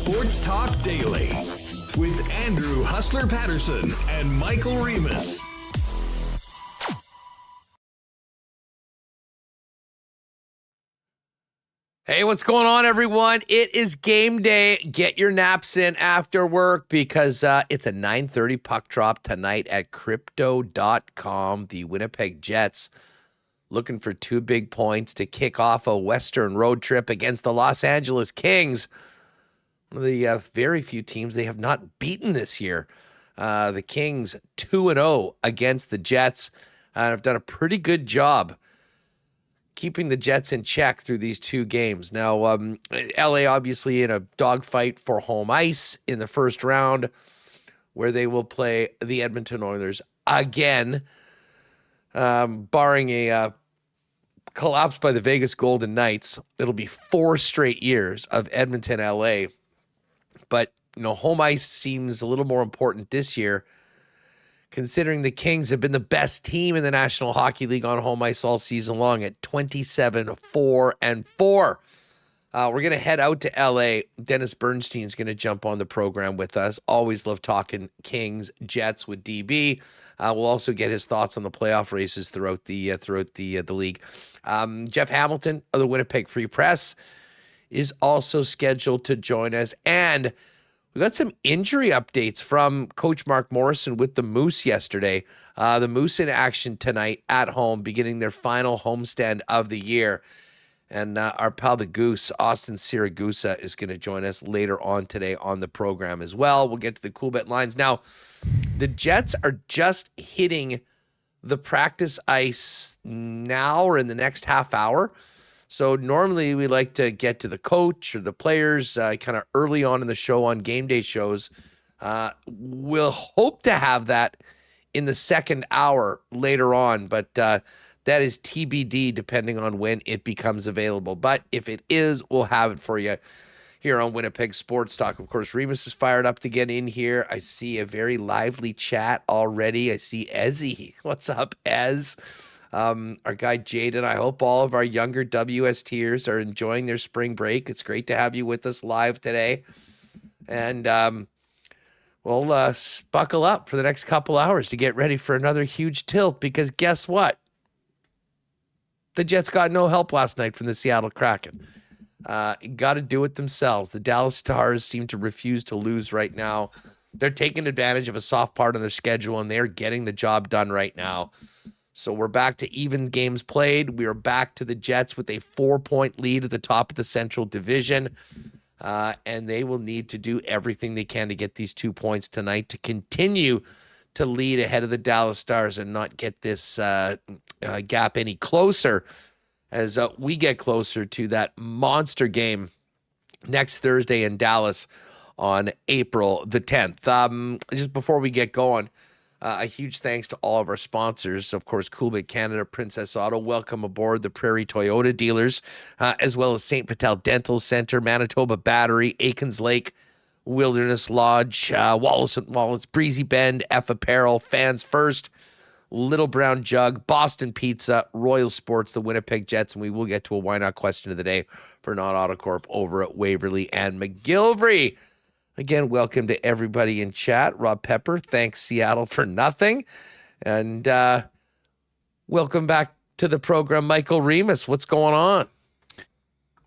Sports Talk Daily with Andrew Hustler Paterson and Michael Remis. Hey, what's going on, everyone? It is game day. Get your naps in after work because it's a 9:30 puck drop tonight at Crypto.com. The Winnipeg Jets looking for 2 big points to kick off a Western road trip against the Los Angeles Kings. One of the very few teams they have not beaten this year. The Kings 2-0 against the Jets and have done a pretty good job keeping the Jets in check through these 2 games. Now, LA obviously in a dogfight for home ice in the first round, where they will play the Edmonton Oilers again, barring a collapse by the Vegas Golden Knights. It'll be 4 straight years of Edmonton, LA. But, home ice seems a little more important this year, considering the Kings have been the best team in the National Hockey League on home ice all season long at 27-4-4. We're going to head out to LA. Dennis Bernstein is going to jump on the program with us. Always love talking Kings, Jets with DB. We'll also get his thoughts on the playoff races throughout the league. Jeff Hamilton of the Winnipeg Free Press is also scheduled to join us. And we got some injury updates from Coach Mark Morrison with the Moose yesterday. The Moose in action tonight at home, beginning their final homestand of the year. And our pal the Goose, Austin Siragusa, is going to join us later on today on the program as well. We'll get to the cool bet lines. Now, the Jets are just hitting the practice ice now or in the next half hour. So normally we like to get to the coach or the players kind of early on in the show on game day shows. We'll hope to have that in the second hour later on, but that is TBD depending on when it becomes available. But if it is, we'll have it for you here on Winnipeg Sports Talk. Of course, Remis is fired up to get in here. I see a very lively chat already. I see Ezzy. What's up, Ez? Our guy Jaden, I hope all of our younger WSTers are enjoying their spring break. It's great to have you with us live today. And we'll buckle up for the next couple hours to get ready for another huge tilt, because guess what? The Jets got no help last night from the Seattle Kraken. Got to do it themselves. The Dallas Stars seem to refuse to lose right now. They're taking advantage of a soft part of their schedule, and they're getting the job done right now. So we're back to even games played. We are back to the Jets with a 4-point lead at the top of the Central Division. And they will need to do everything they can to get these 2 points tonight to continue to lead ahead of the Dallas Stars and not get this gap any closer as we get closer to that monster game next Thursday in Dallas on April the 10th. Just before we get going, a huge thanks to all of our sponsors. Of course, Coolbit Canada, Princess Auto, welcome aboard the Prairie Toyota dealers, as well as St. Patel Dental Center, Manitoba Battery, Aikens Lake, Wilderness Lodge, Wallace & Wallace, Breezy Bend, F Apparel, Fans First, Little Brown Jug, Boston Pizza, Royal Sports, the Winnipeg Jets, and we will get to a Why Not question of the day for Not Autocorp over at Waverly and McGillivray. Again, welcome to everybody in chat. Rob Pepper, thanks Seattle for nothing. And welcome back to the program, Michael Remis. What's going on?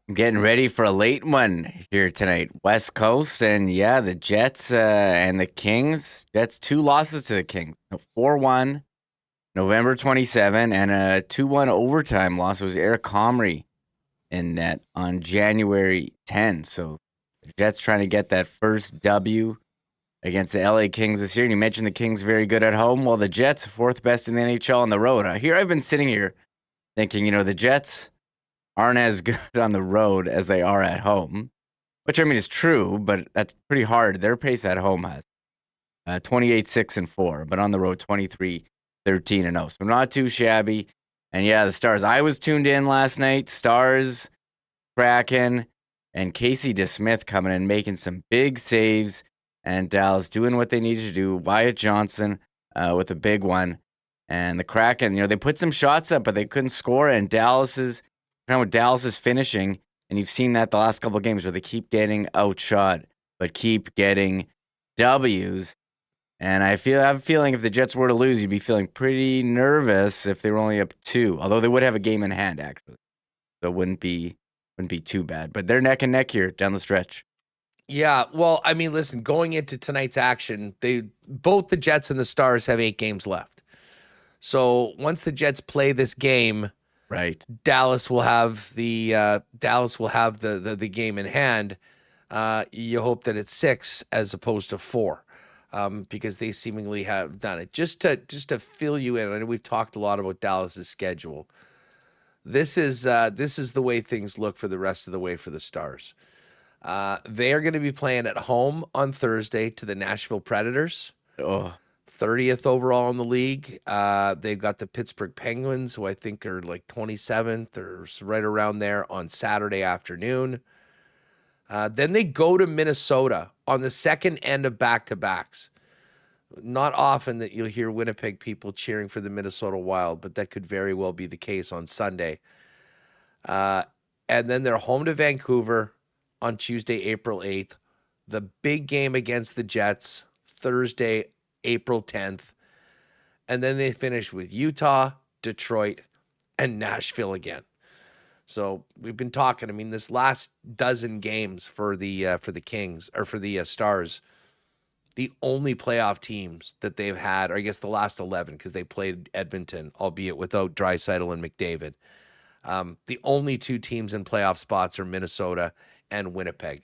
I'm getting ready for a late one here tonight. West Coast, and yeah, the Jets and the Kings. Jets 2 losses to the Kings. 4-1, November 27, and a 2-1 overtime loss. It was Eric Comrie in net on January 10. So the Jets trying to get that first W against the LA Kings this year. And you mentioned the Kings very good at home. Well, the Jets, 4th best in the NHL on the road. Here I've been sitting here thinking, the Jets aren't as good on the road as they are at home, which I mean is true, but that's pretty hard. Their pace at home has 28-6-4, but on the road 23-13-0. So not too shabby. And yeah, the Stars. I was tuned in last night. Stars, Kraken, and Casey DeSmith coming in, making some big saves, and Dallas doing what they needed to do. Wyatt Johnson with a big one. And the Kraken, they put some shots up, but they couldn't score. And Dallas is finishing, and you've seen that the last couple of games where they keep getting outshot but keep getting W's. And I have a feeling if the Jets were to lose, you'd be feeling pretty nervous if they were only up 2. Although they would have a game in hand, actually, so it wouldn't be too bad. But they're neck and neck here down the stretch. Yeah, well, I mean, listen, going into tonight's action, both the Jets and the Stars have 8 games left. So once the Jets play this game, right, Dallas will have the game in hand. You hope that it's 6 as opposed to 4, because they seemingly have done it. Just to fill you in, I know we've talked a lot about Dallas's schedule. This is the way things look for the rest of the way for the Stars. They are going to be playing at home on Thursday to the Nashville Predators. 30th overall in the league. They've got the Pittsburgh Penguins, who I think are like 27th or right around there, on Saturday afternoon. Then they go to Minnesota on the second end of back-to-backs. Not often that you'll hear Winnipeg people cheering for the Minnesota Wild, but that could very well be the case on Sunday. And then they're home to Vancouver on Tuesday, April 8th. The big game against the Jets, Thursday, April 10th. And then they finish with Utah, Detroit, and Nashville again. So we've been talking. I mean, this last dozen games for the Kings, or for the Stars, the only playoff teams that they've had, or I guess the last 11, because they played Edmonton, albeit without Draisaitl and McDavid. The only 2 teams in playoff spots are Minnesota and Winnipeg.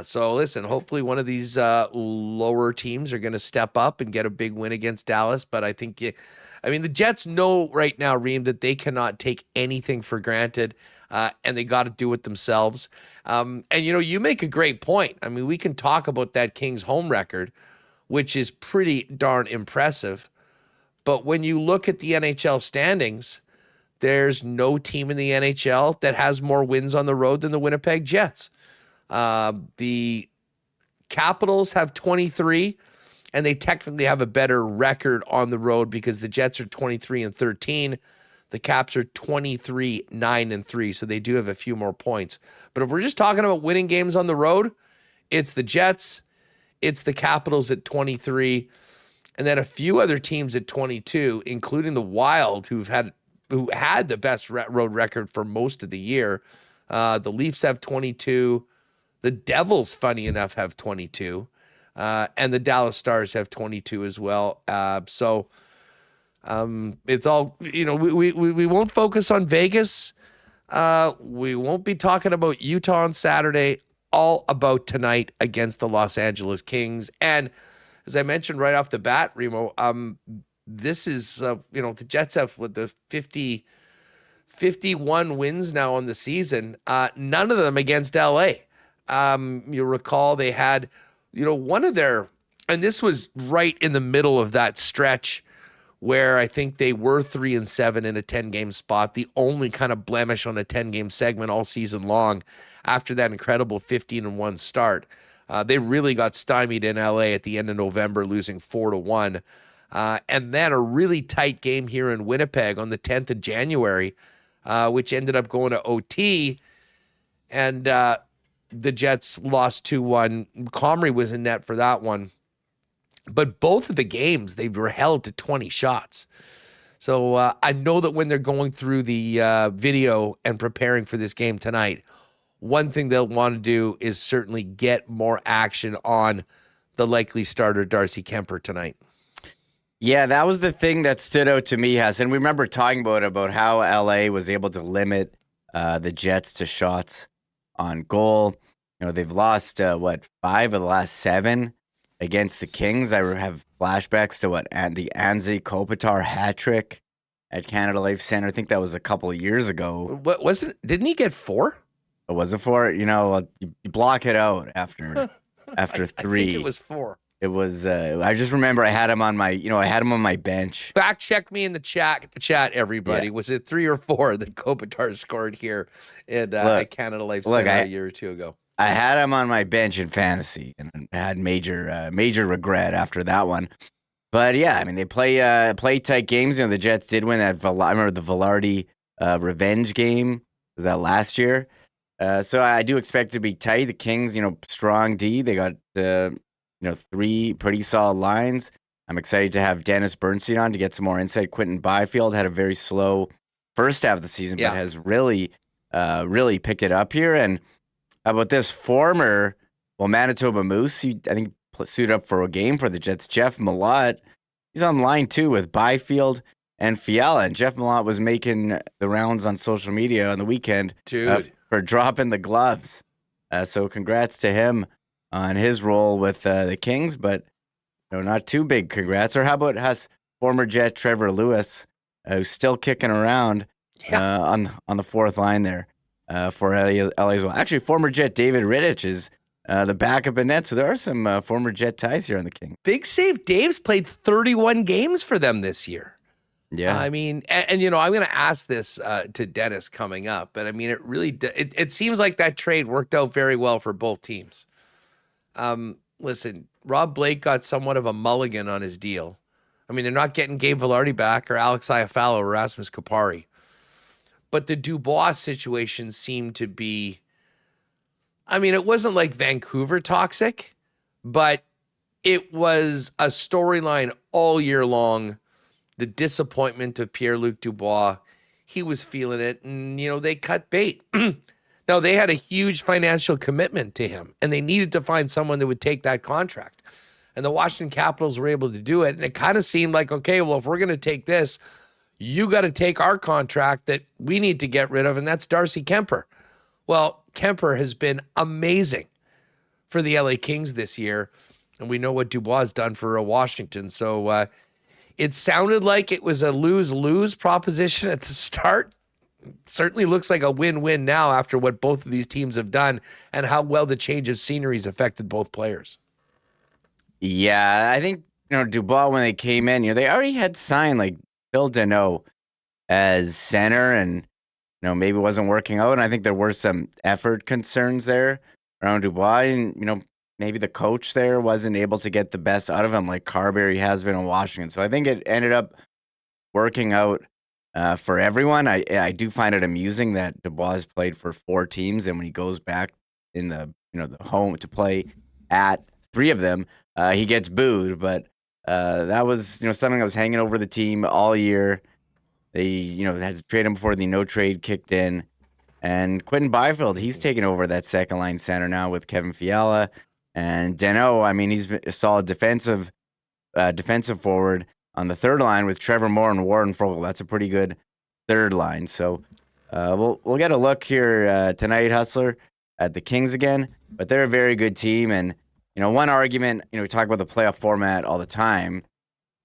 So listen, hopefully one of these lower teams are going to step up and get a big win against Dallas. But I think, the Jets know right now, Reem, that they cannot take anything for granted, and they got to do it themselves. And you make a great point. I mean, we can talk about that Kings home record, which is pretty darn impressive. But when you look at the NHL standings, there's no team in the NHL that has more wins on the road than the Winnipeg Jets. The Capitals have 23, and they technically have a better record on the road because the Jets are 23-13. The Caps are 23-9-3, so they do have a few more points. But if we're just talking about winning games on the road, it's the Jets, it's the Capitals at 23, and then a few other teams at 22, including the Wild, who had the best road record for most of the year. The Leafs have 22. The Devils, funny enough, have 22. And the Dallas Stars have 22 as well. So it's all, we won't focus on Vegas. We won't be talking about Utah on Saturday. All about tonight against the Los Angeles Kings. And as I mentioned right off the bat, Remo, this is, the Jets have the 51 wins now on the season. None of them against LA. You'll recall they had, one of their, and this was right in the middle of that stretch where I think they were 3-7 in a 10-game spot, the only kind of blemish on a 10-game segment all season long after that incredible 15-1 start. They really got stymied in LA at the end of November, losing 4-1. And then a really tight game here in Winnipeg on the 10th of January, which ended up going to OT. And the Jets lost 2-1. Comrie was in net for that one. But both of the games, they were held to 20 shots. So I know that when they're going through the video and preparing for this game tonight, one thing they'll want to do is certainly get more action on the likely starter, Darcy Kemper, tonight. Yeah, that was the thing that stood out to me, Hess. And we remember talking about how LA was able to limit the Jets to shots on goal. They've lost, 5 of the last 7 against the Kings. I have flashbacks to the Anze Kopitar hat trick at Canada Life Center. I think that was a couple of years ago. What was it? Didn't he get 4? Was it 4? You block it out after 3. I think it was 4. It was. I just remember I had him on my bench. Fact check me in the chat, everybody. Yeah. Was it 3 or 4 that Kopitar scored here at Canada Life Center a year or two ago? I had him on my bench in fantasy, and I had major regret after that one. But yeah, they play tight games. The Jets did win that. I remember the Velarde revenge game. Was that last year? So I do expect it to be tight. The Kings, strong D. They got, 3 pretty solid lines. I'm excited to have Dennis Bernstein on to get some more insight. Quentin Byfield had a very slow first half of the season, but has really picked it up here. And how about this former, Manitoba Moose? I think suited up for a game for the Jets. Jeff Malott, he's on line 2 with Byfield and Fiala. And Jeff Malott was making the rounds on social media on the weekend for dropping the gloves. So congrats to him on his role with the Kings, but not too big congrats. Or how about us, former Jet Trevor Lewis, who's still kicking around on the fourth line there for LA as well. Actually, former Jet David Rittich is the backup in net, so there are some former Jet ties here on the Kings. Big save. Dave's played 31 games for them this year. Yeah. I mean, and I'm going to ask this to Dennis coming up, but I mean, it really, it seems like that trade worked out very well for both teams. Listen, Rob Blake got somewhat of a mulligan on his deal. I mean, they're not getting Gabe Vilardi back or Alex Iafallo or Rasmus Kupari. But the Dubois situation seemed to be, I mean, it wasn't like Vancouver toxic, but it was a storyline all year long. The disappointment of Pierre-Luc Dubois, he was feeling it, and, they cut bait. Now, they had a huge financial commitment to him, and they needed to find someone that would take that contract. And the Washington Capitals were able to do it, and it kind of seemed like, okay, well, if we're going to take this, you got to take our contract that we need to get rid of, and that's Darcy Kuemper. Well, Kuemper has been amazing for the LA Kings this year, and we know what Dubois has done for Washington. So it sounded like it was a lose-lose proposition at the start. Certainly looks like a win-win now after what both of these teams have done and how well the change of scenery has affected both players. Yeah, I think, Dubois, when they came in, they already had signed like Phil Deneau as center, and, maybe it wasn't working out. And I think there were some effort concerns there around Dubois, and, maybe the coach there wasn't able to get the best out of him like Carberry has been in Washington. So I think it ended up working out for everyone. I do find it amusing that Dubois has played for 4 teams, and when he goes back in the the home to play at 3 of them, he gets booed. But that was something that was hanging over the team all year. They had to trade him before the no trade kicked in, and Quentin Byfield, he's taken over that second line center now with Kevin Fiala and Deneau. I mean, he's a solid defensive forward on the third line with Trevor Moore and Warren Fogle. That's a pretty good third line. So we'll get a look here tonight, Hustler, at the Kings again. But they're a very good team. And, one argument, we talk about the playoff format all the time.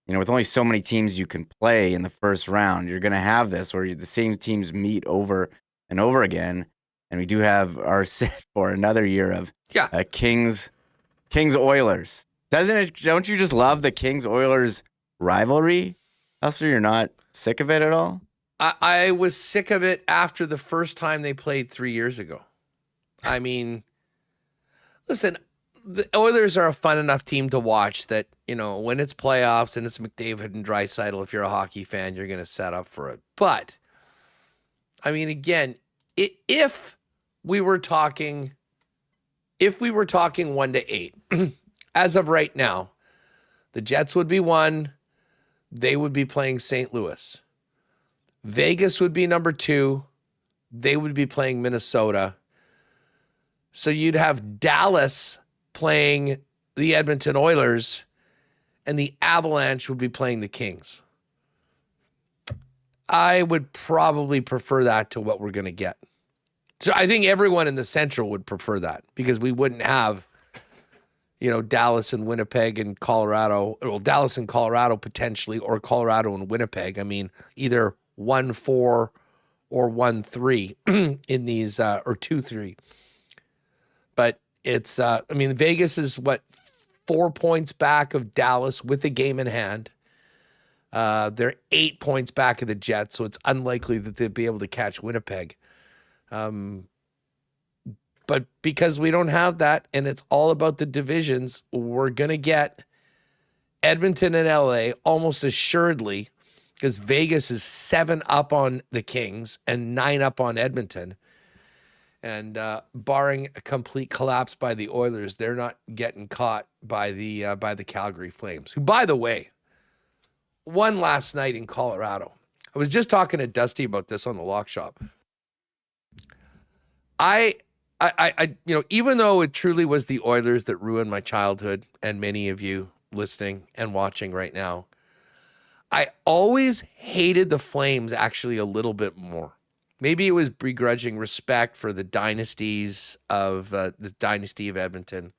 With only so many teams you can play in the first round, you're going to have this where the same teams meet over and over again. And we do have our set for another year of Kings Oilers. Don't you just love the Kings Oilers rivalry? Hustler, you're not sick of it at all? I was sick of it after the first time they played 3 years ago. I mean, listen, the Oilers are a fun enough team to watch that, when it's playoffs and it's McDavid and Draisaitl, if you're a hockey fan, you're going to set up for it. But, I mean, again, if we were talking 1-8, as of right now, the Jets would be 1. They would be playing St. Louis. Vegas would be number 2. They would be playing Minnesota. So you'd have Dallas playing the Edmonton Oilers, and the Avalanche would be playing the Kings. I would probably prefer that to what we're going to get. So I think everyone in the Central would prefer that, because we wouldn't have, Dallas and Winnipeg and Colorado. Well, Dallas and Colorado potentially, or Colorado and Winnipeg. I mean, either 1-4 or 1-3 in these, or 2-3. But it's, Vegas is 4 points back of Dallas with a game in hand. They're 8 points back of the Jets, so it's unlikely that they'd be able to catch Winnipeg. But because we don't have that, and it's all about the divisions, we're going to get Edmonton and LA almost assuredly, because Vegas is 7 up on the Kings and 9 up on Edmonton. And barring a complete collapse by the Oilers, they're not getting caught by the Calgary Flames, who, by the way, won last night in Colorado. I was just talking to Dusty about this on the Lock Shop. I even though it truly was the Oilers that ruined my childhood, and many of you listening and watching right now, I always hated the Flames actually a little bit more. Maybe it was begrudging respect for the dynasties of the dynasty of Edmonton.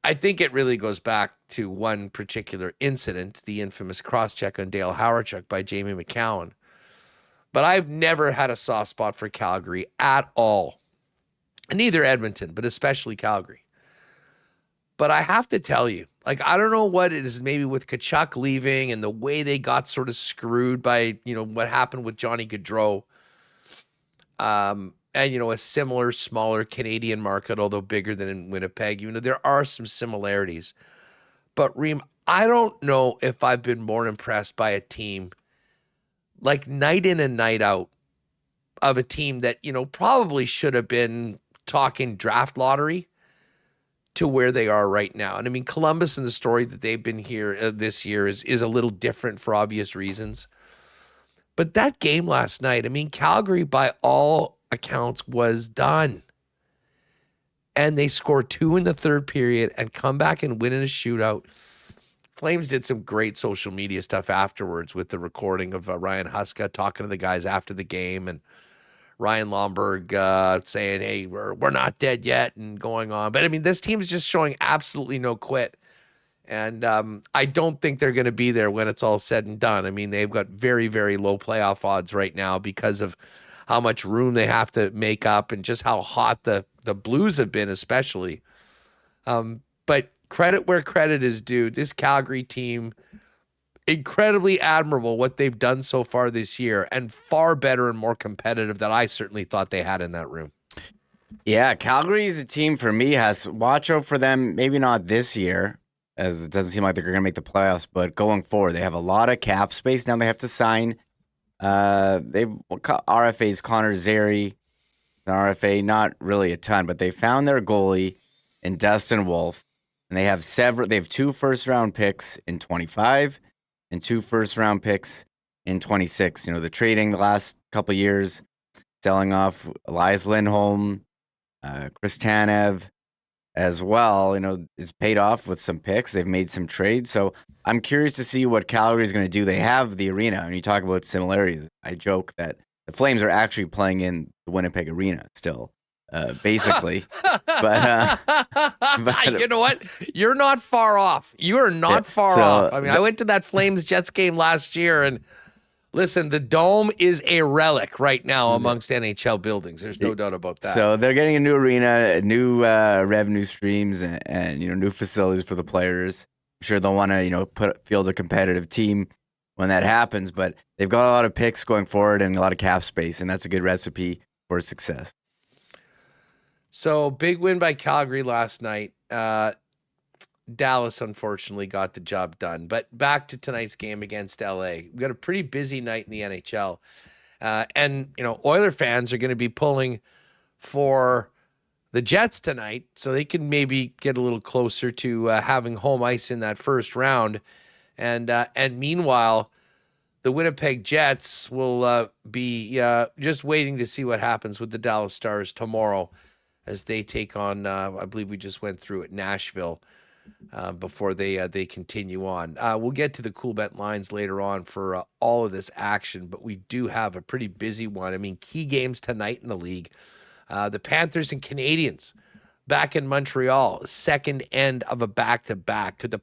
I think it really goes back to one particular incident, the infamous cross-check on Dale Hawerchuk by Jamie McCowan. But I've never had a soft spot for Calgary at all. Neither Edmonton, but especially Calgary. But I have to tell you, like, I don't know what it is, maybe with Tkachuk leaving and the way they got sort of screwed by, what happened with Johnny Gaudreau. And, a similar, smaller Canadian market, although bigger than in Winnipeg. There are some similarities. But, Reem, I don't know if I've been more impressed by a team, like night in and night out, of a team that, probably should have been talking draft lottery to where they are right now. And, I mean, Columbus and the story that they've been here this year is a little different for obvious reasons. But that game last night, I mean, Calgary, by all accounts, was done. And they scored 2 in the third period and come back and win in a shootout. Flames did some great social media stuff afterwards with the recording of Ryan Huska talking to the guys after the game, and Ryan Lomberg saying, hey, we're not dead yet, and going on. But, I mean, this team's just showing absolutely no quit. And I don't think they're going to be there when it's all said and done. I mean, they've got very, very low playoff odds right now because of how much room they have to make up and just how hot the Blues have been, especially. But credit where credit is due. This Calgary team, incredibly admirable what they've done so far this year, and far better and more competitive than I certainly thought they had in that room. Yeah, Calgary is a team for me. Watch out for them, maybe not this year, as it doesn't seem like they're going to make the playoffs, but going forward, they have a lot of cap space. Now they have to sign. RFA's Connor Zary, an RFA, not really a ton, but they found their goalie in Dustin Wolf, and they have 2 first-round picks in 25 and 2 first-round picks in 26. The trading the last couple of years, selling off Elias Lindholm, Chris Tanev as well, it's paid off with some picks. They've made some trades. So I'm curious to see what Calgary is going to do. They have the arena, and you talk about similarities. I joke that the Flames are actually playing in the Winnipeg arena still, basically. but you know what? You're not far off. You are not far off. I mean, I went to that Flames-Jets game last year, and listen, the Dome is a relic right now amongst NHL buildings. There's no doubt about that. So they're getting a new arena, new revenue streams, and new facilities for the players. I'm sure they'll want to field a competitive team when that happens. But they've got a lot of picks going forward and a lot of cap space, and that's a good recipe for success. So big win by Calgary last night. Dallas, unfortunately, got the job done. But back to tonight's game against LA. We've got a pretty busy night in the NHL. And Oiler fans are going to be pulling for the Jets tonight so they can maybe get a little closer to having home ice in that first round. And meanwhile, the Winnipeg Jets will be just waiting to see what happens with the Dallas Stars tomorrow as they take on, I believe we just went through it, Nashville. Before they continue on. We'll get to the Cool Bet lines later on for all of this action, but we do have a pretty busy one. I mean, key games tonight in the league. The Panthers and Canadiens back in Montreal, second end of a back-to-back. Could the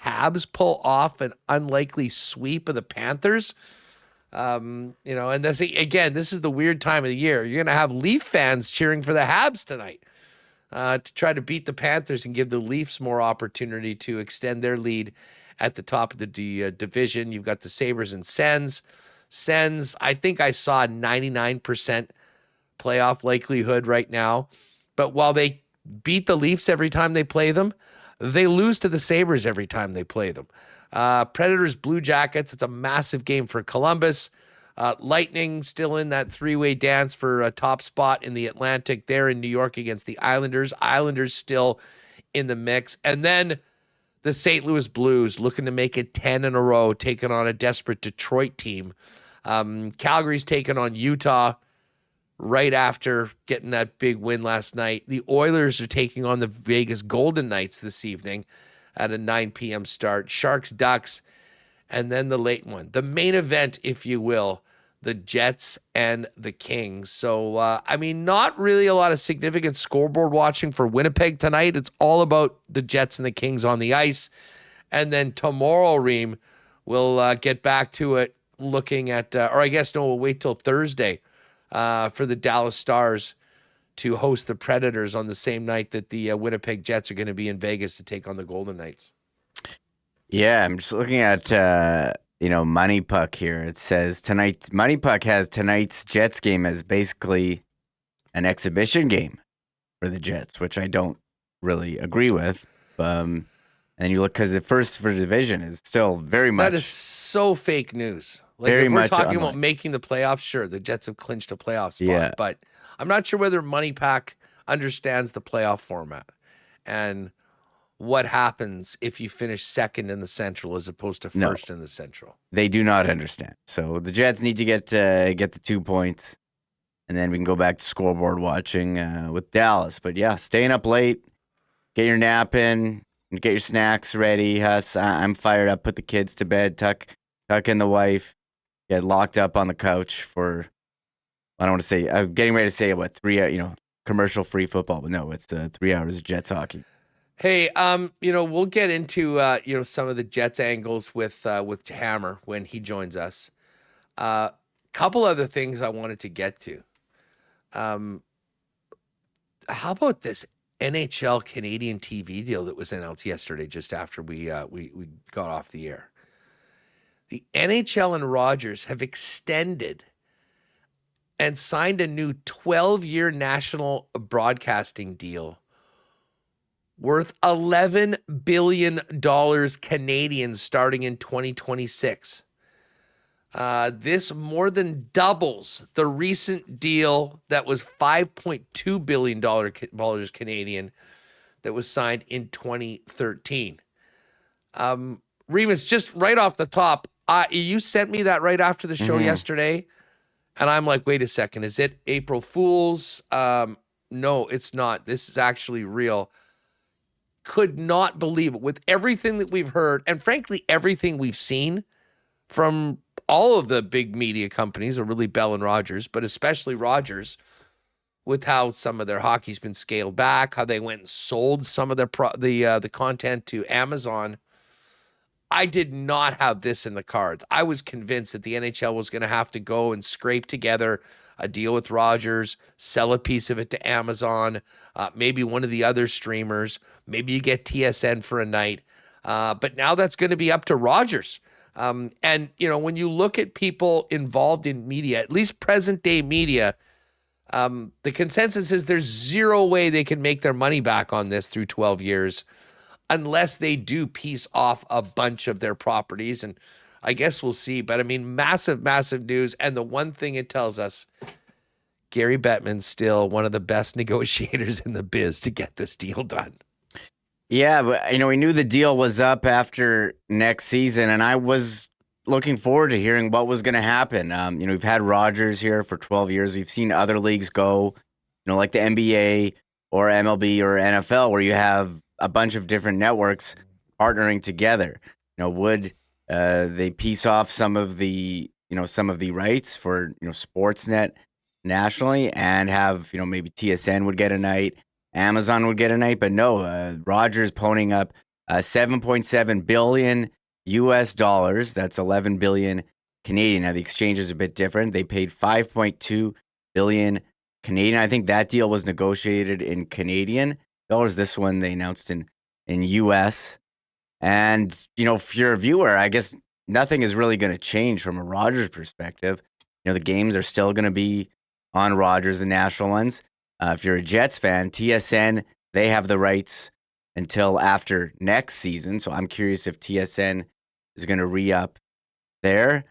Habs pull off an unlikely sweep of the Panthers? And this is the weird time of the year. You're going to have Leaf fans cheering for the Habs tonight. To try to beat the Panthers and give the Leafs more opportunity to extend their lead at the top of the division. You've got the Sabres and Sens. Sens, I think I saw 99% playoff likelihood right now. But while they beat the Leafs every time they play them, they lose to the Sabres every time they play them. Predators, Blue Jackets, it's a massive game for Columbus. Lightning still in that three-way dance for a top spot in the Atlantic. They're in New York against the Islanders. Islanders still in the mix. And then the St. Louis Blues looking to make it 10 in a row, taking on a desperate Detroit team. Calgary's taking on Utah right after getting that big win last night. The Oilers are taking on the Vegas Golden Knights this evening at a 9 p.m. start. Sharks, Ducks, and then the late one. The main event, if you will, the Jets and the Kings. So, not really a lot of significant scoreboard watching for Winnipeg tonight. It's all about the Jets and the Kings on the ice. And then tomorrow, Reem, we'll get back to it looking at, we'll wait till Thursday for the Dallas Stars to host the Predators on the same night that the Winnipeg Jets are going to be in Vegas to take on the Golden Knights. Yeah, I'm just looking at, Money Puck here. It says Money Puck has tonight's Jets game as basically an exhibition game for the Jets, which I don't really agree with. And you look, because the first for the division is still very much. That is so fake news. Like, very if we're much talking online. about making the playoffs, sure, the Jets have clinched a playoff spot. Yeah. But I'm not sure whether Money Puck understands the playoff format and what happens if you finish second in the Central as opposed to first in the Central. They do not understand. So the Jets need to get the 2 points, and then we can go back to scoreboard watching with Dallas. But yeah, staying up late, get your nap in, get your snacks ready. Huss, I'm fired up. Put the kids to bed, tuck in the wife, get locked up on the couch for. I don't want to say. I'm getting ready to say 3 commercial free football, but no, it's 3 hours of Jets hockey. Hey, we'll get into some of the Jets angles with Hammer when he joins us. Couple other things I wanted to get to. How about this NHL Canadian TV deal that was announced yesterday, just after we got off the air? The NHL and Rogers have extended and signed a new 12-year national broadcasting deal worth $11 billion Canadian starting in 2026. This more than doubles the recent deal that was $5.2 billion Canadian that was signed in 2013. Remis, just right off the top, you sent me that right after the show yesterday, and I'm like, wait a second, is it April Fool's? No, it's not. This is actually real. Could not believe it with everything that we've heard, and frankly, everything we've seen from all of the big media companies, or really Bell and Rogers, but especially Rogers, with how some of their hockey's been scaled back, how they went and sold some of their the content to Amazon. I did not have this in the cards. I was convinced that the NHL was going to have to go and scrape together a deal with Rogers, sell a piece of it to Amazon, maybe one of the other streamers. Maybe you get TSN for a night. But now that's going to be up to Rogers. And, when you look at people involved in media, at least present-day media, the consensus is there's zero way they can make their money back on this through 12 years unless they do piece off a bunch of their properties. And I guess we'll see. But, massive, massive news. And the one thing it tells us, Gary Bettman's still one of the best negotiators in the biz to get this deal done. Yeah, but, we knew the deal was up after next season, and I was looking forward to hearing what was going to happen. We've had Rogers here for 12 years. We've seen other leagues go, like the NBA or MLB or NFL, where you have a bunch of different networks partnering together. Would they piece off some of the rights for, Sportsnet nationally and have, maybe TSN would get a night, Amazon would get a night, but no, Rogers ponying up $7.7 billion US dollars. That's 11 billion Canadian. Now the exchange is a bit different. They paid 5.2 billion Canadian. I think that deal was negotiated in Canadian dollars. This one they announced in US. And, if you're a viewer, I guess nothing is really going to change from a Rogers perspective. The games are still going to be on Rogers, the national ones. If you're a Jets fan, TSN, they have the rights until after next season. So I'm curious if TSN is going to re-up there.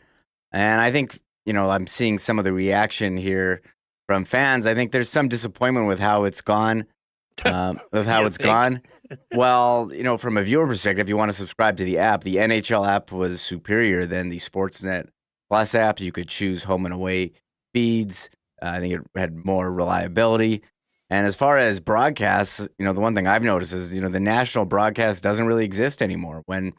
And I think, I'm seeing some of the reaction here from fans. I think there's some disappointment with how it's gone. Well, from a viewer perspective, if you want to subscribe to the app, the NHL app was superior than the Sportsnet Plus app. You could choose home and away feeds. I think it had more reliability. And as far as broadcasts, the one thing I've noticed is, the national broadcast doesn't really exist anymore. When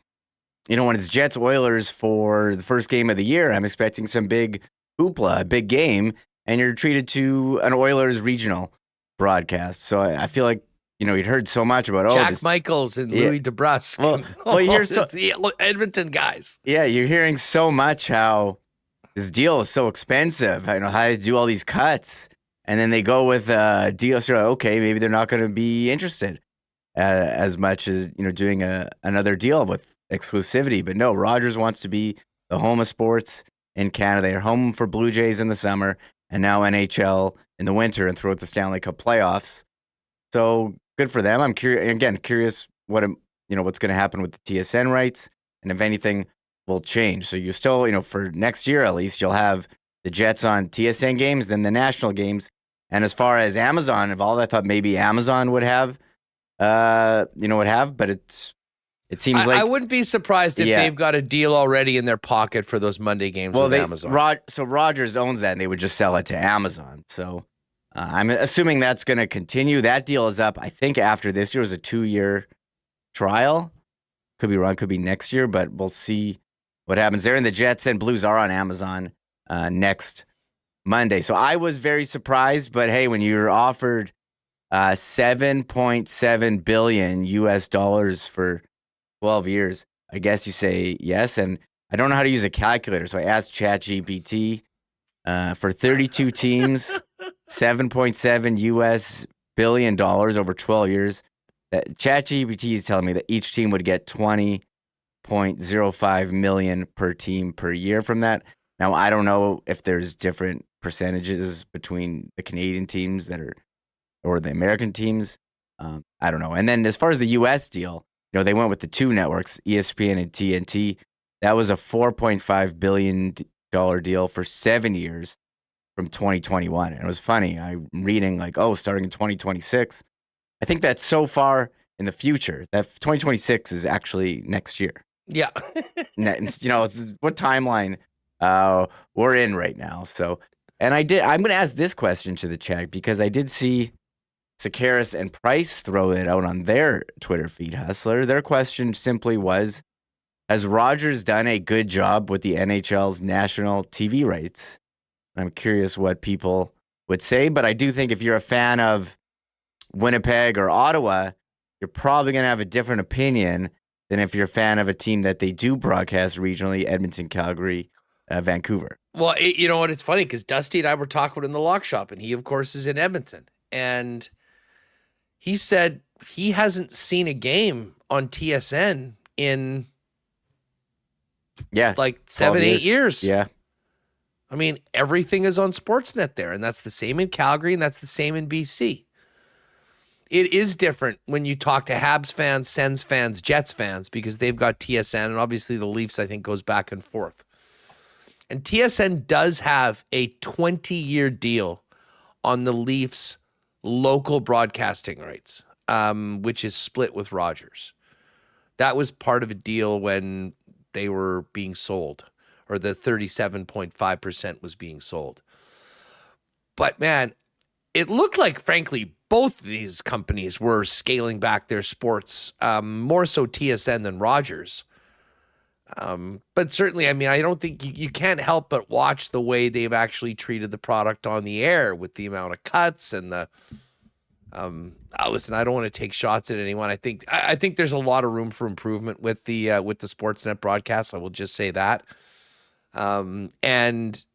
it's Jets Oilers for the first game of the year, I'm expecting some big hoopla, a big game, and you're treated to an Oilers regional broadcast. So I feel like, you'd heard so much about Jack Michaels and Louis DeBrusque. Well, you hear the Edmonton guys. Yeah, you're hearing so much how this deal is so expensive. I know how to do all these cuts, and then they go with a deal. So okay, maybe they're not going to be interested as much as doing another deal with exclusivity. But no, Rogers wants to be the home of sports in Canada. They're home for Blue Jays in the summer, and now NHL in the winter and throughout the Stanley Cup playoffs. So good for them. I'm curious what's going to happen with the TSN rights, and if anything will change. So you still, for next year at least, you'll have the Jets on TSN games, then the national games. And as far as Amazon involved, I thought maybe Amazon would have, but it seems like I wouldn't be surprised if they've got a deal already in their pocket for those Monday games with Amazon. So Rogers owns that, and they would just sell it to Amazon. So I'm assuming that's going to continue. That deal is up, I think, after this year. It was a 2-year trial. Could be wrong, could be next year, but we'll see what happens there. And the Jets and Blues are on Amazon next Monday. So I was very surprised, but hey, when you're offered $7.7 billion US for 12 years, I guess you say yes. And I don't know how to use a calculator, so I asked ChatGPT for 32 teams, $7.7 billion over 12 years. That ChatGPT is telling me that each team would get $20.05 million per team per year from that. Now, I don't know if there's different percentages between the Canadian teams or the American teams. I don't know. And then as far as the U.S. deal, they went with the two networks, ESPN and TNT. That was a $4.5 billion deal for 7 years from 2021. And it was funny. I'm reading starting in 2026. I think that's so far in the future that 2026 is actually next year. Yeah. What timeline we're in right now. So, and I'm going to ask this question to the chat because I did see Sakaris and Price throw it out on their Twitter feed, Hustler. Their question simply was, has Rogers done a good job with the NHL's national TV rights? I'm curious what people would say, but I do think if you're a fan of Winnipeg or Ottawa, you're probably going to have a different opinion than if you're a fan of a team that they do broadcast regionally, Edmonton, Calgary, Vancouver. Well, you know what? It's funny because Dusty and I were talking in the lock shop, and he, of course, is in Edmonton. And he said he hasn't seen a game on TSN in 7-8 years. Yeah. I mean, everything is on Sportsnet there, and that's the same in Calgary, and that's the same in BC. It is different when you talk to Habs fans, Sens fans, Jets fans, because they've got TSN, and obviously the Leafs, I think, goes back and forth. And TSN does have a 20-year deal on the Leafs' local broadcasting rights, which is split with Rogers. That was part of a deal when they were being sold, or the 37.5% was being sold. But, man, it looked like, frankly, both of these companies were scaling back their sports, more so TSN than Rogers. But certainly, I mean, I don't think you can't help but watch the way they've actually treated the product on the air with the amount of cuts and the listen, I don't want to take shots at anyone. I think there's a lot of room for improvement with the Sportsnet broadcast. I will just say that. And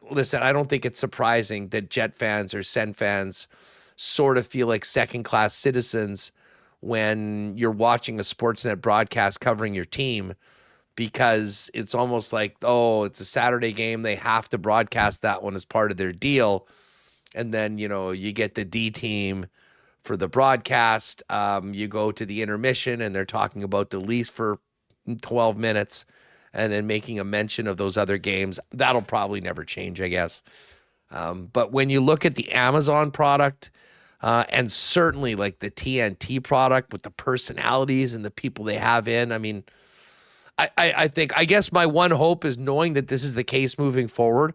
listen, I don't think it's surprising that Jet fans or Sen fans sort of feel like second-class citizens when you're watching a Sportsnet broadcast covering your team, because it's almost like, oh, it's a Saturday game. They have to broadcast that one as part of their deal. And then, you get the D team for the broadcast. You go to the intermission and they're talking about the Leafs for 12 minutes. and then making a mention of those other games. That'll probably never change, I guess. But when you look at the Amazon product, and certainly like the TNT product with the personalities and the people they have in, I mean, I guess my one hope is knowing that this is the case moving forward.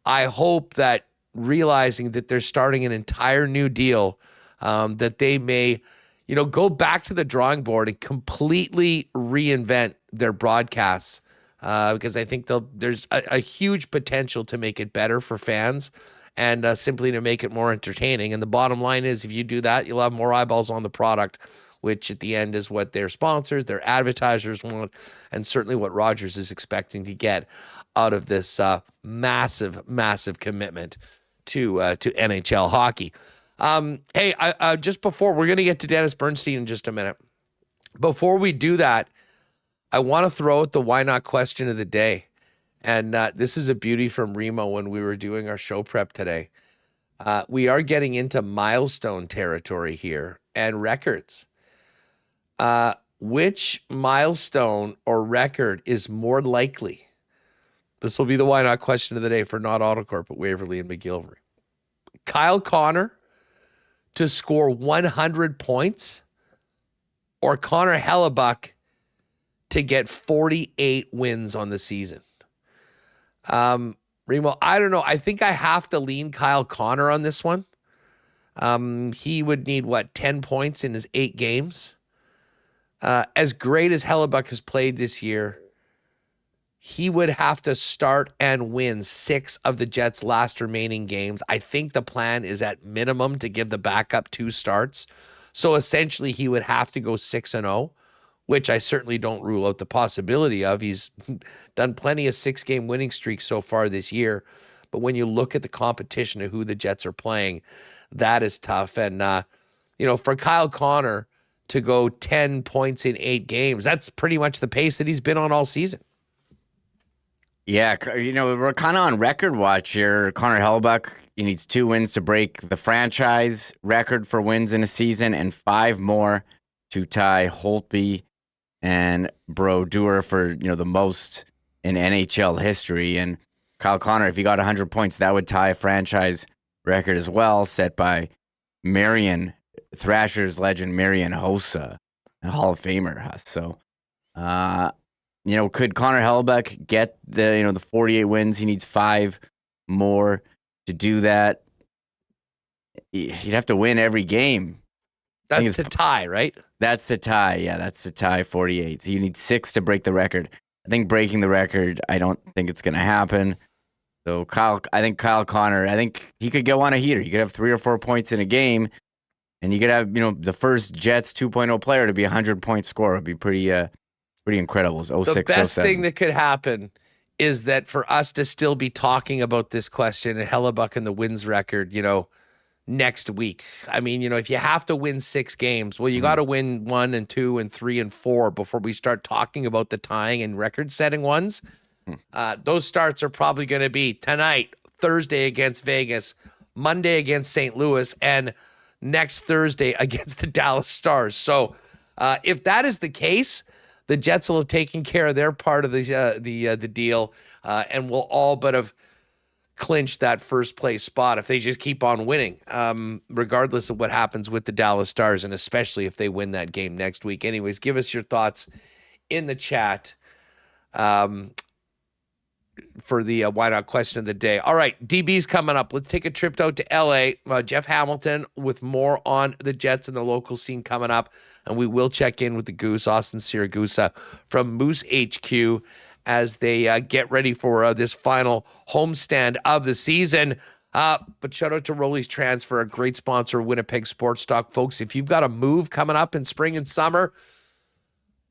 I hope that realizing that they're starting an entire new deal, that they may, go back to the drawing board and completely reinvent their broadcasts, because I think there's a huge potential to make it better for fans and simply to make it more entertaining. And the bottom line is, if you do that, you'll have more eyeballs on the product, which at the end is what their sponsors, their advertisers want, and certainly what Rogers is expecting to get out of this massive, massive commitment to NHL hockey. Hey, I just before, we're going to get to Dennis Bernstein in just a minute. Before we do that, I want to throw out the why not question of the day. And this is a beauty from Remo when we were doing our show prep today. We are getting into milestone territory here and records. Which milestone or record is more likely? This will be the why not question of the day for not Autocorp at Waverly and McGillivray. Kyle Connor to score 100 points, or Connor Hellebuyck to get 48 wins on the season. Remo, I don't know. I think I have to lean Kyle Connor on this one. He would need, 10 points in his 8 games? As great as Hellebuyck has played this year, he would have to start and win 6 of the Jets' last remaining games. I think the plan is at minimum to give the backup 2 starts. So essentially, he would have to go 6-0, which I certainly don't rule out the possibility of. He's done plenty of 6-game winning streaks so far this year. But when you look at the competition of who the Jets are playing, that is tough. And, for Kyle Connor to go 10 points in 8 games, that's pretty much the pace that he's been on all season. Yeah, we're kind of on record watch here. Connor Hellebuyck, he needs 2 wins to break the franchise record for wins in a season and 5 more to tie Holtby and Brodeur for, the most in NHL history. And Kyle Connor, if he got 100 points, that would tie a franchise record as well, set by Thrashers legend Marian Hossa, a Hall of Famer. So, could Connor Hellebuyck get the 48 wins? He needs 5 more to do that. He'd have to win every game. That's to tie, right? That's to tie. Yeah, that's to tie 48. So you need 6 to break the record. I think breaking the record, I don't think it's going to happen. So Kyle Connor, I think he could go on a heater. He could have 3 or 4 points in a game, and you could have, the first Jets 2.0 player to be a 100-point scorer. It would be pretty incredible. It was 06, the best 07. thing that could happen is that for us to still be talking about this question and Hellebuyck and the wins record, next week. I mean, if you have to win 6 games, well, you got to win 1 and 2 and 3 and 4 before we start talking about the tying and record-setting ones. Those starts are probably going to be tonight, Thursday against Vegas, Monday against St. Louis, and next Thursday against the Dallas Stars. So if that is the case, the Jets will have taken care of their part of the deal, and will all but have clinched that first place spot if they just keep on winning, regardless of what happens with the Dallas Stars, and especially if they win that game next week. Anyways, give us your thoughts in the chat for the why not question of the day. All right, DB's coming up. Let's take a trip out to LA. Jeff Hamilton with more on the Jets and the local scene coming up, and we will check in with the Goose, Austin Siragusa from Moose HQ, as they get ready for this final homestand of the season. But shout out to Rolly's Transfer, a great sponsor of Winnipeg Sports Talk. Folks, if you've got a move coming up in spring and summer,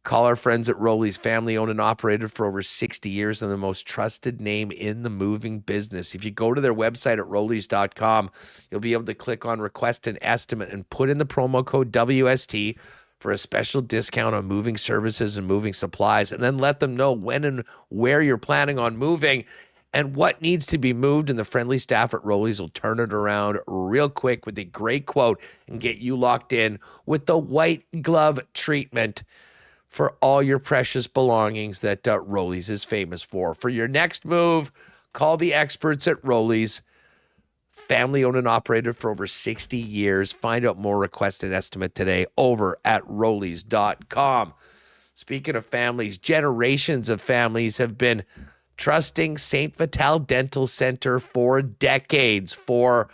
call our friends at Rolly's, family owned and operated for over 60 years and the most trusted name in the moving business. If you go to their website at rollys.com, you'll be able to click on request an estimate and put in the promo code WST for a special discount on moving services and moving supplies, and then let them know when and where you're planning on moving and what needs to be moved, and the friendly staff at Rolly's will turn it around real quick with a great quote and get you locked in with the white glove treatment for all your precious belongings that Rollies is famous for. For your next move, call the experts at Rollies. Family owned and operated for over 60 years. Find out more, request an estimate today over at rollies.com. Speaking of families, generations of families have been trusting St. Vital Dental Center for decades for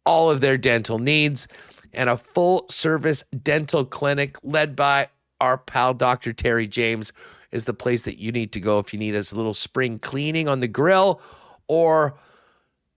all of their dental needs, and a full-service dental clinic led by our pal Dr. Terry James is the place that you need to go if you need a little spring cleaning on the grill, or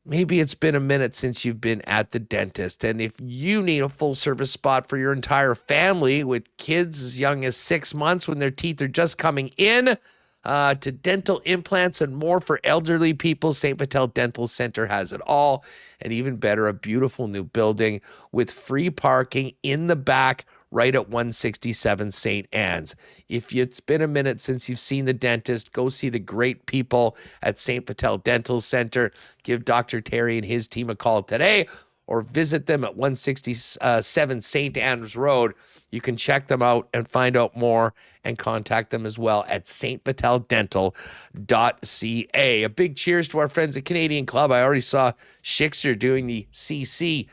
maybe it's been a minute since you've been at the dentist. And if you need a full-service spot for your entire family with kids as young as 6 months when their teeth are just coming in, to dental implants and more for elderly people, St. Vital Dental Center has it all. And even better, a beautiful new building with free parking in the back right at 167 St. Anne's. If it's been a minute since you've seen the dentist, go see the great people at St. Vital Dental Center. Give Dr. Terry and his team a call today, or visit them at 167 St. Anne's Road. You can check them out and find out more, and contact them as well at stvitaldental.ca. A big cheers to our friends at Canadian Club. I already saw Schickster doing the CC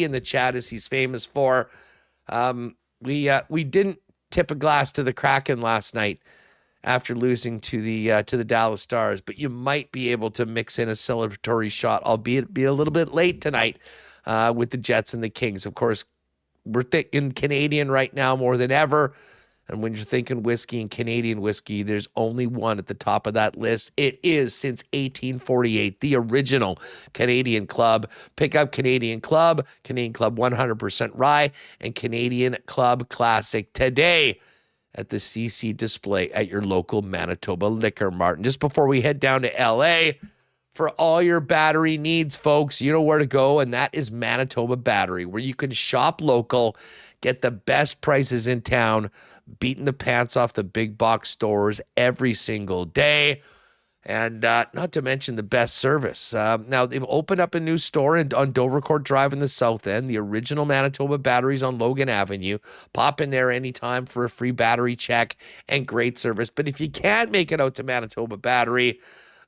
in the chat, as he's famous for. We didn't tip a glass to the Kraken last night after losing to the Dallas Stars, but you might be able to mix in a celebratory shot, albeit be a little bit late tonight, with the Jets and the Kings. Of course, we're thinking Canadian right now more than ever. And when you're thinking whiskey and Canadian whiskey, there's only one at the top of that list. It is, since 1848, the original Canadian Club. Pick up Canadian Club 100% rye, and Canadian Club Classic today at the CC display at your local Manitoba Liquor Mart. And just before we head down to LA, for all your battery needs, folks, you know where to go, and that is Manitoba Battery, where you can shop local, get the best prices in town, beating the pants off the big box stores every single day, and not to mention the best service. Now, they've opened up a new store on Dovercourt Drive in the South End, the original Manitoba Batteries on Logan Avenue. Pop in there anytime for a free battery check and great service. But if you can't make it out to Manitoba Battery,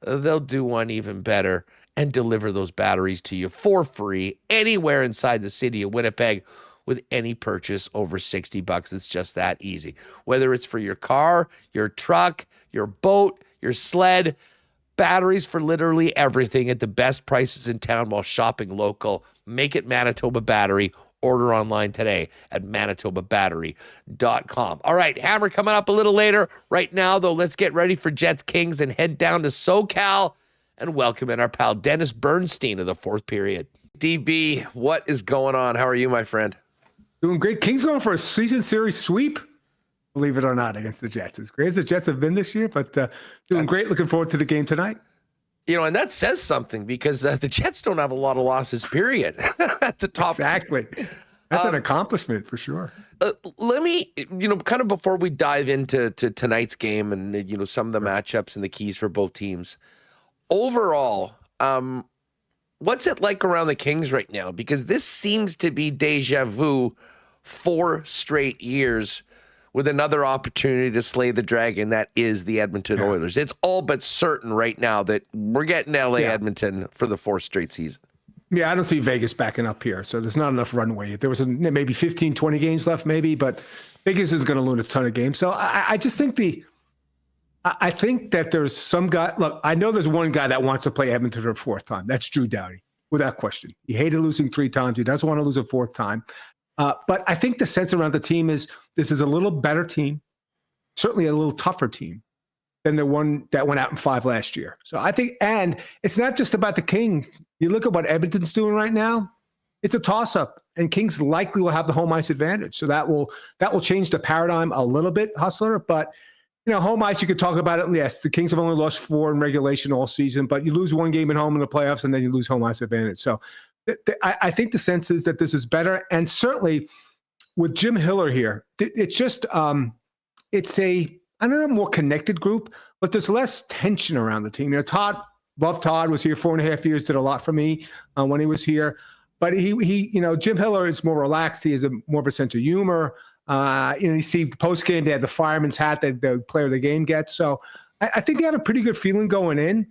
they'll do one even better and deliver those batteries to you for free anywhere inside the city of Winnipeg with any purchase over $60. It's just that easy. Whether it's for your car, your truck, your boat, your sled, batteries for literally everything at the best prices in town while shopping local. Make it Manitoba Battery. Order online today at manitobabattery.com. All right, Hammer coming up a little later. Right now, though, let's get ready for Jets Kings and head down to SoCal and welcome in our pal Dennis Bernstein of the fourth period. DB, what is going on? How are you, my friend? Doing great. Kings going for a season series sweep, believe it or not, against the Jets. As great as the Jets have been this year, but doing great. Looking forward to the game tonight. You know, and that says something because the Jets don't have a lot of losses, period, at the top. Exactly. That's an accomplishment for sure. Let me, kind of before we dive into tonight's game and, some of the matchups and the keys for both teams. Overall, what's it like around the Kings right now? Because this seems to be deja vu, 4 straight years with another opportunity to slay the dragon that is the Edmonton Oilers. It's all but certain right now that we're getting LA Edmonton for the 4th straight season. Yeah, I don't see Vegas backing up here, so there's not enough runway. There was maybe 15, 20 games left maybe, but Vegas is going to lose a ton of games. So I just think I think that there's some guy. Look, I know there's one guy that wants to play Edmonton for a 4th time. That's Drew Doughty, without question. He hated losing 3 times. He doesn't want to lose a 4th time. But I think the sense around the team is this is a little better team, certainly a little tougher team than the one that went out in 5 last year. So I think, and it's not just about the King. You look at what Edmonton's doing right now, it's a toss-up, and Kings likely will have the home ice advantage. So that will change the paradigm a little bit, Hustler. But home ice, you could talk about it. Yes, the Kings have only lost 4 in regulation all season, but you lose 1 game at home in the playoffs, and then you lose home ice advantage. So I think the sense is that this is better. And certainly with Jim Hiller here, it's just it's a, I don't know, more connected group, but there's less tension around the team. Todd was here 4.5 years, did a lot for me when he was here. But he Jim Hiller is more relaxed. He has more of a sense of humor. You see the post game, they had the fireman's hat that the player of the game gets. So I think they have a pretty good feeling going in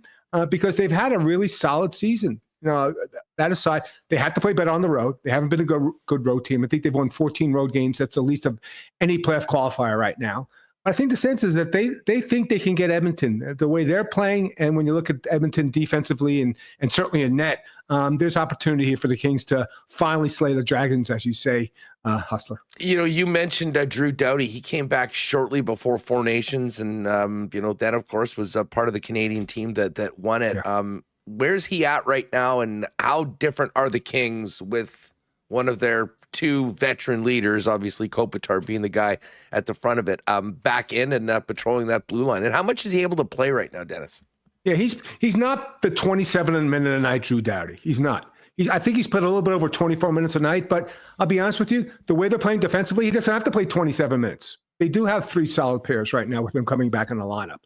because they've had a really solid season. That aside, they have to play better on the road. They haven't been a good road team. I think they've won 14 road games. That's the least of any playoff qualifier right now. I think the sense is that they think they can get Edmonton the way they're playing. And when you look at Edmonton defensively and certainly in net, there's opportunity here for the Kings to finally slay the Dragons, as you say, Hustler. You mentioned Drew Doughty. He came back shortly before Four Nations. And, that, of course, was a part of the Canadian team that won it. Yeah. Where's he at right now? And how different are the Kings with one of their two veteran leaders, obviously Kopitar being the guy at the front of it, back in and patrolling that blue line? And how much is he able to play right now, Dennis? Yeah, he's not the 27 minute a night Drew Doughty. He's not. I think he's played a little bit over 24 minutes a night, but I'll be honest with you, the way they're playing defensively, he doesn't have to play 27 minutes. They do have three solid pairs right now with him coming back in the lineup.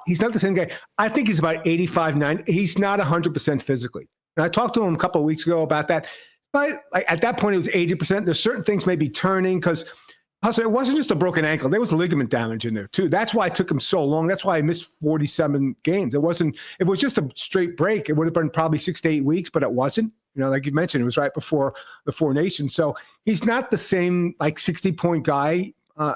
He's not the same guy. I think he's about 85, 90. He's not 100% physically. And I talked to him a couple of weeks ago about that. But at that point, it was 80%. There's certain things maybe turning because it wasn't just a broken ankle. There was ligament damage in there, too. That's why it took him so long. That's why I missed 47 games. It was just a straight break. It would have been probably 6 to 8 weeks, but it wasn't. Like you mentioned, it was right before the Four Nations. So he's not the same 60-point guy.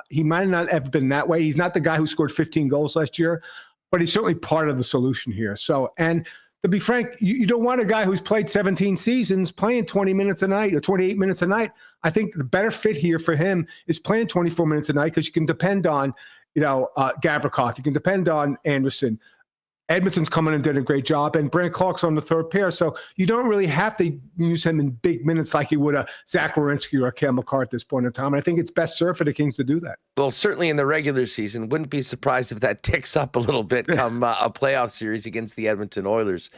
He might not have been that way. He's not the guy who scored 15 goals last year, but he's certainly part of the solution here. So, and to be frank, you don't want a guy who's played 17 seasons playing 20 minutes a night or 28 minutes a night. I think the better fit here for him is playing 24 minutes a night because you can depend on, Gavrikov. You can depend on Anderson. Edmondson's coming and did a great job, and Brant Clark's on the third pair. So you don't really have to use him in big minutes like you would a Zach Werenski or a Cale Makar at this point in time. And I think it's best served for the Kings to do that. Well, certainly in the regular season, wouldn't be surprised if that ticks up a little bit come a playoff series against the Edmonton Oilers.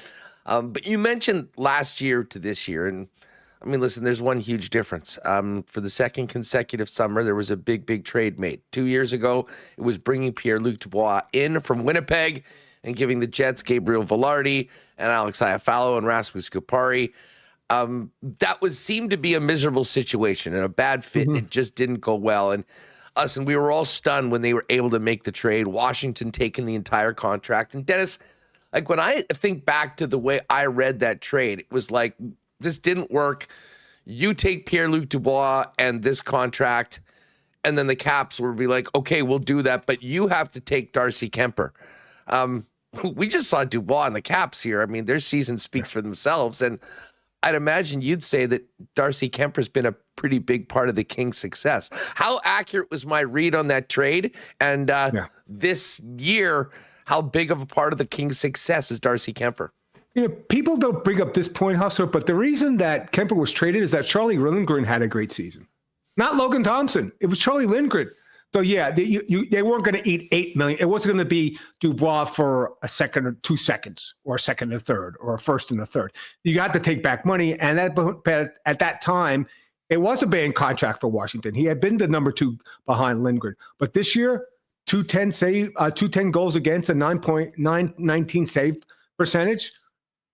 But you mentioned last year to this year, and I mean, listen, there's one huge difference. For the second consecutive summer, there was a big trade made. 2 years ago, it was bringing Pierre-Luc Dubois in from Winnipeg and giving the Jets Gabriel Velarde and Alex Iafallo and Rasmus Kupari. That seemed to be a miserable situation and a bad fit. Mm-hmm. It just didn't go well. And we were all stunned when they were able to make the trade. Washington taking the entire contract. And Dennis, when I think back to the way I read that trade, it was like, this didn't work. You take Pierre-Luc Dubois and this contract, and then the Caps will be like, okay, we'll do that, but you have to take Darcy Kemper. We just saw Dubois and the Caps here. I mean, their season speaks for themselves. And I'd imagine you'd say that Darcy Kemper's been a pretty big part of the Kings' success. How accurate was my read on that trade? And this year, how big of a part of the Kings' success is Darcy Kemper? People don't bring up this point, Hustler, but the reason that Kemper was traded is that Charlie Lindgren had a great season. Not Logan Thompson. It was Charlie Lindgren. So, yeah, they weren't going to eat $8 million. It wasn't going to be Dubois for a second or 2 seconds or a second and a third or a first and a third. You got to take back money. And at that time, it was a bad contract for Washington. He had been the number 2 behind Lindgren. But this year, 210 goals against, a 9.919 save percentage.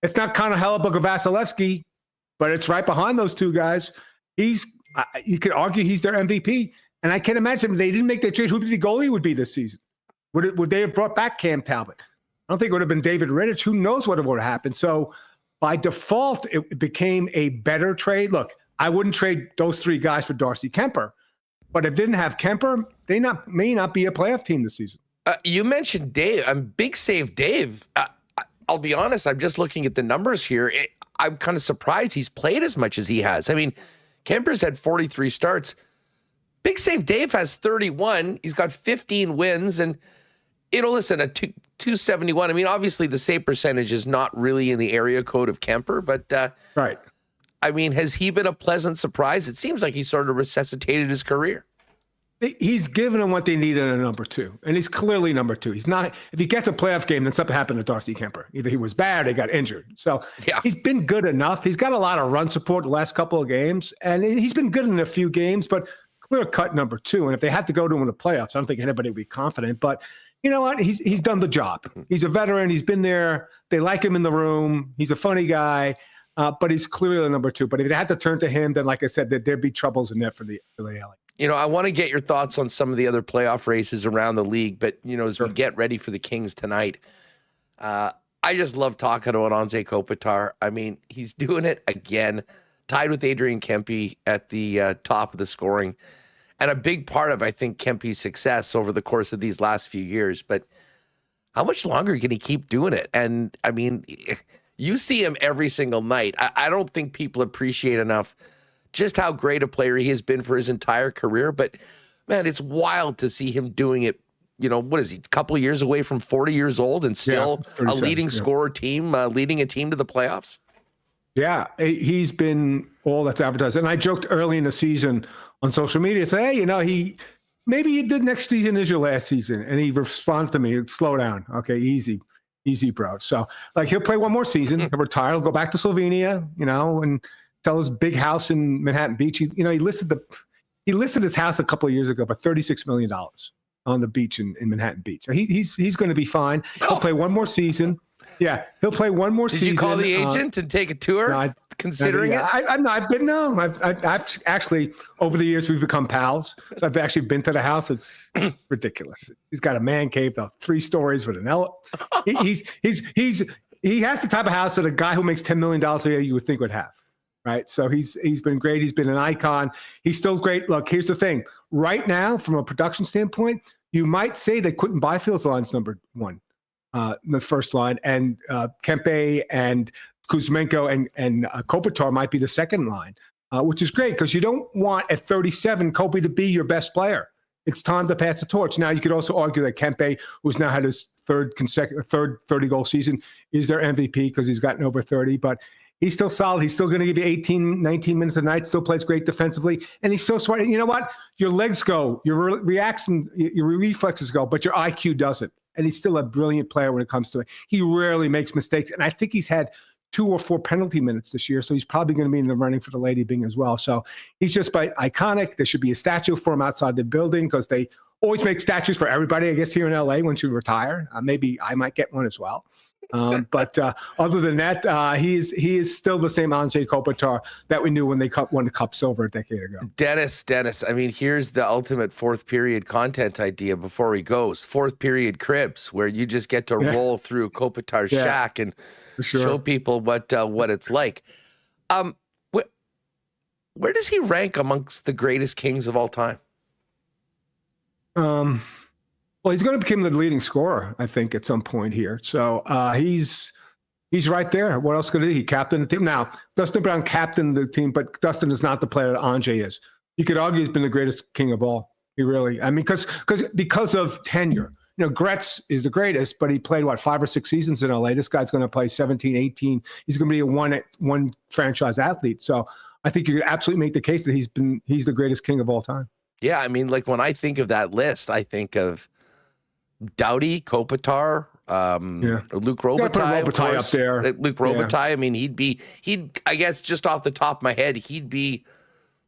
It's not kind of Hellebuyck or Vasilevsky, but it's right behind those two guys. You could argue he's their MVP. And I can't imagine if they didn't make that trade, who the goalie would be this season? Would they have brought back Cam Talbot? I don't think it would have been David Rittich. Who knows what would have happened? So by default, it became a better trade. Look, I wouldn't trade those 3 guys for Darcy Kemper. But if they didn't have Kemper, they may not be a playoff team this season. You mentioned Dave. Big Save Dave. I'll be honest, I'm just looking at the numbers here. I'm kind of surprised he's played as much as he has. I mean, Kemper's had 43 starts. Big Save Dave has 31. He's got 15 wins. And, listen, a 271. I mean, obviously the save percentage is not really in the area code of Kemper, but right. I mean, has he been a pleasant surprise? It seems like he sort of resuscitated his career. He's given them what they need in a number 2, and he's clearly number 2. He's not. If he gets a playoff game, then something happened to Darcy Kemper. Either he was bad or he got injured. So He's been good enough. He's got a lot of run support the last couple of games, and he's been good in a few games, but clear cut number 2. And if they had to go to him in the playoffs, I don't think anybody would be confident. But you know what? He's done the job. He's a veteran. He's been there. They like him in the room. He's a funny guy. But he's clearly the number 2. But if they had to turn to him, then like I said, there'd be troubles in there for the LA. I want to get your thoughts on some of the other playoff races around the league, but, as we get ready for the Kings tonight, I just love talking about Anze Kopitar. I mean, he's doing it again, tied with Adrian Kempe at the top of the scoring. And a big part of, I think, Kempe's success over the course of these last few years. But how much longer can he keep doing it? And, I mean, you see him every single night. I don't think people appreciate enough just how great a player he has been for his entire career. But, man, it's wild to see him doing it. What is he, a couple of years away from 40 years old and still a leading scorer team, leading a team to the playoffs? Yeah, he's been all that's advertised. And I joked early in the season on social media, say, hey, maybe the next season is your last season. And he responded to me, slow down. Okay, easy, bro. So, he'll play one more season. He'll retire. He'll go back to Slovenia, and sell his big house in Manhattan Beach. He listed his house a couple of years ago for $36 million on the beach in Manhattan Beach. So he's going to be fine. He'll play one more season. Yeah, he'll play one more season. Did you call the agent and take a tour? No, considering it? I've actually, over the years, we've become pals. So I've actually been to the house. It's ridiculous. He's got a man cave, 3 stories with an he has the type of house that a guy who makes $10 million a year you would think would have. Right. So he's been great. He's been an icon. He's still great. Look, here's the thing. Right now, from a production standpoint, you might say that Quinton Byfield's line's number 1. The first line, and Kempe and Kuzmenko and Kopitar might be the second line, which is great because you don't want at 37 Kopi to be your best player. It's time to pass the torch. Now, you could also argue that Kempe, who's now had his third 30-goal season, is their MVP because he's gotten over 30, but he's still solid. He's still going to give you 18, 19 minutes a night, still plays great defensively, and he's so smart. You know what? Your legs go, your reaction, your reflexes go, but your IQ doesn't. And he's still a brilliant player when it comes to it. He rarely makes mistakes. And I think he's had 2 or 4 penalty minutes this year. So he's probably going to be in the running for the Lady Byng as well. So he's just iconic. There should be a statue for him outside the building because they always make statues for everybody, I guess, here in LA once you retire. Maybe I might get one as well. But other than that, he is still the same Anze Kopitar that we knew when they won the Cup Silver a decade ago. Dennis, I mean, here's the ultimate fourth period content idea before he goes. Fourth period cribs, where you just get to roll through Kopitar's shack and show people what it's like. Where does he rank amongst the greatest Kings of all time? Well, he's going to become the leading scorer, I think, at some point here. So he's right there. What else could he do? He captained the team. Now, Dustin Brown captained the team, but Dustin is not the player that Anze is. You could argue he's been the greatest King of all. He really, I mean, because of tenure. Gretz is the greatest, but he played, 5 or 6 seasons in LA. This guy's going to play 17, 18. He's going to be a one franchise athlete. So I think you could absolutely make the case that he's the greatest King of all time. Yeah, I mean, when I think of that list, I think of Doughty, Kopitar, Luc Robitaille up there. Luc Robitaille. I mean, he'd I guess just off the top of my head, he'd be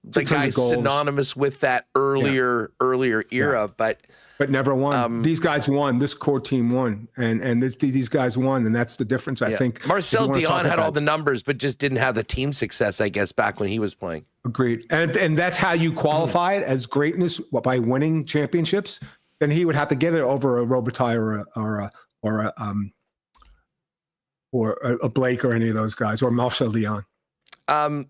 the guy synonymous with that earlier era, but never won. These guys won. This core team won, and these guys won, and that's the difference. I think Marcel Dion had all the numbers, but just didn't have the team success, I guess, back when he was playing. Agreed, and that's how you qualify it as greatness, by winning championships. Then he would have to get it over a Robitaille or a Blake or any of those guys, or Marcel Dion. You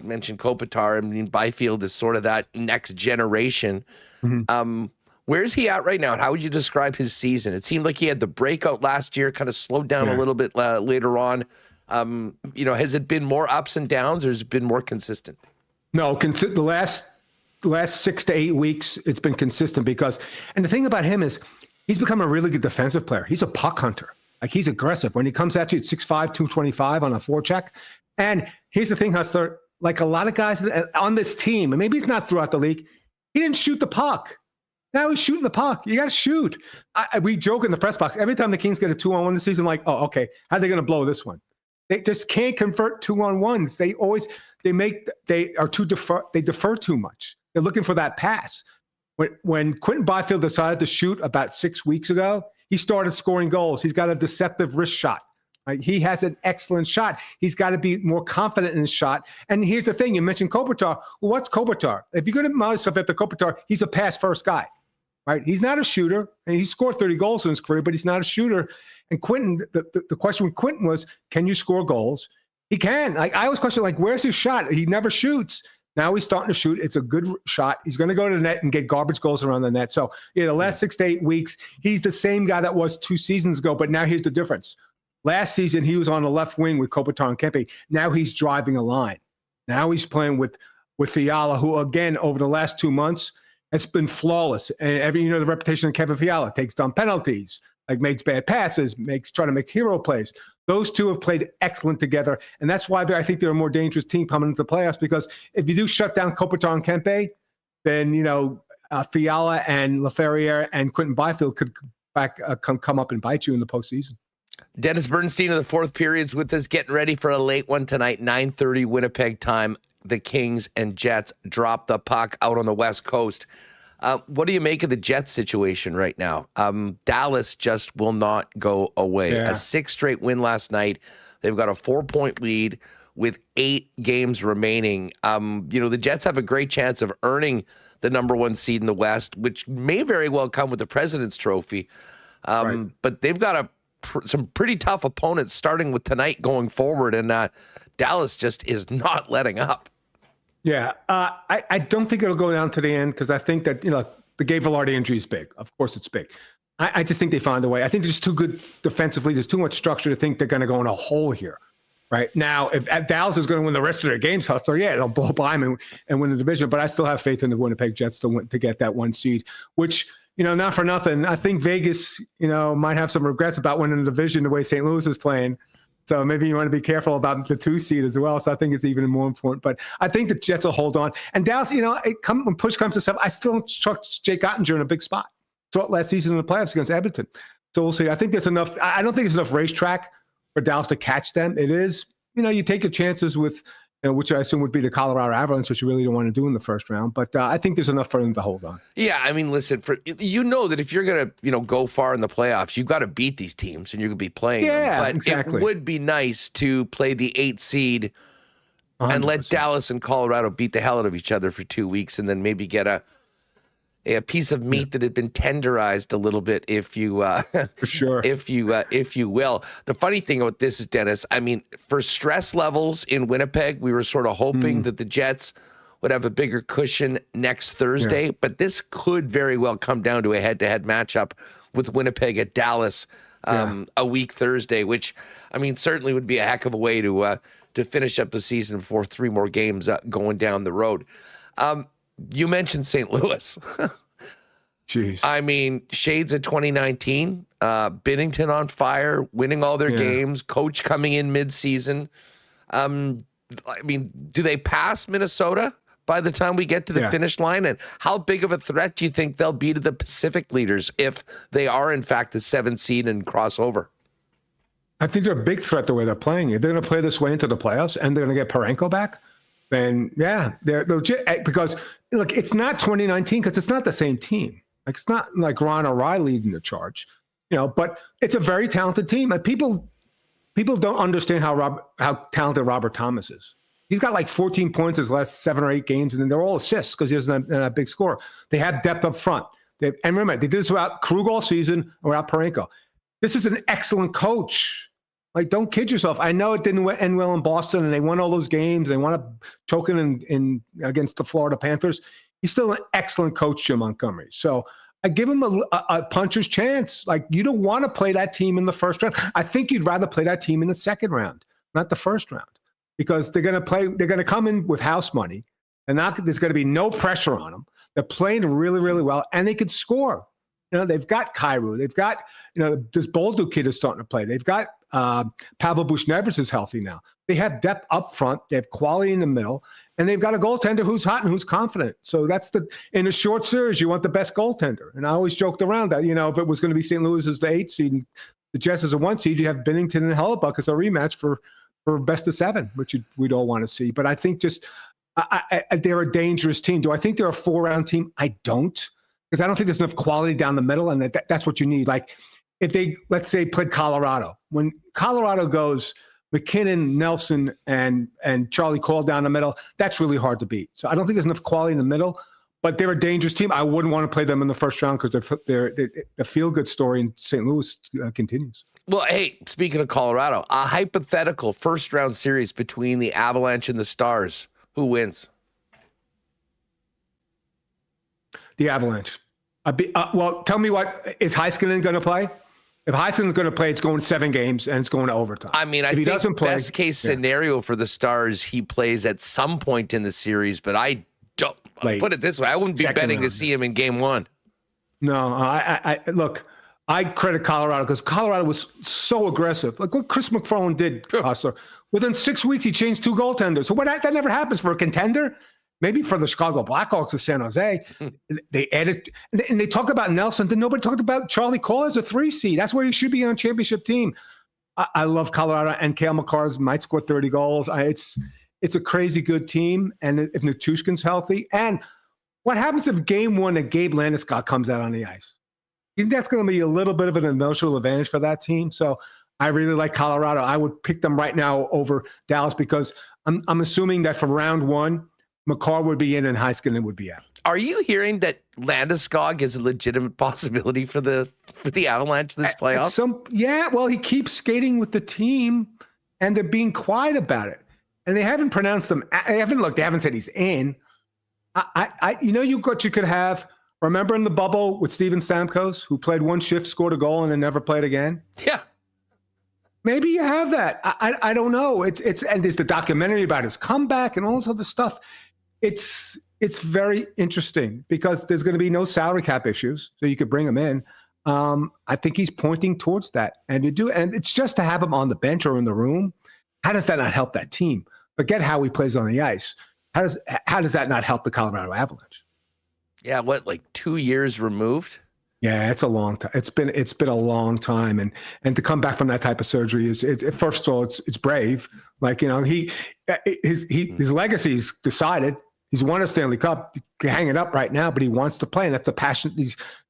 mentioned Kopitar. I mean, Byfield is sort of that next generation. Mm-hmm. Where's he at right now? And how would you describe his season? It seemed like he had the breakout last year, kind of slowed down a little bit later on. Has it been more ups and downs, or has it been more consistent? No, the last 6 to 8 weeks, it's been consistent and the thing about him is he's become a really good defensive player. He's a puck hunter. He's aggressive. When he comes at you at 6'5", 225 on a forecheck. And here's the thing, Hustler, a lot of guys on this team, and maybe he's not throughout the league, he didn't shoot the puck. Now he's shooting the puck. You got to shoot. We joke in the press box. Every time the Kings get a 2-on-1 this season, oh, okay, how are they going to blow this one? They just can't convert 2-on-1s. They defer too much. They're looking for that pass. When Quinton Byfield decided to shoot about 6 weeks ago, he started scoring goals. He's got a deceptive wrist shot. Like, he has an excellent shot. He's got to be more confident in his shot. And here's the thing. You mentioned Kopitar. Well, what's Kopitar? If you're going to model yourself after Kopitar, he's a pass-first guy, right? He's not a shooter. And he scored 30 goals in his career, but he's not a shooter. And Quinton, the question with Quinton was, can you score goals? He can. Like, I always question, like, where's his shot? He never shoots. Now he's starting to shoot. It's a good shot. He's going to go to the net and get garbage goals around the net. So, yeah, the last 6 to 8 weeks, he's the same guy that was 2 seasons ago, but now here's the difference. Last season, he was on the left wing with Kopitar and Kempe. Now he's driving a line. Now he's playing with Fiala, who, again, over the last 2 months, has been flawless. And the reputation of Kevin Fiala, takes down penalties, like makes bad passes, trying to make hero plays. Those two have played excellent together. And that's why I think they're a more dangerous team coming into the playoffs, because if you do shut down Kopitar and Kempe, then, Fiala and Laferriere and Quinton Byfield could come up and bite you in the postseason. Dennis Bernstein of the fourth period's with us, getting ready for a late one tonight, 9:30 Winnipeg time. The Kings and Jets drop the puck out on the West Coast. What do you make of the Jets situation right now? Dallas just will not go away. Yeah. A 6th straight win last night. They've got a 4-point lead with 8 games remaining. The Jets have a great chance of earning the number 1 seed in the West, which may very well come with the President's Trophy. Right. But they've got some pretty tough opponents starting with tonight going forward, and Dallas just is not letting up. Yeah, I don't think it'll go down to the end, because I think that, the Gabe Velarde injury is big. Of course it's big. I just think they find a way. I think they're just too good defensively. There's too much structure to think they're going to go in a hole here. Right now, if Dallas is going to win the rest of their games, Hustler, yeah, they'll blow by them and win the division. But I still have faith in the Winnipeg Jets to get that 1 seed, which, not for nothing, I think Vegas, might have some regrets about winning the division the way St. Louis is playing. So maybe you want to be careful about the 2 seed as well. So I think it's even more important. But I think the Jets will hold on. And Dallas, when push comes to shove, I still don't trust Jake Ottinger in a big spot. So last season in the playoffs against Edmonton. So we'll see. I think there's enough. I don't think there's enough racetrack for Dallas to catch them. It is, you take your chances with, which I assume would be the Colorado Avalanche, which you really don't want to do in the first round. But I think there's enough for them to hold on. Yeah, I mean, listen, that if you're going to, go far in the playoffs, you've got to beat these teams and you're going to be playing them. But exactly. It would be nice to play the 8th seed 100%. And let Dallas and Colorado beat the hell out of each other for 2 weeks, and then maybe get a piece of meat that had been tenderized a little bit, if you for sure, if you will. The funny thing about this is, Dennis, I mean, for stress levels in Winnipeg, we were sort of hoping that the Jets would have a bigger cushion next Thursday, but this could very well come down to a head-to-head matchup with Winnipeg at Dallas a week Thursday, which, I mean, certainly would be a heck of a way to finish up the season before 3 more games going down the road. You mentioned St. Louis. Jeez. I mean, shades of 2019, Binnington on fire, winning all their games, coach coming in mid-season. I mean, do they pass Minnesota by the time we get to the finish line? And how big of a threat do you think they'll be to the Pacific leaders if they are, in fact, the 7th seed and cross over? I think they're a big threat the way they're playing. If they're going to play this way into the playoffs and they're going to get Parenko back, then they're legit. Because look, it's not 2019, because it's not the same team. Like, it's not like Ron or Rye leading the charge, but it's a very talented team. And people don't understand how talented Robert Thomas is. He's got like 14 points his last 7 or 8 games, and then they're all assists because he's not a big scorer. They have depth up front. And remember, they did this without Krug all season or without Parenko. This is an excellent coach. Like, don't kid yourself. I know it didn't end well in Boston, and they won all those games. They wound up choking in against the Florida Panthers. He's still an excellent coach, Jim Montgomery. So I give him a puncher's chance. Like, you don't want to play that team in the first round. I think you'd rather play that team in the second round, not the first round, because they're going to come in with house money, and there's going to be no pressure on them. They're playing really, really well, and they could score. They've got Kyrou. They've got, this Boldu kid is starting to play. They've got Pavel Buchnevich is healthy now. They have depth up front. They have quality in the middle, and they've got a goaltender who's hot and who's confident. So in a short series, you want the best goaltender. And I always joked around that, if it was going to be St. Louis as the 8th seed and the Jets as a 1 seed, you have Binnington and Hellebuyck as a rematch for best of 7, which we'd all want to see. But I think they're a dangerous team. Do I think they're a 4-round team? I don't. Because I don't think there's enough quality down the middle, and that's what you need. Like, if they, let's say, played Colorado, when Colorado goes McKinnon, Nelson, and Charlie Cole down the middle, that's really hard to beat. So I don't think there's enough quality in the middle, but they're a dangerous team. I wouldn't want to play them in the first round because the feel-good story in St. Louis continues. Well, hey, speaking of Colorado, a hypothetical first-round series between the Avalanche and the Stars. Who wins? The Avalanche. Well, tell me what, is Heiskanen going to play? If Heiskanen's going to play, it's going 7 games and it's going to overtime. I mean, I think doesn't play, best case scenario for the Stars, he plays at some point in the series, but I don't put it this way. I wouldn't be betting to see him in game 1. No, I look, I credit Colorado because Colorado was so aggressive. Like what Chris McFarland did, Hustler. Within 6 weeks, he changed 2 goaltenders. So that never happens for a contender. Maybe for the Chicago Blackhawks of San Jose, they added, and they talk about Nelson. Then nobody talked about Charlie Cole as a 3 seed. That's where he should be on a championship team. I love Colorado, and Cale Makars might score 30 goals. It's a crazy good team, and if Nichushkin's healthy, and what happens if game 1 that Gabe Landeskog comes out on the ice? You think that's going to be a little bit of an emotional advantage for that team? So I really like Colorado. I would pick them right now over Dallas because I'm assuming that for round 1. McCarr would be in and Heiskanen would be out. Are you hearing that Landeskog is a legitimate possibility for the Avalanche this playoffs? Well, he keeps skating with the team, and they're being quiet about it. And they haven't pronounced them. They haven't said he's in. You could have. Remember in the bubble with Steven Stamkos, who played 1 shift, scored a goal, and then never played again? Yeah. Maybe you have that. I don't know. And there's the documentary about his comeback and all this other stuff. It's very interesting because there's going to be no salary cap issues, so you could bring him in. I think he's pointing towards that, and it's just to have him on the bench or in the room. How does that not help that team? Forget how he plays on the ice. How does that not help the Colorado Avalanche? Yeah, like 2 years removed? Yeah, it's a long time. It's been a long time, and to come back from that type of surgery is first of all it's brave. Like his legacy's decided. He's won a Stanley Cup. You can hang it up right now, but he wants to play, and that's the passion.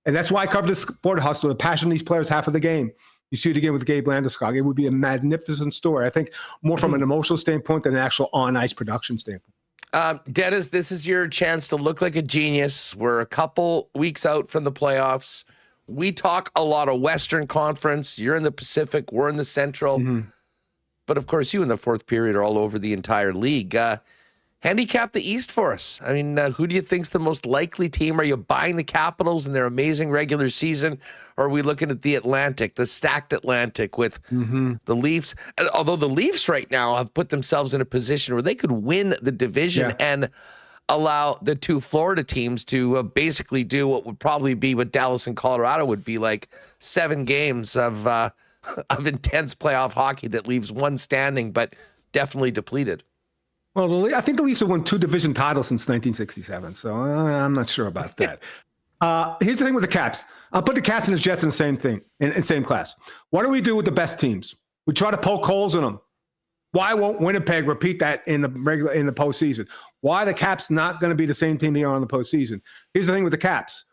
And that's why I covered this sport hustle. The passion of these players half of the game. You see it again with Gabe Landeskog. It would be a magnificent story. I think more from an emotional standpoint than an actual on-ice production standpoint. Dennis, this is your chance to look like a genius. We're a couple weeks out from the playoffs. We talk a lot of Western Conference. You're in the Pacific. We're in the Central. Mm-hmm. But, of course, you in the fourth period are all over the entire league. Handicap the East for us. I mean, who do you think's the most likely team? Are you buying the Capitals and their amazing regular season? Or are we looking at the Atlantic, the stacked Atlantic with the Leafs? And although the Leafs right now have put themselves in a position where they could win the division and allow the 2 Florida teams to basically do what would probably be what Dallas and Colorado would be like 7 games of intense playoff hockey that leaves one standing, but definitely depleted. Well, I think the Leafs have won 2 division titles since 1967, so I'm not sure about that. Here's the thing with the Caps. I'll put the Caps and the Jets in the same thing, in same class. What do we do with the best teams? We try to poke holes in them. Why won't Winnipeg repeat that in the postseason? Why are the Caps not going to be the same team they are in the postseason? Here's the thing with the Caps.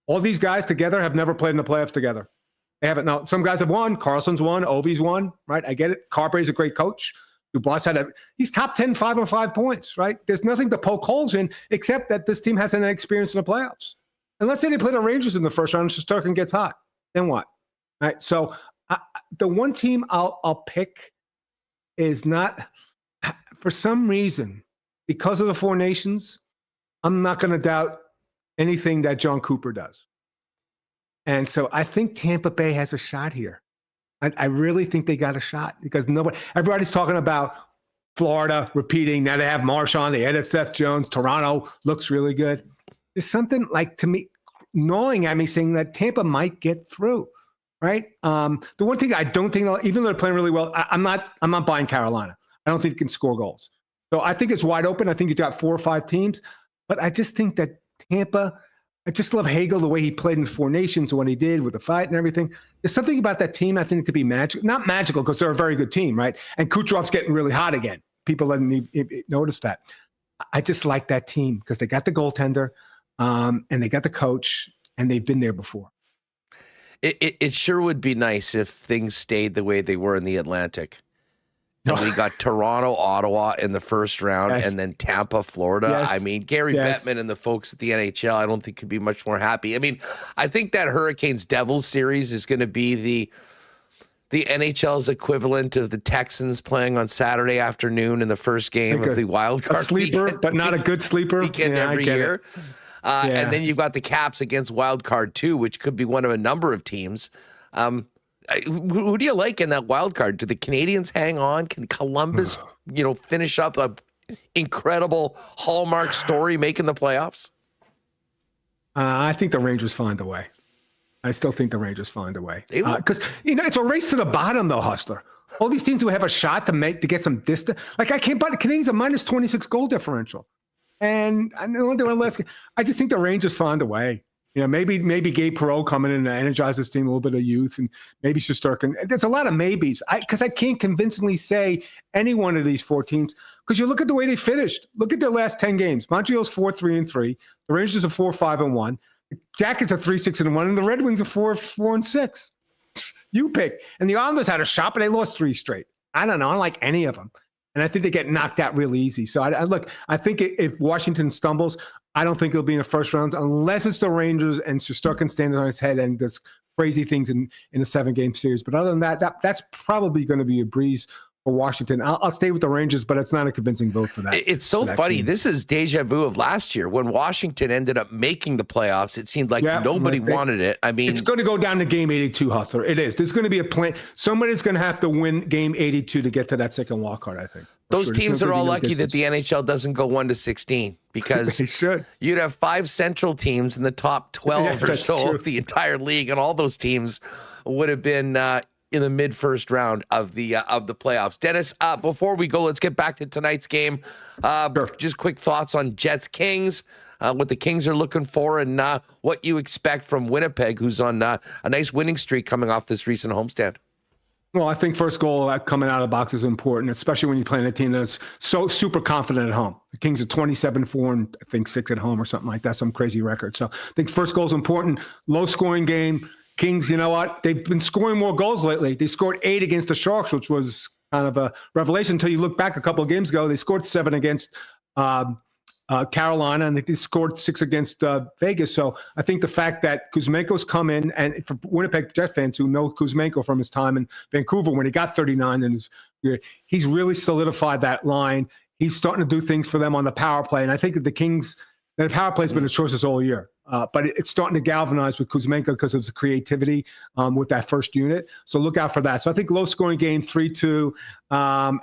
All these guys together have never played in the playoffs together. They haven't. Now, some guys have won. Carlson's won. Ovi's won, right? I get it. Carberry's a great coach. Dubois he's top 10, 5 on 5 points, right? There's nothing to poke holes in except that this team hasn't had experience in the playoffs. And let's say they play the Rangers in the first round and Shesterkin gets hot. Then what? Right? So the one team I'll pick is not, for some reason, because of the 4 nations, I'm not going to doubt anything that John Cooper does. And so I think Tampa Bay has a shot here. I really think they got a shot because everybody's talking about Florida repeating. Now they have Marchand, they added Seth Jones. Toronto looks really good. There's something like to me gnawing at me saying that Tampa might get through, right? The one thing I don't think, even though they're playing really well, I'm not buying Carolina. I don't think it can score goals. So I think it's wide open. I think you've got 4 or 5 teams, but I just think that Tampa. I just love Hagel, the way he played in 4 Nations, what he did with the fight and everything. There's something about that team I think it could be magical. Not magical because they're a very good team, right? And Kucherov's getting really hot again. People didn't even notice that. I just like that team because they got the goaltender and they got the coach and they've been there before. It sure would be nice if things stayed the way they were in the Atlantic. And we got Toronto, Ottawa in the first round, and then Tampa, Florida. Yes. I mean, Gary Bettman and the folks at the NHL, I don't think could be much more happy. I mean, I think that Hurricanes-Devils series is going to be the NHL's equivalent of the Texans playing on Saturday afternoon in the first game of the wild card. A sleeper, weekend, but not a good sleeper. Weekend every year. And then you've got the Caps against wild card 2, which could be one of a number of teams. Who do you like in that wild card? Do the Canadians hang on? Can Columbus, finish up a incredible hallmark story making the playoffs? I think the Rangers find a way. I still think the Rangers find a way. Because, it's a race to the bottom, though, Hustler. All these teams who have a shot to get some distance. Like, I can't buy the Canadians a minus 26 goal differential. And I know they're less. I just think the Rangers find a way. Maybe Gabe Perreault coming in and energize this team, a little bit of youth, and maybe Shesterkin. There's a lot of maybes. Because I can't convincingly say any one of these 4 teams. Because you look at the way they finished. Look at their last 10 games. Montreal's 4-3-3. The Rangers are 4-5-1. The Jackets are 3-6-1, and the Red Wings are 4-4-6. You pick. And the Islanders had a shot, but they lost 3 straight. I don't know. I don't like any of them. And I think they get knocked out really easy. So I think if Washington stumbles, I don't think it'll be in the first round unless it's the Rangers and Shesterkin stands on his head and does crazy things in a 7-game series. But other than that, that's probably going to be a breeze for Washington. I'll stay with the Rangers, but it's not a convincing vote for that. It's so funny. Team. This is deja vu of last year when Washington ended up making the playoffs. It seemed like nobody wanted it. I mean, it's going to go down to game 82, Hustler. It is. There's going to be a plan. Somebody's going to have to win game 82 to get to that second wild card, I think. Those teams are all lucky that the NHL doesn't go 1-16 because they should. You'd have 5 Central teams in the top 12 or so of the entire league, and all those teams would have been in the mid-first round of the playoffs. Dennis, before we go, let's get back to tonight's game. Sure. Just quick thoughts on Jets-Kings, what the Kings are looking for, and what you expect from Winnipeg, who's on a nice winning streak coming off this recent homestand. Well, I think first goal coming out of the box is important, especially when you're playing a team that's so super confident at home. The Kings are 27-4 and I think 6 at home or something like that, some crazy record. So I think first goal is important. Low-scoring game. Kings, you know what? They've been scoring more goals lately. They scored 8 against the Sharks, which was kind of a revelation until you look back a couple of games ago. They scored 7 against Carolina, and they scored 6 against Vegas. So I think the fact that Kuzmenko's come in, and for Winnipeg Jets fans who know Kuzmenko from his time in Vancouver when he got 39 in his career, he's really solidified that line. He's starting to do things for them on the power play. And I think that the Kings, the power play has been the choices all year. But it's starting to galvanize with Kuzmenko because of the creativity with that first unit. So look out for that. So I think low-scoring game, 3-2.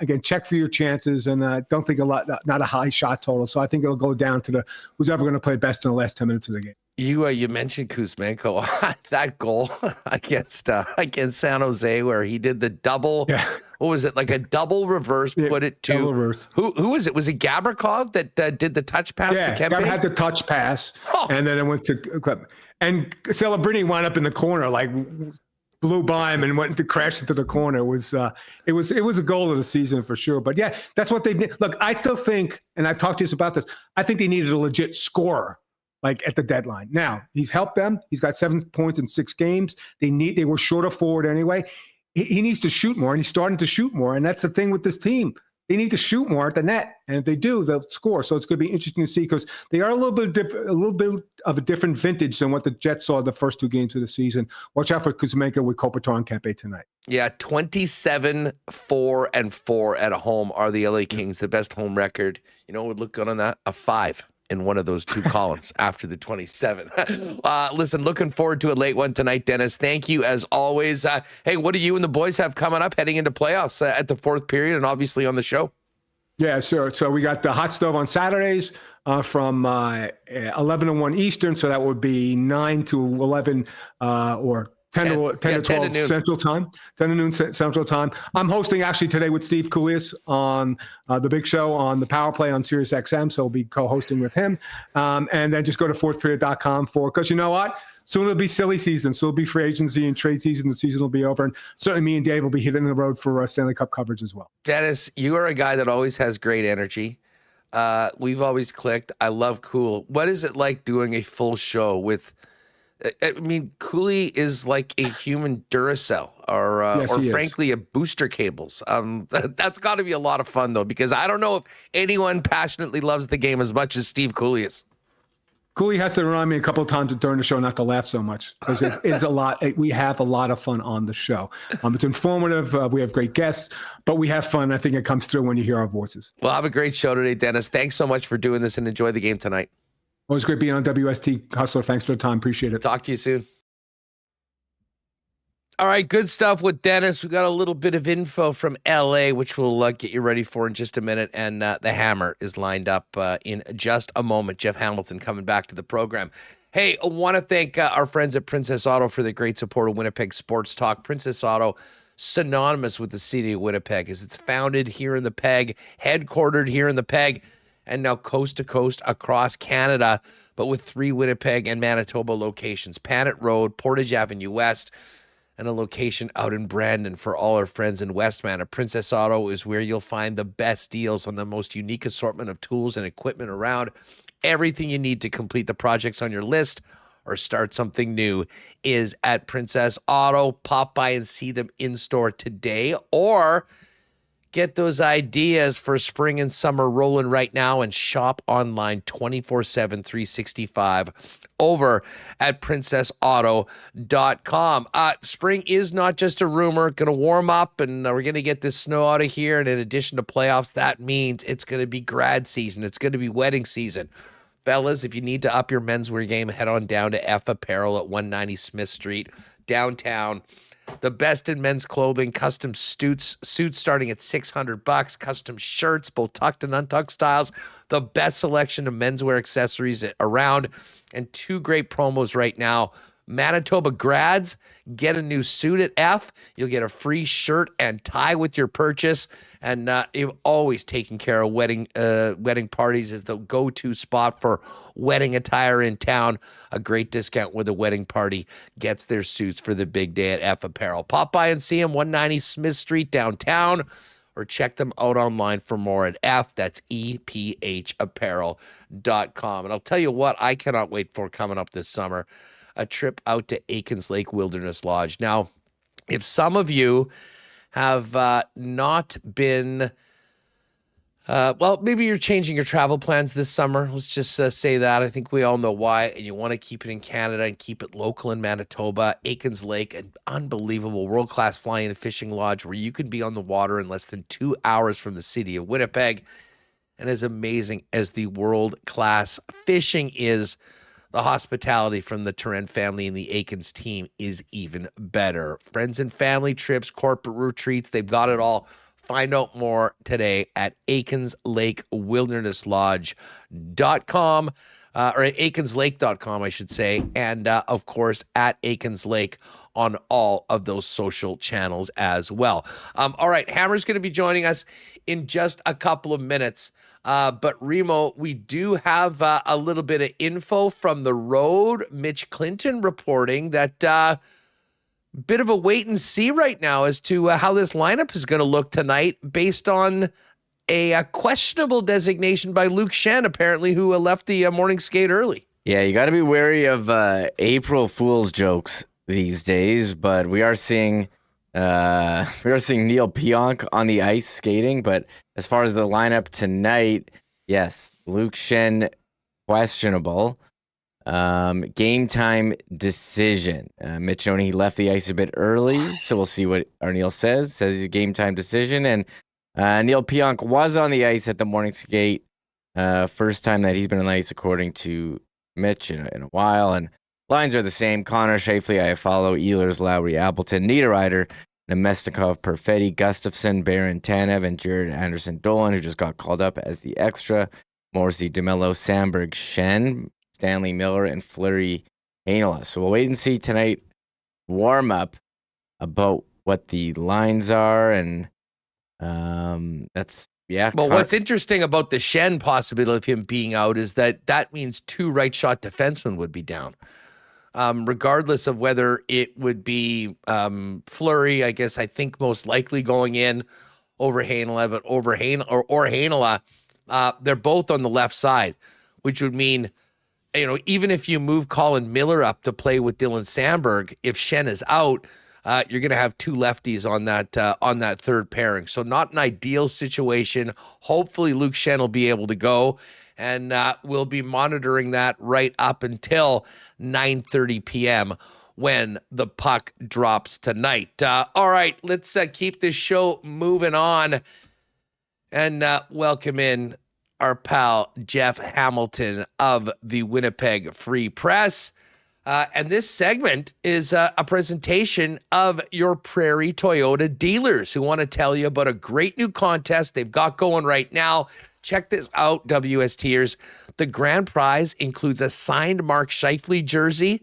Again, check for your chances, and don't think not a high shot total. So I think it'll go down to who's ever going to play best in the last 10 minutes of the game. You mentioned Kuzmenko. That goal against San Jose where he did the double. Yeah. What was it, like a double reverse? Put it to double reverse. Who was it? Was it Gavrikov that did the touch pass to Kempe? Yeah, had the touch pass, and then it went to and Celebrini wound up in the corner, like blew by him and went to crash into the corner. It was a goal of the season for sure. But yeah, that's what they did. Look, I still think, and I've talked to you about this. I think they needed a legit scorer. Like at the deadline. Now he's helped them. He's got 7 points in 6 games. They were short of forward anyway. He needs to shoot more, and he's starting to shoot more. And that's the thing with this team. They need to shoot more at the net, and if they do, they'll score. So it's going to be interesting to see because they are a little bit of a different vintage than what the Jets saw the first 2 games of the season. Watch out for Kuzmenko with Kopitar and Kempe tonight. Yeah, 27-4-4 at home are the LA Kings, the best home record. You know what would look good on that? A 5. In one of those 2 columns after the 27. Listen, looking forward to a late one tonight, Dennis. Thank you as always. Hey, what do you and the boys have coming up heading into playoffs at the 4th period and obviously on the show? Yeah, sure. So we got the hot stove on Saturdays from 11 to 1 Eastern. So that would be 9 to 11 or 10 to 12 Central Time, 10 to noon Central Time. I'm hosting actually today with Steve Koulias on the big show on the Power Play on Sirius XM. So I'll be co-hosting with him. And then just go to fourthperiod.com because you know what? Soon it'll be silly season. So it'll be free agency and trade season. The season will be over. And certainly me and Dave will be hitting the road for Stanley Cup coverage as well. Dennis, you are a guy that always has great energy. We've always clicked. I love Cool. What is it like doing a full show with I mean, Cooley is like a human Duracell, Yes, or he is. frankly, a booster cables. That's got to be a lot of fun though, because I don't know if anyone passionately loves the game as much as Steve Cooley is. Cooley has to remind me a couple of times during the show not to laugh so much, because it is a lot. We have a lot of fun on the show. It's informative. We have great guests, but we have fun. I think it comes through when you hear our voices. Well, have a great show today, Dennis. Thanks so much for doing this, and enjoy the game tonight. Always great being on WST. Hustler, thanks for the time. Appreciate it. Talk to you soon. All right, good stuff with Dennis. We got a little bit of info from LA, which we'll get you ready for in just a minute. And the Hammer is lined up in just a moment. Jeff Hamilton coming back to the program. Hey, I want to thank our friends at Princess Auto for the great support of Winnipeg Sports Talk. Princess Auto, synonymous with the city of Winnipeg, as it's founded here in the Peg, headquartered here in the Peg, and now coast to coast across Canada, but with 3 Winnipeg and Manitoba locations: Panet Road, Portage Avenue West, and a location out in Brandon for all our friends in Westman. Princess Auto is where you'll find the best deals on the most unique assortment of tools and equipment around. Everything you need to complete the projects on your list or start something new is at Princess Auto. Pop by and see them in store today, or get those ideas for spring and summer rolling right now and shop online 24/7, 365 over at princessauto.com. Spring is not just a rumor. Going to warm up, and we're going to get this snow out of here. And in addition to playoffs, that means it's going to be grad season. It's going to be wedding season. Fellas, if you need to up your menswear game, head on down to F Apparel at 190 Smith Street, downtown. The best in men's clothing, custom suits starting at $600, custom shirts, both tucked and untucked styles, the best selection of menswear accessories around, and 2 great promos right now. Manitoba grads, get a new suit at F. You'll get a free shirt and tie with your purchase. And you've always taken care of wedding parties as the go-to spot for wedding attire in town. A great discount when the wedding party gets their suits for the big day at F Apparel. Pop by and see them, 190 Smith Street downtown, or check them out online for more at F. That's EPHapparel.com. And I'll tell you what, I cannot wait for coming up this summer. A trip out to Aikens Lake Wilderness Lodge. Now, if some of you have not been, maybe you're changing your travel plans this summer. Let's just say that. I think we all know why. And you want to keep it in Canada and keep it local in Manitoba. Aikens Lake, an unbelievable world-class flying and fishing lodge where you can be on the water in less than 2 hours from the city of Winnipeg. And as amazing as the world-class fishing is, the hospitality from the Terrence family and the Aikens team is even better. Friends and family trips, corporate retreats, they've got it all. Find out more today at Aikens Lake Wilderness Lodge.com, or at AikensLake.com, I should say. And of course, at Aikens Lake on all of those social channels as well. All right, Hammer's going to be joining us in just a couple of minutes. But Remo, we do have a little bit of info from the road. Mitch Clinton reporting that bit of a wait and see right now as to how this lineup is going to look tonight based on a questionable designation by Luke Schenn, apparently, who left the morning skate early. Yeah, you got to be wary of April Fool's jokes these days, but we are seeing Neil Pionk on the ice skating. But as far as the lineup tonight, yes, Luke Schenn questionable. Game time decision. Mitch Oney, he left the ice a bit early, so we'll see what Arnael says. Says he's a game time decision, and Neil Pionk was on the ice at the morning skate. First time that he's been on the ice, according to Mitch, in a while. And lines are the same: Connor, Scheifele, Iafallo, Ehlers, Lowry, Appleton, Niederreiter, Nemesnikov, Perfetti, Gustafsson, Barron, Tanev, and Jared Anderson-Dolan, who just got called up as the extra. Morrissey, DeMello, Sandberg, Schenn, Stanley Miller, and Fleury Heinola. So we'll wait and see tonight warm up about what the lines are, and Well, what's interesting about the Schenn possibility of him being out is that means 2 right shot defensemen would be down. Regardless of whether it would be Fleury, I think most likely going in over Heinola, but or Heinola, they're both on the left side, which would mean even if you move Colin Miller up to play with Dylan Sandberg, if Schenn is out, you're going to have two lefties on that third pairing. So not an ideal situation. Hopefully Luke Schenn will be able to go, and we'll be monitoring that right up until 9:30 p.m. when the puck drops tonight. All right, let's keep this show moving on and welcome in our pal Jeff Hamilton of the Winnipeg Free Press. And this segment is a presentation of your Prairie Toyota dealers, who want to tell you about a great new contest they've got going right now. Check this out, WSTers. The grand prize includes a signed Mark Scheifele jersey,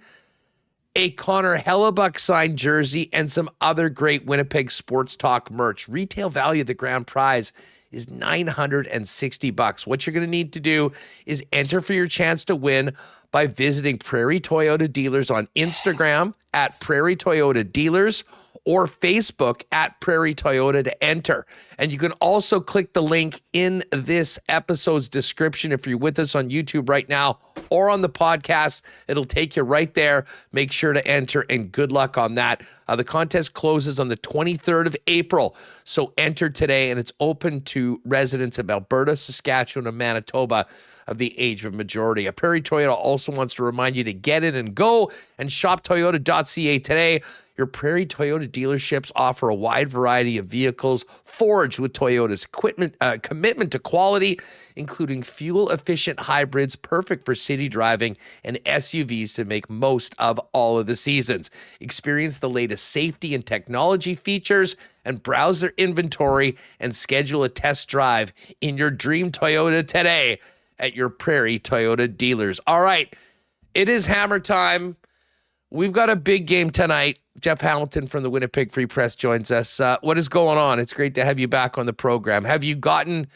a Connor Hellebuyck signed jersey, and some other great Winnipeg Sports Talk merch. Retail value of the grand prize is $960. What you're going to need to do is enter for your chance to win by visiting Prairie Toyota Dealers on Instagram at Prairie Toyota Dealers or Facebook at Prairie Toyota to enter. And you can also click the link in this episode's description if you're with us on YouTube right now or on the podcast. It'll take you right there. Make sure to enter, and good luck on that. The contest closes on the 23rd of April, so enter today, and it's open to residents of Alberta, Saskatchewan, and Manitoba of the age of majority. Prairie Toyota also wants to remind you to get in and go and shop Toyota.ca today. Your Prairie Toyota dealerships offer a wide variety of vehicles forged with Toyota's commitment to quality, including fuel-efficient hybrids perfect for city driving and SUVs to make most of all of the seasons. Experience the latest safety and technology features and browse their inventory and schedule a test drive in your dream Toyota today at your Prairie Toyota dealers. All right, it is hammer time. We've got a big game tonight. Jeff Hamilton from the Winnipeg Free Press joins us. What is going on? It's great to have you back on the program. Have you gotten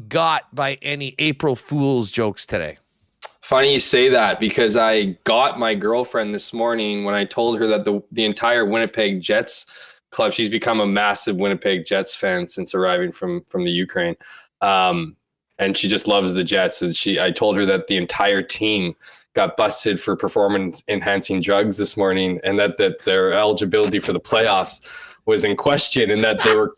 got by any April Fool's jokes today? Funny you say that, because I got my girlfriend this morning when I told her that the entire Winnipeg Jets club, she's become a massive Winnipeg Jets fan since arriving from the Ukraine. And she just loves the Jets. And I told her that the entire team got busted for performance-enhancing drugs this morning, and that their eligibility for the playoffs was in question, and that they were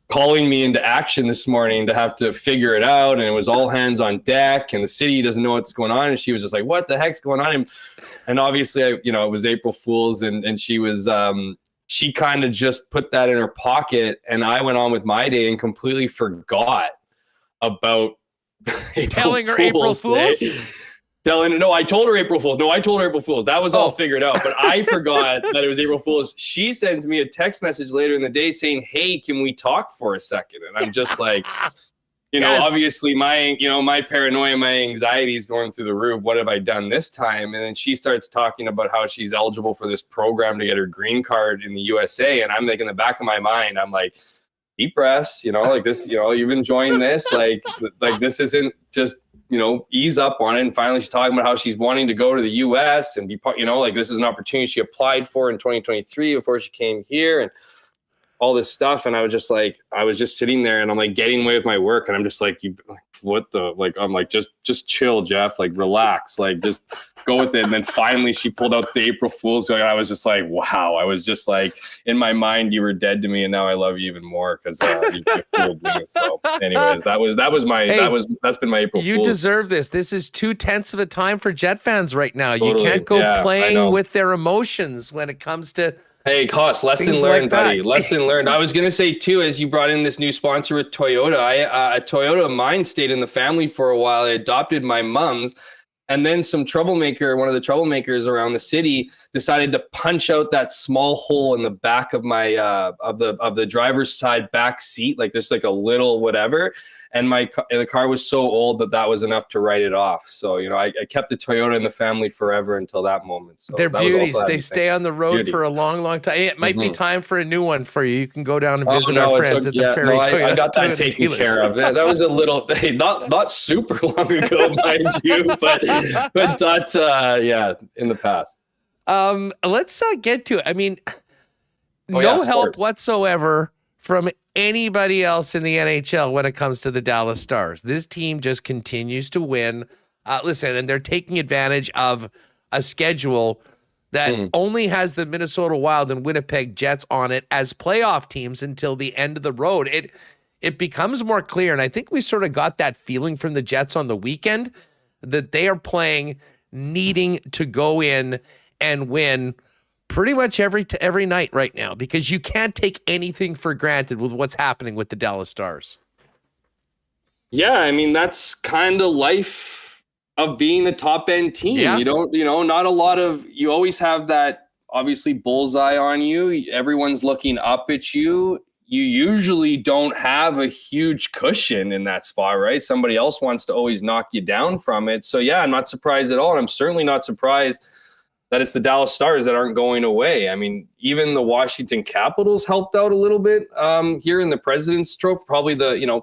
calling me into action this morning to have to figure it out, and it was all hands on deck, and the city doesn't know what's going on, and she was just like, what the heck's going on? And obviously, it was April Fool's, and she was she kind of just put that in her pocket, and I went on with my day and completely forgot about telling her April Fool's? No, I told her April Fool's. That was all figured out, but I forgot that it was April Fool's. She sends me a text message later in the day saying, hey, can we talk for a second? And I'm just like, obviously my paranoia, my anxiety is going through the roof. What have I done this time? And then she starts talking about how she's eligible for this program to get her green card in the USA. And I'm like, in the back of my mind, I'm like, deep breaths, like this, you've been enjoying this. Like this isn't just, ease up on it. And finally she's talking about how she's wanting to go to the US and be part, this is an opportunity she applied for in 2023 before she came here and all this stuff. And I was just sitting there and I'm like getting away with my work. And I'm just like, I'm like, just chill, Jeff, like relax, like just go with it. And then finally she pulled out the April Fool's joke. And I was just like, wow. I was just like, in my mind, you were dead to me. And now I love you even more because you fooled me. So anyways, that's been my April Fool's. You deserve this. This is 2/10 of a time for Jet fans right now. Totally. You can't go playing with their emotions when it comes to Hey, Koss, lesson learned, buddy. Lesson learned. I was going to say, too, as you brought in this new sponsor with Toyota, a Toyota of mine stayed in the family for a while. I adopted my mom's. And then one of the troublemakers around the city decided to punch out that small hole in the back of my of the driver's side back seat. Like there's like a little whatever. And the car was so old that was enough to write it off. So, I kept the Toyota in the family forever until that moment. So they're beauties. They stay on the road for a long, long time. It might be time for a new one for you. You can go down and visit our friends at the Prairie Toyota. I got that taken care of. That was a little, not super long ago, mind you, but not, in the past. Let's get to it. I mean, no help whatsoever from anybody else in the NHL when it comes to the Dallas Stars. This team just continues to win. Listen, and they're taking advantage of a schedule that only has the Minnesota Wild and Winnipeg Jets on it as playoff teams until the end of the road. It becomes more clear, and I think we sort of got that feeling from the Jets on the weekend that they are playing needing to go in and win pretty much every night right now, because you can't take anything for granted with what's happening with the Dallas Stars. Yeah, I mean, that's kind of life of being a top end team. Yeah. You don't, not a lot of, you always have that obviously bullseye on you. Everyone's looking up at you. You usually don't have a huge cushion in that spot, right? Somebody else wants to always knock you down from it. So yeah, I'm not surprised at all. And I'm certainly not surprised that it's the Dallas Stars that aren't going away. I mean, even the Washington Capitals helped out a little bit here in the President's Trophy, probably the,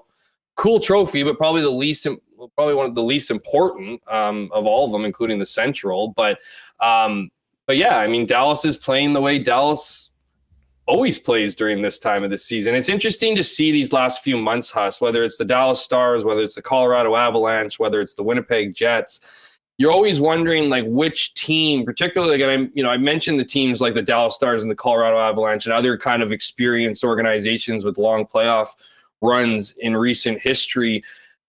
cool trophy, but probably one of the least important of all of them, including the Central. But yeah, I mean, Dallas is playing the way Dallas always plays during this time of the season. It's interesting to see these last few months, Huss, whether it's the Dallas Stars, whether it's the Colorado Avalanche, whether it's the Winnipeg Jets. You're always wondering, like, which team, particularly, again, I mentioned the teams like the Dallas Stars and the Colorado Avalanche and other kind of experienced organizations with long playoff runs in recent history,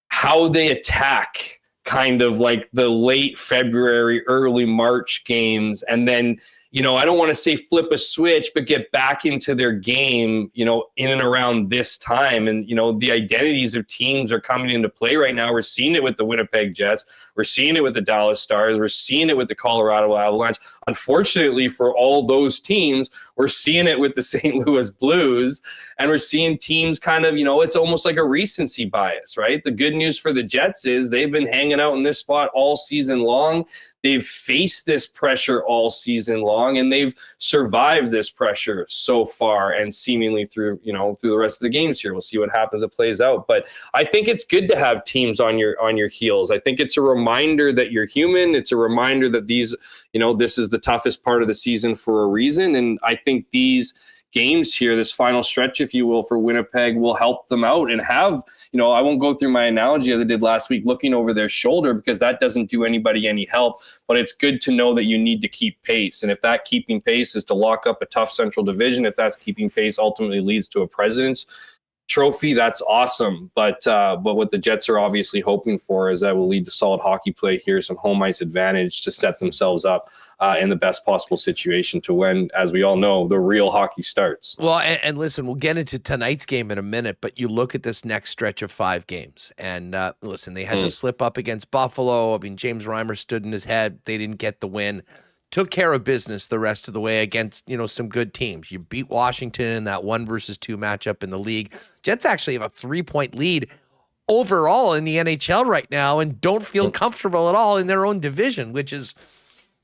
how they attack kind of like the late February, early March games, and then I don't want to say flip a switch, but get back into their game, in and around this time. And, the identities of teams are coming into play right now. We're seeing it with the Winnipeg Jets. We're seeing it with the Dallas Stars. We're seeing it with the Colorado Avalanche. Unfortunately for all those teams, we're seeing it with the St. Louis Blues. And we're seeing teams kind of, it's almost like a recency bias, right? The good news for the Jets is they've been hanging out in this spot all season long. They've faced this pressure all season long, and they've survived this pressure so far and seemingly through the rest of the games here. We'll see what happens. It plays out. But I think it's good to have teams on your heels. I think it's a reminder that you're human. It's a reminder that this is the toughest part of the season for a reason. And I think these games here, this final stretch, if you will, for Winnipeg will help them out and have, I won't go through my analogy as I did last week, looking over their shoulder, because that doesn't do anybody any help, but it's good to know that you need to keep pace. And if that keeping pace is to lock up a tough Central Division, if that's keeping pace ultimately leads to a President's Trophy, that's awesome. But what the Jets are obviously hoping for is that will lead to solid hockey play here, some home ice advantage to set themselves up in the best possible situation to when, as we all know, the real hockey starts. Well, and listen, we'll get into tonight's game in a minute, but you look at this next stretch of 5 games, and listen, they had to slip up against Buffalo. I mean, James Reimer stood in his head. They didn't get the win. Took care of business the rest of the way against, some good teams. You beat Washington in that 1-versus-2 matchup in the league. Jets actually have a 3-point lead overall in the NHL right now and don't feel comfortable at all in their own division, which is,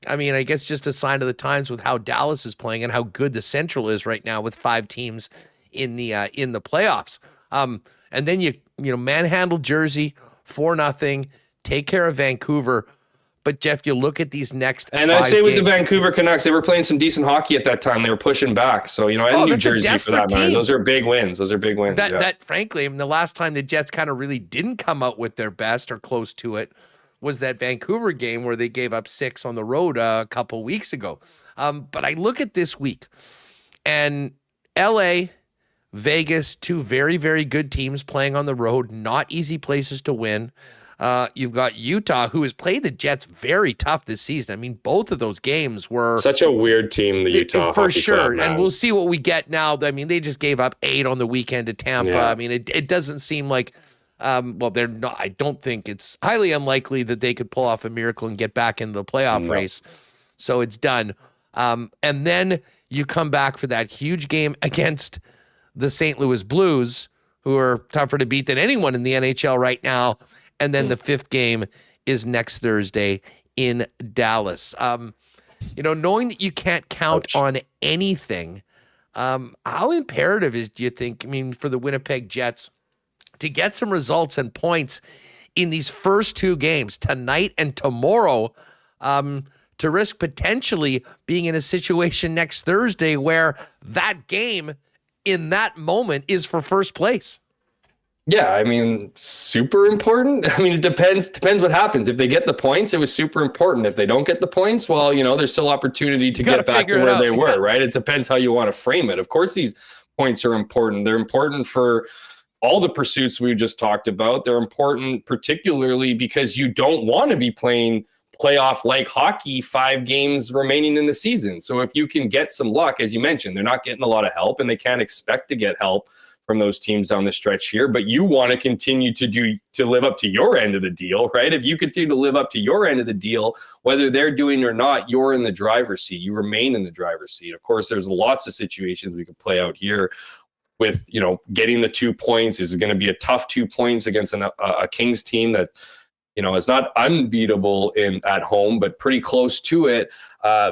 I guess just a sign of the times with how Dallas is playing and how good the Central is right now with 5 teams in the playoffs. And then you manhandle Jersey 4-0, take care of Vancouver. But Jeff, you look at these next and I'd say with the Vancouver Canucks, they were playing some decent hockey at that time. They were pushing back. So, and New Jersey for that matter. Those are big wins. That frankly, the last time the Jets kind of really didn't come out with their best or close to it was that Vancouver game where they gave up 6 on the road a couple weeks ago. But I look at this week and LA, Vegas, 2 very, very good teams playing on the road, not easy places to win. You've got Utah, who has played the Jets very tough this season. Both of those games were such a weird team, the Utah for Hockey sure. Club, and we'll see what we get now. They just gave up 8 on the weekend to Tampa. Yeah. It doesn't seem like, they're not. I don't think it's highly unlikely that they could pull off a miracle and get back into the playoff race. So it's done. And then you come back for that huge game against the St. Louis Blues, who are tougher to beat than anyone in the NHL right now. And then the 5th game is next Thursday in Dallas. Knowing that you can't count on anything, how imperative do you think, for the Winnipeg Jets to get some results and points in these first 2 games, tonight and tomorrow, to risk potentially being in a situation next Thursday where that game in that moment is for first place? Yeah, I mean, super important. I mean, it depends what happens. If they get the points, it was super important. If they don't get the points, well, there's still opportunity to get back to where they were, right? It depends how you want to frame it. Of course, these points are important. They're important for all the pursuits we just talked about. They're important particularly because you don't want to be playing playoff-like hockey 5 games remaining in the season. So if you can get some luck, as you mentioned, they're not getting a lot of help, and they can't expect to get help from those teams down the stretch here, but you want to continue to live up to your end of the deal, right? If you continue to live up to your end of the deal, whether they're doing or not, you're in the driver's seat. You remain in the driver's seat. Of course, there's lots of situations we could play out here with, getting the 2 points. Is going to be a tough 2 points against a Kings team that, is not unbeatable at home, but pretty close to it.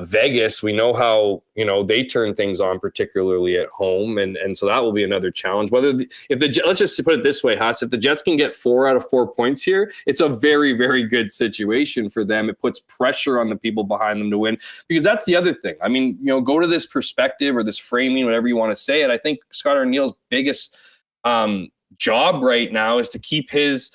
Vegas, we know how, they turn things on, particularly at home. And so that will be another challenge. Let's just put it this way, Huss, if the Jets can get 4 out of 4 points here, it's a very, very good situation for them. It puts pressure on the people behind them to win, because that's the other thing. I mean, go to this perspective or this framing, whatever you want to say it. I think Scott Arnael's biggest job right now is to keep his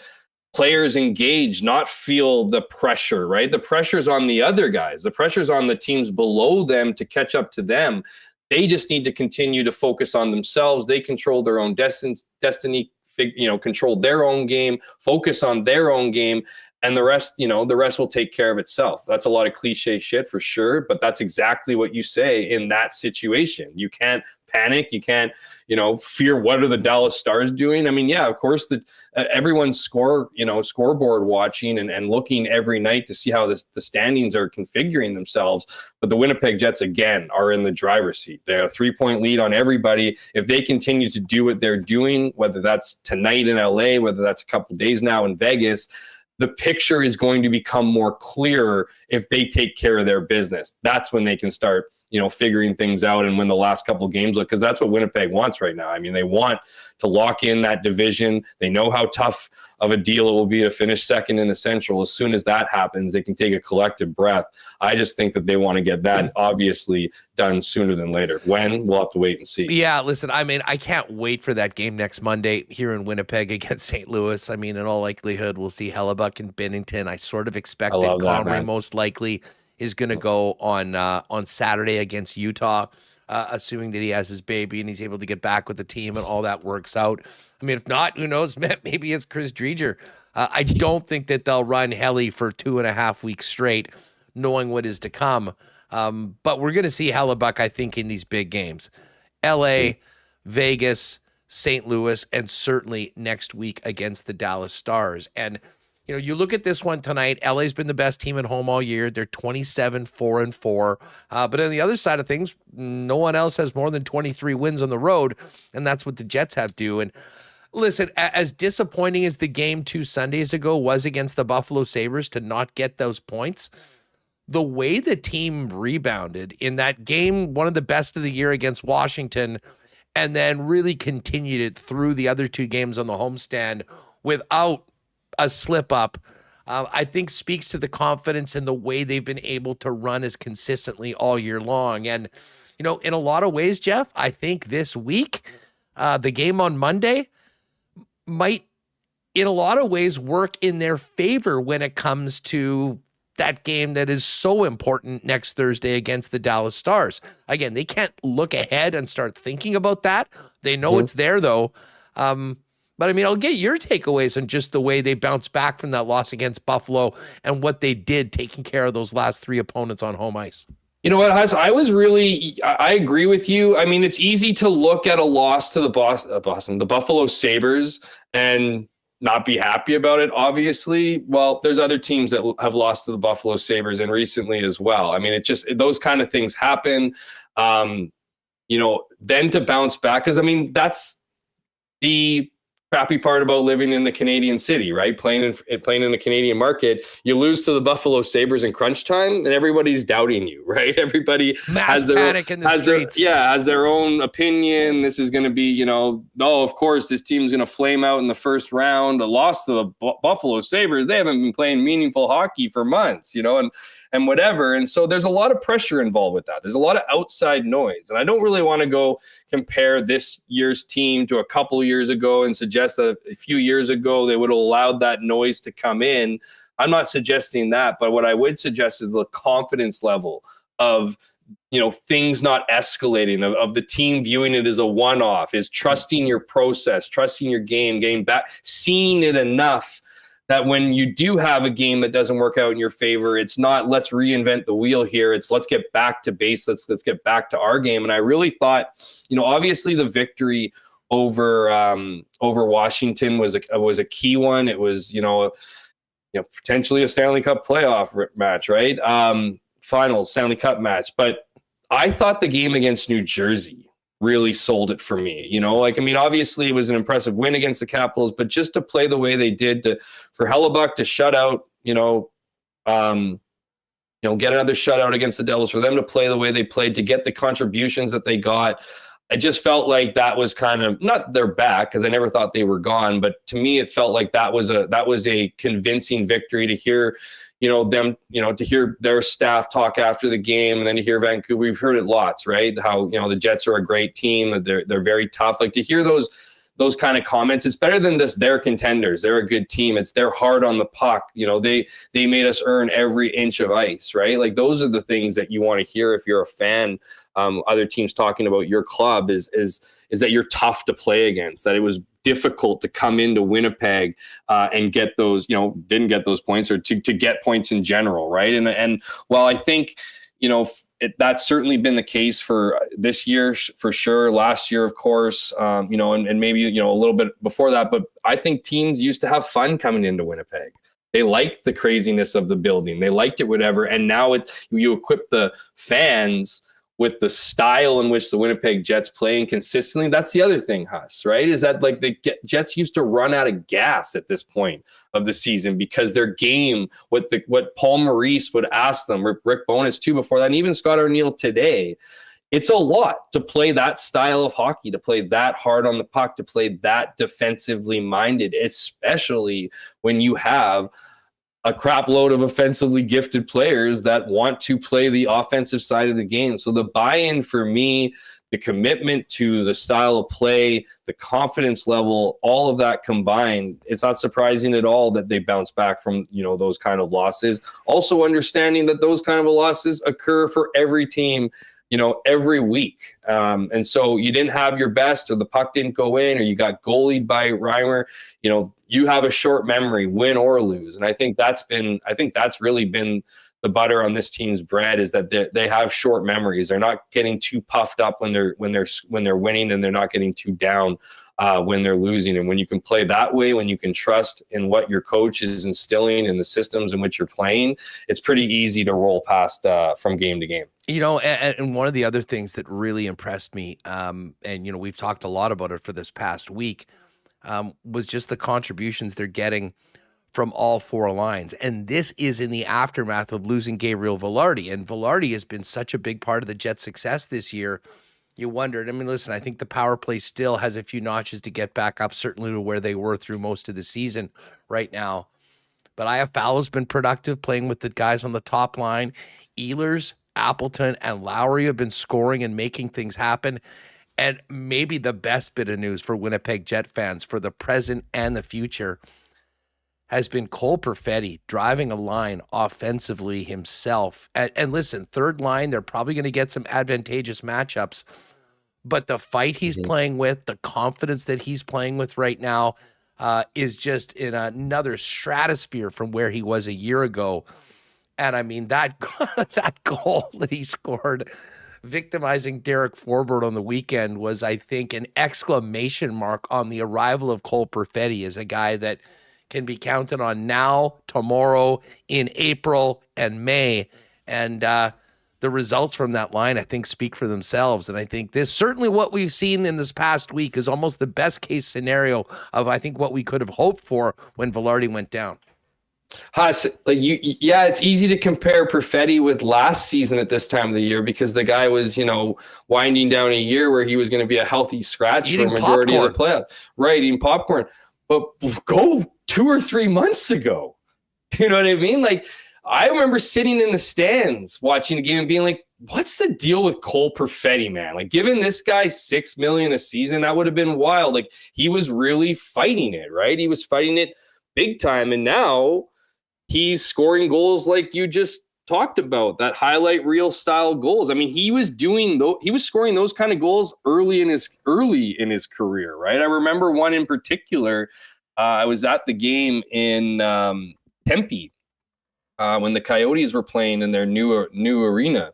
players engaged, not feel the pressure, right? The pressure's on the other guys. The pressure's on the teams below them to catch up to them. They just need to continue to focus on themselves. They control their own destiny, control their own game, focus on their own game, and the rest will take care of itself. That's a lot of cliche shit for sure, but that's exactly what you say in that situation. You can't panic. You can't, fear what are the Dallas Stars doing. I mean, yeah, of course, everyone's scoreboard watching and looking every night to see how the standings are configuring themselves. But the Winnipeg Jets, again, are in the driver's seat. They have a 3-point lead on everybody. If they continue to do what they're doing, whether that's tonight in LA, whether that's a couple days now in Vegas, the picture is going to become more clear if they take care of their business. That's when they can start, figuring things out and win the last couple games, because that's what Winnipeg wants right now. I mean, they want to lock in that division. They know how tough of a deal it will be to finish second in the Central. As soon as that happens, they can take a collective breath. I just think that they want to get that obviously done sooner than later. When? We'll have to wait and see. Yeah, listen, I mean, I can't wait for that game next Monday here in Winnipeg against St. Louis. I mean, in all likelihood, we'll see Hellebuyck and Bennington. I sort of expect that Connery most likely is going to go on Saturday against Utah, assuming that he has his baby and he's able to get back with the team and all that works out. I mean, if not, who knows? Maybe it's Chris Dreger. I don't think that they'll run Helly for 2.5 weeks straight, knowing what is to come. But we're going to see Hellebuyck, I think, in these big games. L.A., Vegas, St. Louis, and certainly next week against the Dallas Stars. And you look at this one tonight, LA's been the best team at home all year. They're 27-4-4. But on the other side of things, no one else has more than 23 wins on the road, and that's what the Jets have to do. And listen, as disappointing as the game 2 Sundays ago was against the Buffalo Sabres to not get those points, the way the team rebounded in that game, one of the best of the year against Washington, and then really continued it through the other 2 games on the homestand without a slip up, I think speaks to the confidence and the way they've been able to run as consistently all year long. And, in a lot of ways, Jeff, I think this week, the game on Monday might, in a lot of ways, work in their favor when it comes to that game that is so important next Thursday against the Dallas Stars. Again, they can't look ahead and start thinking about that. They know it's there, though. But, I mean, I'll get your takeaways on just the way they bounced back from that loss against Buffalo and what they did taking care of those last 3 opponents on home ice. You know what, Huss? I agree with you. I mean, it's easy to look at a loss to the Buffalo Sabres and not be happy about it, obviously. Well, there's other teams that have lost to the Buffalo Sabres and recently as well. I mean, those kind of things happen. Then to bounce back, because, I mean, that's the crappy part about living in the Canadian city, right? Playing in the Canadian market, you lose to the Buffalo Sabres in crunch time, and everybody's doubting you, right? Everybody has their own opinion. This is going to be, of course, this team's going to flame out in the first round. A loss to the Buffalo Sabres, they haven't been playing meaningful hockey for months, and whatever. And so there's a lot of pressure involved with that. There's a lot of outside noise, and I don't really want to go compare this year's team to a couple years ago and suggest suggest that a few years ago they would have allowed that noise to come in. I'm not suggesting that, but what I would suggest is the confidence level of, things not escalating, of the team viewing it as a one-off, is trusting your process, trusting your game, getting back, seeing it enough that when you do have a game that doesn't work out in your favor, it's not let's reinvent the wheel here. It's let's get back to base. Let's get back to our game. And I really thought, obviously the victory over Washington was a key one. It was, potentially a Stanley Cup playoff match, right? Final Stanley Cup match. But I thought the game against New Jersey really sold it for me. Obviously it was an impressive win against the Capitals, but just to play the way they did, for Hellebuyck to shut out, get another shutout against the Devils, for them to play the way they played, to get the contributions that they got. I just felt like that was kind of not their back, because I never thought they were gone, but to me it felt like that was a convincing victory. To hear to hear their staff talk after the game, and then to hear Vancouver, we've heard it lots, right? How, the Jets are a great team. They're very tough. Like, to hear those kind of comments, it's better than just they're contenders. They're a good team. It's they're hard on the puck. They made us earn every inch of ice, right? Like, those are the things that you want to hear if you're a fan. Other teams talking about your club is that you're tough to play against, that it was difficult to come into Winnipeg and get those, didn't get those points, or to get points in general, right? And while I think, that's certainly been the case for this year, for sure. Last year, of course, and maybe, a little bit before that. But I think teams used to have fun coming into Winnipeg. They liked the craziness of the building. They liked it, whatever. And now you equip the fans with the style in which the Winnipeg Jets play consistently. That's the other thing, Huss, right? Is that, like, the Jets used to run out of gas at this point of the season because their game, what Paul Maurice would ask them, Rick Bowness too before that, and even Scott Arnael today, it's a lot to play that style of hockey, to play that hard on the puck, to play that defensively minded, especially when you have a crap load of offensively gifted players that want to play the offensive side of the game. So the buy-in for me, the commitment to the style of play, the confidence level, all of that combined, it's not surprising at all that they bounce back from, those kind of losses. Also understanding that those kind of losses occur for every team, every week. And so you didn't have your best, or the puck didn't go in, or you got goalied by Reimer, you have a short memory, win or lose. And I think that's really been the butter on this team's bread, is that they have short memories. They're not getting too puffed up when they're winning, and they're not getting too down when they're losing. And when you can play that way, when you can trust in what your coach is instilling in the systems in which you're playing, it's pretty easy to roll past from game to game. And one of the other things that really impressed me, and we've talked a lot about it for this past week, was just the contributions they're getting from all four lines. And this is in the aftermath of losing Gabriel Vilardi. And Vilardi has been such a big part of the Jets' success this year. You wondered, listen, I think the power play still has a few notches to get back up, certainly to where they were through most of the season right now. But Iafallo's been productive playing with the guys on the top line. Ehlers, Appleton, and Lowry have been scoring and making things happen. And maybe the best bit of news for Winnipeg Jet fans for the present and the future has been Cole Perfetti driving a line offensively himself. And listen, third line, they're probably going to get some advantageous matchups. But the fight he's playing with, the confidence that he's playing with right now is just in another stratosphere from where he was a year ago. And that goal that he scored, victimizing Derek Forbort on the weekend, was, I think, an exclamation mark on the arrival of Cole Perfetti as a guy that can be counted on now, tomorrow, in April and May. And the results from that line, I think, speak for themselves. And I think this, certainly what we've seen in this past week, is almost the best case scenario of, I think, what we could have hoped for when Vilardi went down. Huss, it's easy to compare Perfetti with last season at this time of the year, because the guy was, winding down a year where he was going to be a healthy scratch for a majority of the playoffs. Right, eating popcorn. But go 2 or 3 months ago. You know what I mean? Like, I remember sitting in the stands watching the game and being like, what's the deal with Cole Perfetti, man? Like, giving this guy $6 million a season, that would have been wild. Like, he was really fighting it, right? He was fighting it big time, and now he's scoring goals like you just talked about, that highlight reel style goals. I mean, he was scoring those kind of goals early in his career, right? I remember one in particular. I was at the game in Tempe when the Coyotes were playing in their new arena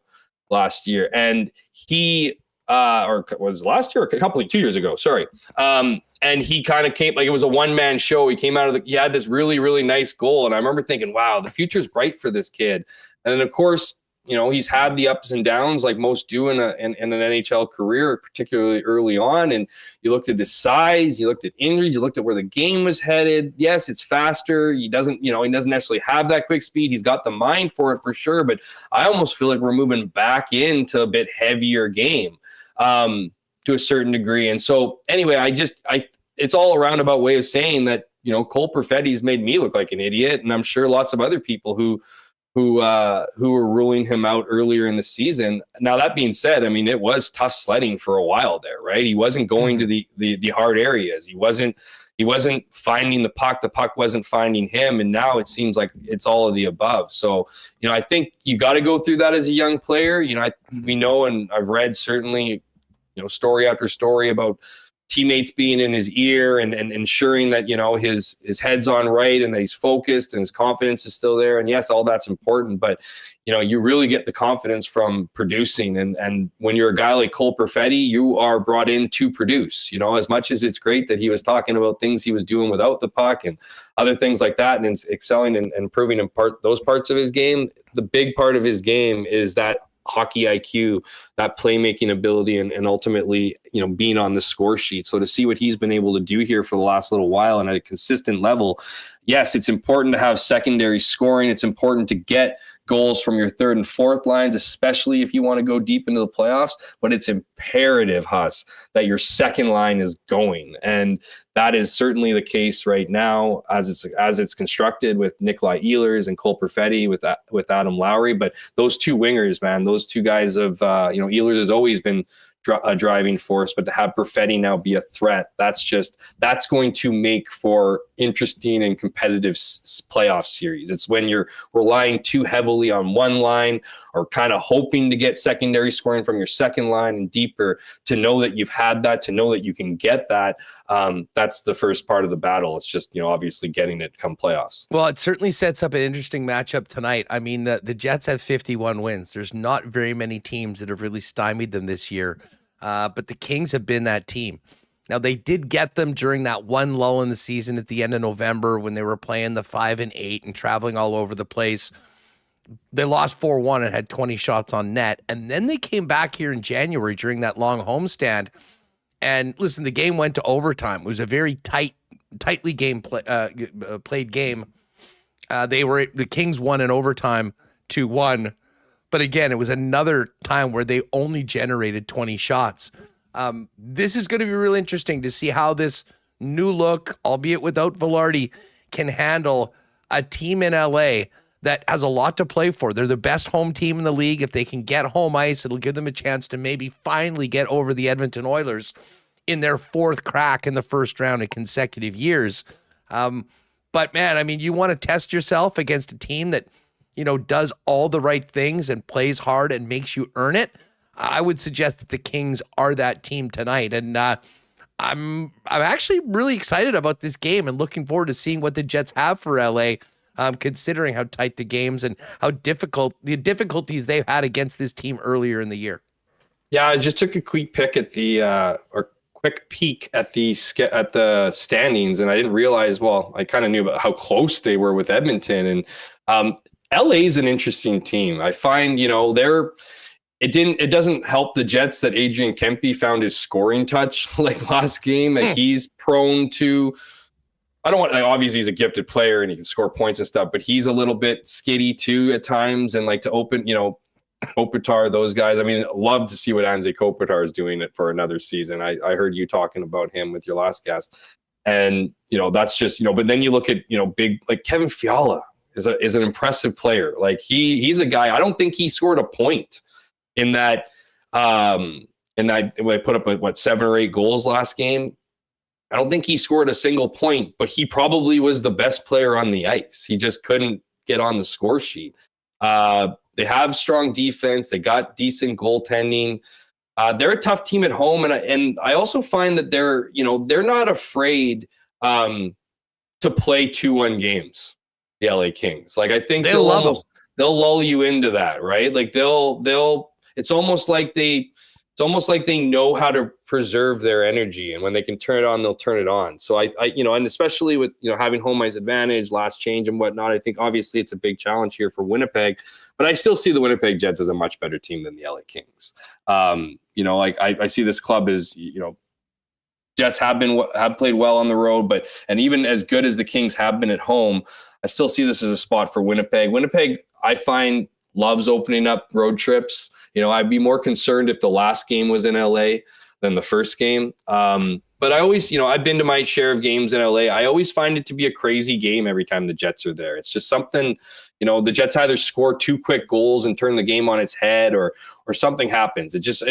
last year, and he or was last year, or 2 years ago, sorry. And he kind of came, like, it was a one-man show. He had this really, really nice goal. And I remember thinking, wow, the future's bright for this kid. And then, of course, he's had the ups and downs like most do in an NHL career, particularly early on. And you looked at his size, you looked at injuries, you looked at where the game was headed. Yes, it's faster. He doesn't necessarily have that quick speed. He's got the mind for it for sure. But I almost feel like we're moving back into a bit heavier game. To a certain degree. And so anyway, it's all a roundabout way of saying that, Cole Perfetti's made me look like an idiot. And I'm sure lots of other people who were ruling him out earlier in the season. Now, that being said, I mean, it was tough sledding for a while there, right? He wasn't going to the hard areas. He wasn't finding the puck. The puck wasn't finding him. And now it seems like it's all of the above. So, I think you got to go through that as a young player. We know, and I've read certainly, story after story about teammates being in his ear and ensuring that, his head's on right and that he's focused and his confidence is still there. And yes, all that's important, but you really get the confidence from producing. And when you're a guy like Cole Perfetti, you are brought in to produce, as much as it's great that he was talking about things he was doing without the puck and other things like that, and excelling and improving those parts of his game. The big part of his game is that hockey IQ, that playmaking ability, and ultimately, being on the score sheet. So to see what he's been able to do here for the last little while and at a consistent level, yes, it's important to have secondary scoring. It's important to get goals from your third and fourth lines, especially if you want to go deep into the playoffs. But it's imperative, Huss, that your second line is going. And that is certainly the case right now as it's constructed with Nikolai Ehlers and Cole Perfetti with Adam Lowry. But those two wingers, man, those two guys Ehlers has always been a driving force, but to have Perfetti now be a threat, that's going to make for interesting and competitive playoff series. It's when you're relying too heavily on one line or kind of hoping to get secondary scoring from your second line and deeper, to know that you've had that, to know that you can get that. That's the first part of the battle. It's just, obviously getting it come playoffs. Well, it certainly sets up an interesting matchup tonight. I mean, the Jets have 51 wins. There's not very many teams that have really stymied them this year. But the Kings have been that team. Now, they did get them during that one lull in the season at the end of November when they were playing the 5 and 8 and traveling all over the place. They lost 4-1 and had 20 shots on net. And then they came back here in January during that long homestand. And listen, the game went to overtime. It was a very tightly played game. The Kings won in overtime 2-1. But again, it was another time where they only generated 20 shots. This is going to be really interesting to see how this new look, albeit without Velarde, can handle a team in LA that has a lot to play for. They're the best home team in the league. If they can get home ice, it'll give them a chance to maybe finally get over the Edmonton Oilers in their fourth crack in the first round in consecutive years. But man, I mean, you want to test yourself against a team that, does all the right things and plays hard and makes you earn it. I would suggest that the Kings are that team tonight. And I'm actually really excited about this game and looking forward to seeing what the Jets have for LA, considering how tight the games and how the difficulties they've had against this team earlier in the year. Yeah, I just took a quick peek at the standings, and I didn't realize, well, I kind of knew about how close they were with Edmonton. And LA is an interesting team. I find, it doesn't help the Jets that Adrian Kempe found his scoring touch like last game. Like he's prone to, obviously he's a gifted player and he can score points and stuff, but he's a little bit skitty too at times, and like to open, Kopitar, those guys. I mean, love to see what Anze Kopitar is doing it for another season. I heard you talking about him with your last guest, and that's just, but then you look at, big, like Kevin Fiala is an impressive player. Like he's a guy, I don't think he scored a point in that when I put up 7 or 8 goals last game. I don't think he scored a single point, but he probably was the best player on the ice. He just couldn't get on the score sheet. They have strong defense. They got decent goaltending. They're a tough team at home, and I also find that they're not afraid to play 2-1 games. The LA Kings, like, I think they'll lull you into that, right? Like it's almost like they know how to preserve their energy, and when they can turn it on, they'll turn it on. So I and especially with having home ice advantage, last change and whatnot, I think obviously it's a big challenge here for Winnipeg, but I still see the Winnipeg Jets as a much better team than the LA Kings. I see this club as Jets have played well on the road, and even as good as the Kings have been at home, I still see this as a spot for Winnipeg. Winnipeg, I find, loves opening up road trips. I'd be more concerned if the last game was in LA than the first game. But I always, I've been to my share of games in LA. I always find it to be a crazy game every time the Jets are there. It's just something, the Jets either score 2 quick goals and turn the game on its head, or something happens. It just,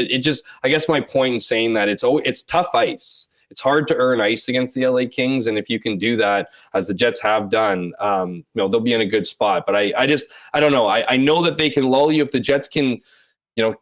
I guess my point in saying that it's tough ice. It's hard to earn ice against the LA Kings, and if you can do that, as the Jets have done, they'll be in a good spot. But I don't know. I know that they can lull you if the Jets can, I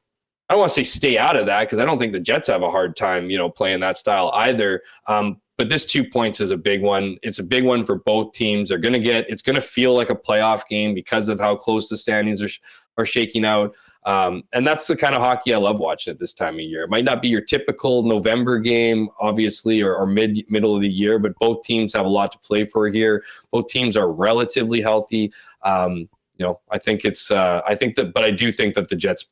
don't want to say stay out of that, because I don't think the Jets have a hard time, playing that style either. But this 2 points is a big one. It's a big one for both teams. It's going to feel like a playoff game because of how close the standings are shaking out. And that's the kind of hockey I love watching at this time of year. It might not be your typical November game, obviously, or middle of the year, but both teams have a lot to play for here. Both teams are relatively healthy. I think but I do think that the Jets,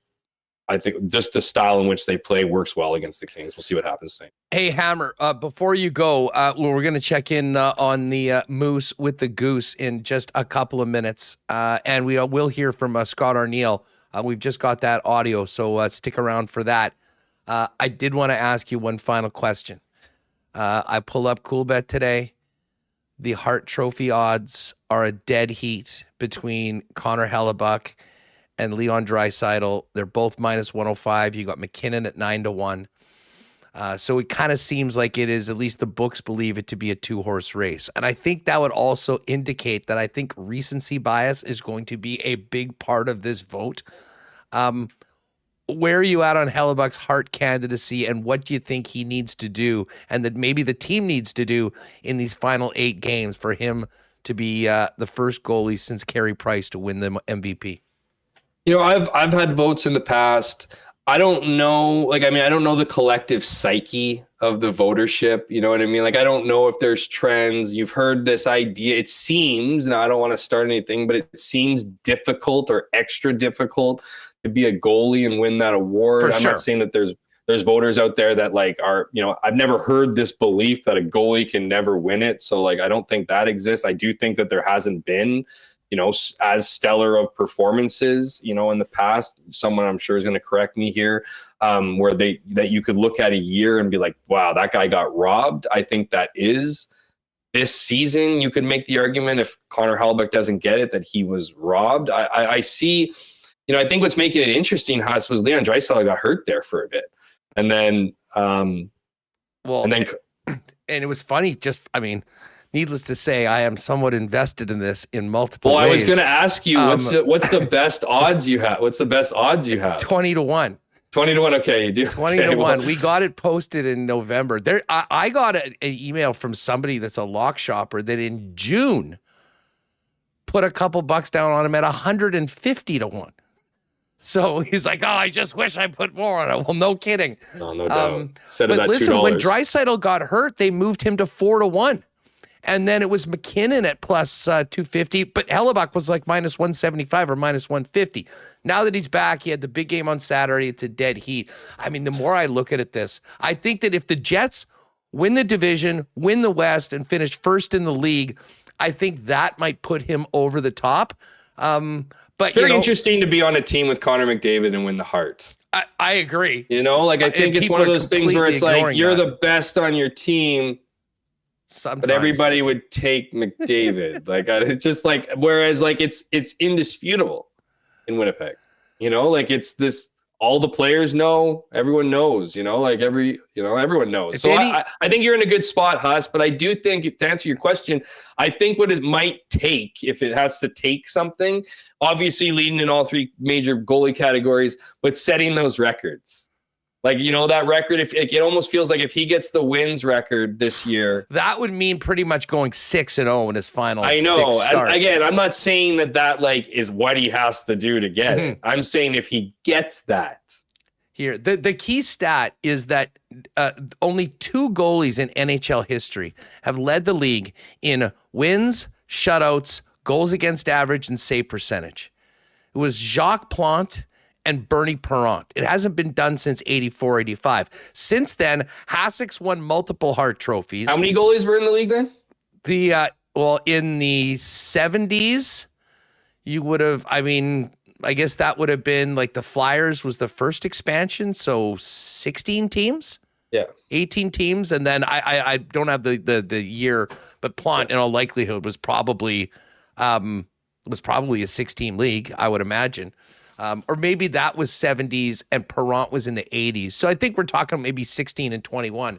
I think just the style in which they play works well against the Kings. We'll see what happens tonight. Hey, Hammer, before you go, we're going to check in on the Moose with the Goose in just a couple of minutes. And we will hear from Scott Arnael. We've just got that audio, so stick around for that. I did want to ask you one final question. I pull up CoolBet today. The Hart Trophy odds are a dead heat between Connor Hellebuyck and Leon Draisaitl. They're both minus 105. You got McKinnon at 9-1. So it kind of seems like it is, at least the books believe it to be a 2-horse race. And I think that would also indicate that I think recency bias is going to be a big part of this vote. Where are you at on Hellebuyck's Hart candidacy, and what do you think he needs to do, and that maybe the team needs to do in these final 8 games for him to be the first goalie since Carey Price to win the MVP? I've had votes in the past. I don't know. I don't know the collective psyche of the votership. You know what I mean? I don't know if there's trends. You've heard this idea. It seems, now I don't want to start anything, but it seems difficult or extra difficult to be a goalie and win that award. I'm not saying that there's voters out there that are, I've never heard this belief that a goalie can never win it. So I don't think that exists. I do think that there hasn't been, as stellar of performances, in the past. Someone I'm sure is going to correct me here, where that you could look at a year and be like, wow, that guy got robbed. I think that is this season. You could make the argument, if Connor Hellebuyck doesn't get it, that he was robbed. I see, I think what's making it interesting, Huss, was Leon Draisaitl got hurt there for a bit. And then, and it was funny. Needless to say, I am somewhat invested in this in multiple ways. I was going to ask you, what's the best odds you have? What's the best odds you have? 20-1. 20-1. Okay, you do. 20-1. We got it posted in November. I got an email from somebody that's a lock shopper that in June put a couple bucks down on him at 150-1. So he's like, oh, I just wish I put more on it. Well, no kidding. No doubt. But listen, when Draisaitl got hurt, they moved him to 4-1. And then it was McKinnon at plus 250, but Hellebuyck was minus 175 or minus 150. Now that he's back, he had the big game on Saturday. It's a dead heat. The more I look at this, I think that if the Jets win the division, win the West, and finish first in the league, I think that might put him over the top. But it's very interesting to be on a team with Connor McDavid and win the Hart. I agree. I think it's one of those things where it's you're the best on your team. Sometimes. But everybody would take McDavid. It's just whereas it's indisputable in Winnipeg. It's this all the players know, everyone knows, everyone knows. So I think you're in a good spot, Huss, but I do think, to answer your question, I think what it might take, if it has to take something, obviously leading in all three major goalie categories, but setting those records. Like, that record, if it almost feels like if he gets the wins record this year, that would mean pretty much going 6-0 in his final. I know. 6 starts. Again, I'm not saying that is what he has to do to get it. I'm saying if he gets that. Here, the key stat is that only 2 goalies in NHL history have led the league in wins, shutouts, goals against average, and save percentage. It was Jacques Plante and Bernie Parent. It hasn't been done since 84, 85. Since then, Hasek's won multiple Hart trophies. How many goalies were in the league then? In the 70s, you would have, I guess that would have been like the Flyers was the first expansion, so 16 teams? Yeah. 18 teams, and then I don't have the year, but Plante in all likelihood was probably a 6-team league, I would imagine. Or maybe that was 70s and Parent was in the 80s. So I think we're talking maybe 16 and 21.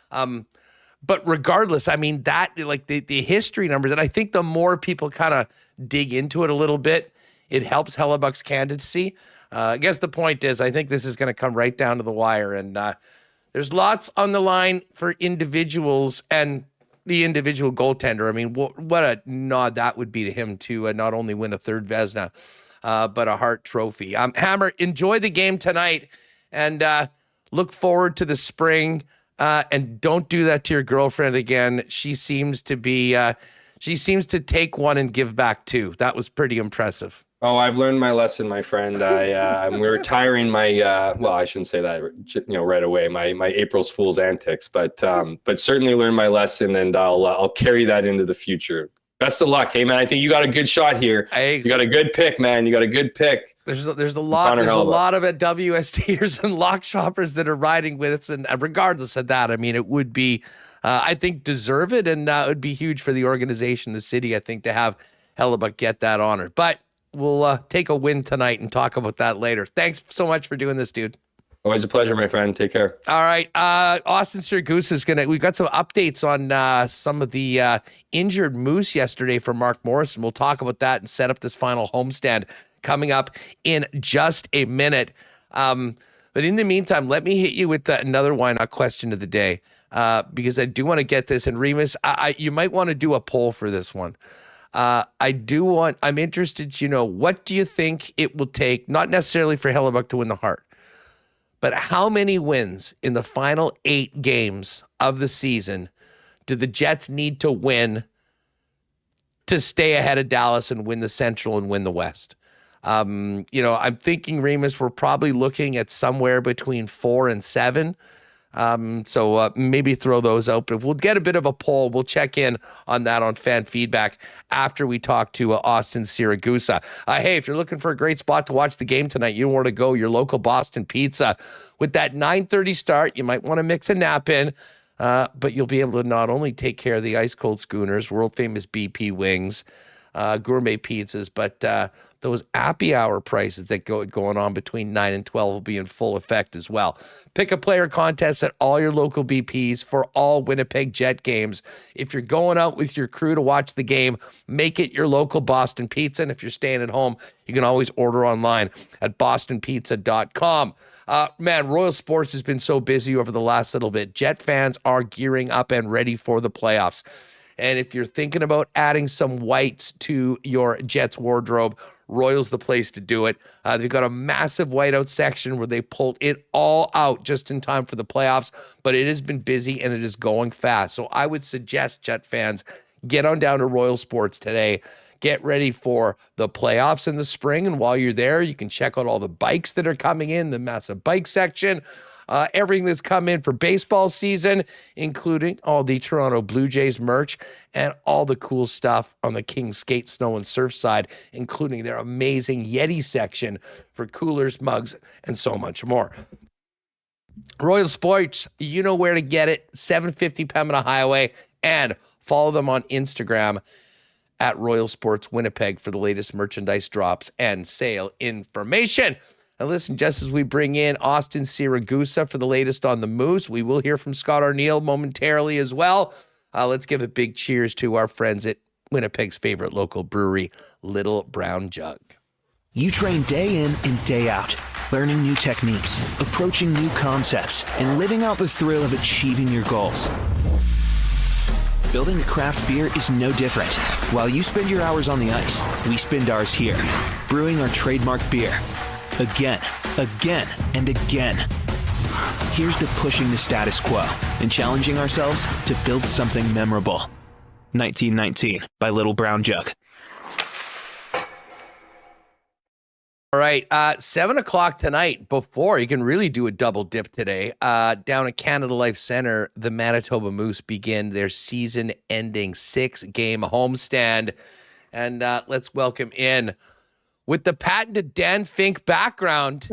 But regardless, that like the history numbers, and I think the more people kind of dig into it a little bit, it helps Hellebuyck's candidacy. I guess the point is, I think this is going to come right down to the wire, and there's lots on the line for individuals and the individual goaltender. What a nod that would be to him to not only win a third Vezina, but a Hart Trophy. Hammer, enjoy the game tonight, and look forward to the spring. And don't do that to your girlfriend again. She seems to take one and give back two. That was pretty impressive. Oh, I've learned my lesson, my friend. I'm retiring my, well, I shouldn't say that, right away, my April's Fool's antics, but certainly learned my lesson, and I'll carry that into the future. Best of luck. Hey, man, I think you got a good shot here. You got a good pick, man. You got a good pick. There's a lot of WSTers and lock shoppers that are riding with us, and regardless of that, it would be, I think, deserve it, and it would be huge for the organization, the city, I think, to have Hellebuyck get that honor. But we'll take a win tonight and talk about that later. Thanks so much for doing this, dude. Always a pleasure, my friend. Take care. All right. Austin Siragusa is we've got some updates on some of the injured Moose yesterday from Mark Morrison. We'll talk about that and set up this final homestand coming up in just a minute. But in the meantime, let me hit you with another Why Not question of the day, because I do want to get this. And Remis, you might want to do a poll for this one. I'm interested to know, what do you think it will take, not necessarily for Hellebuyck to win the Hart, but how many wins in the final 8 games of the season do the Jets need to win to stay ahead of Dallas and win the Central and win the West? I'm thinking, Remis, we're probably looking at somewhere between 4 and 7. So maybe throw those out, but we'll get a bit of a poll. We'll check in on that on fan feedback after we talk to Austin Siragusa. Hey, if you're looking for a great spot to watch the game tonight, you know where to go. Your local Boston Pizza. With that 9:30 start, you might want to mix a nap in, but you'll be able to not only take care of the ice cold schooners, world famous BP wings, gourmet pizzas, but those happy hour prices that going on between 9 and 12 will be in full effect as well. Pick a player contest at all your local BPs for all Winnipeg Jet games. If you're going out with your crew to watch the game, make it your local Boston Pizza. And if you're staying at home, you can always order online at bostonpizza.com. Man, Royal Sports has been so busy over the last little bit. Jet fans are gearing up and ready for the playoffs. And if you're thinking about adding some whites to your Jets wardrobe, Royal's the place to do it. They've got a massive whiteout section where they pulled it all out just in time for the playoffs, but it has been busy and it is going fast. So I would suggest, Jet fans, get on down to Royal Sports today. Get ready for the playoffs in the spring, and while you're there, you can check out all the bikes that are coming in, the massive bike section. Everything that's come in for baseball season, including all the Toronto Blue Jays merch and all the cool stuff on the King Skate, Snow, and Surf side, including their amazing Yeti section for coolers, mugs, and so much more. Royal Sports, you know where to get it, 750 Pembina Highway, and follow them on Instagram at Royal Sports Winnipeg for the latest merchandise drops and sale information. And listen, just as we bring in Austin Siragusa for the latest on the Moose, we will hear from Scott Arnael momentarily as well. Let's give a big cheers to our friends at Winnipeg's favorite local brewery, Little Brown Jug. You train day in and day out, learning new techniques, approaching new concepts, and living out the thrill of achieving your goals. Building a craft beer is no different. While you spend your hours on the ice, we spend ours here, brewing our trademark beer. Again, and again. Here's to pushing the status quo and challenging ourselves to build something memorable. 1919 by Little Brown Jug. All right, 7 o'clock tonight, before you can really do a double dip today, down at Canada Life Center, the Manitoba Moose begin their season-ending 6-game homestand. And let's welcome in, with the patented Dan Fink background,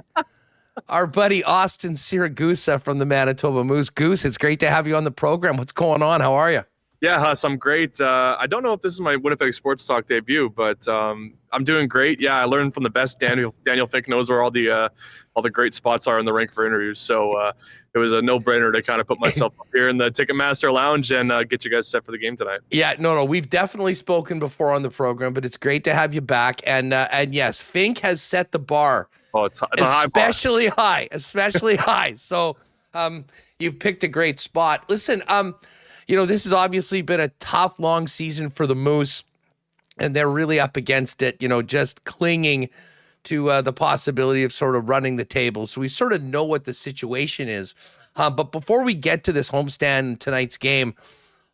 our buddy Austin Siragusa from the Manitoba Moose. Goose, it's great to have you on the program. What's going on? How are you? Yeah, Huss, I'm great. I don't know if this is my Winnipeg Sports Talk debut, but I'm doing great. Yeah, I learned from the best. Daniel Fink knows where all the great spots are in the rink for interviews. So it was a no-brainer to kind of put myself up here in the Ticketmaster Lounge and get you guys set for the game tonight. Yeah, no, we've definitely spoken before on the program, but it's great to have you back. And yes, Fink has set the bar. Oh, it's a high bar. Especially high. So you've picked a great spot. Listen, this has obviously been a tough, long season for the Moose, and they're really up against it, just clinging to the possibility of sort of running the table. So we sort of know what the situation is. But before we get to this homestand tonight's game,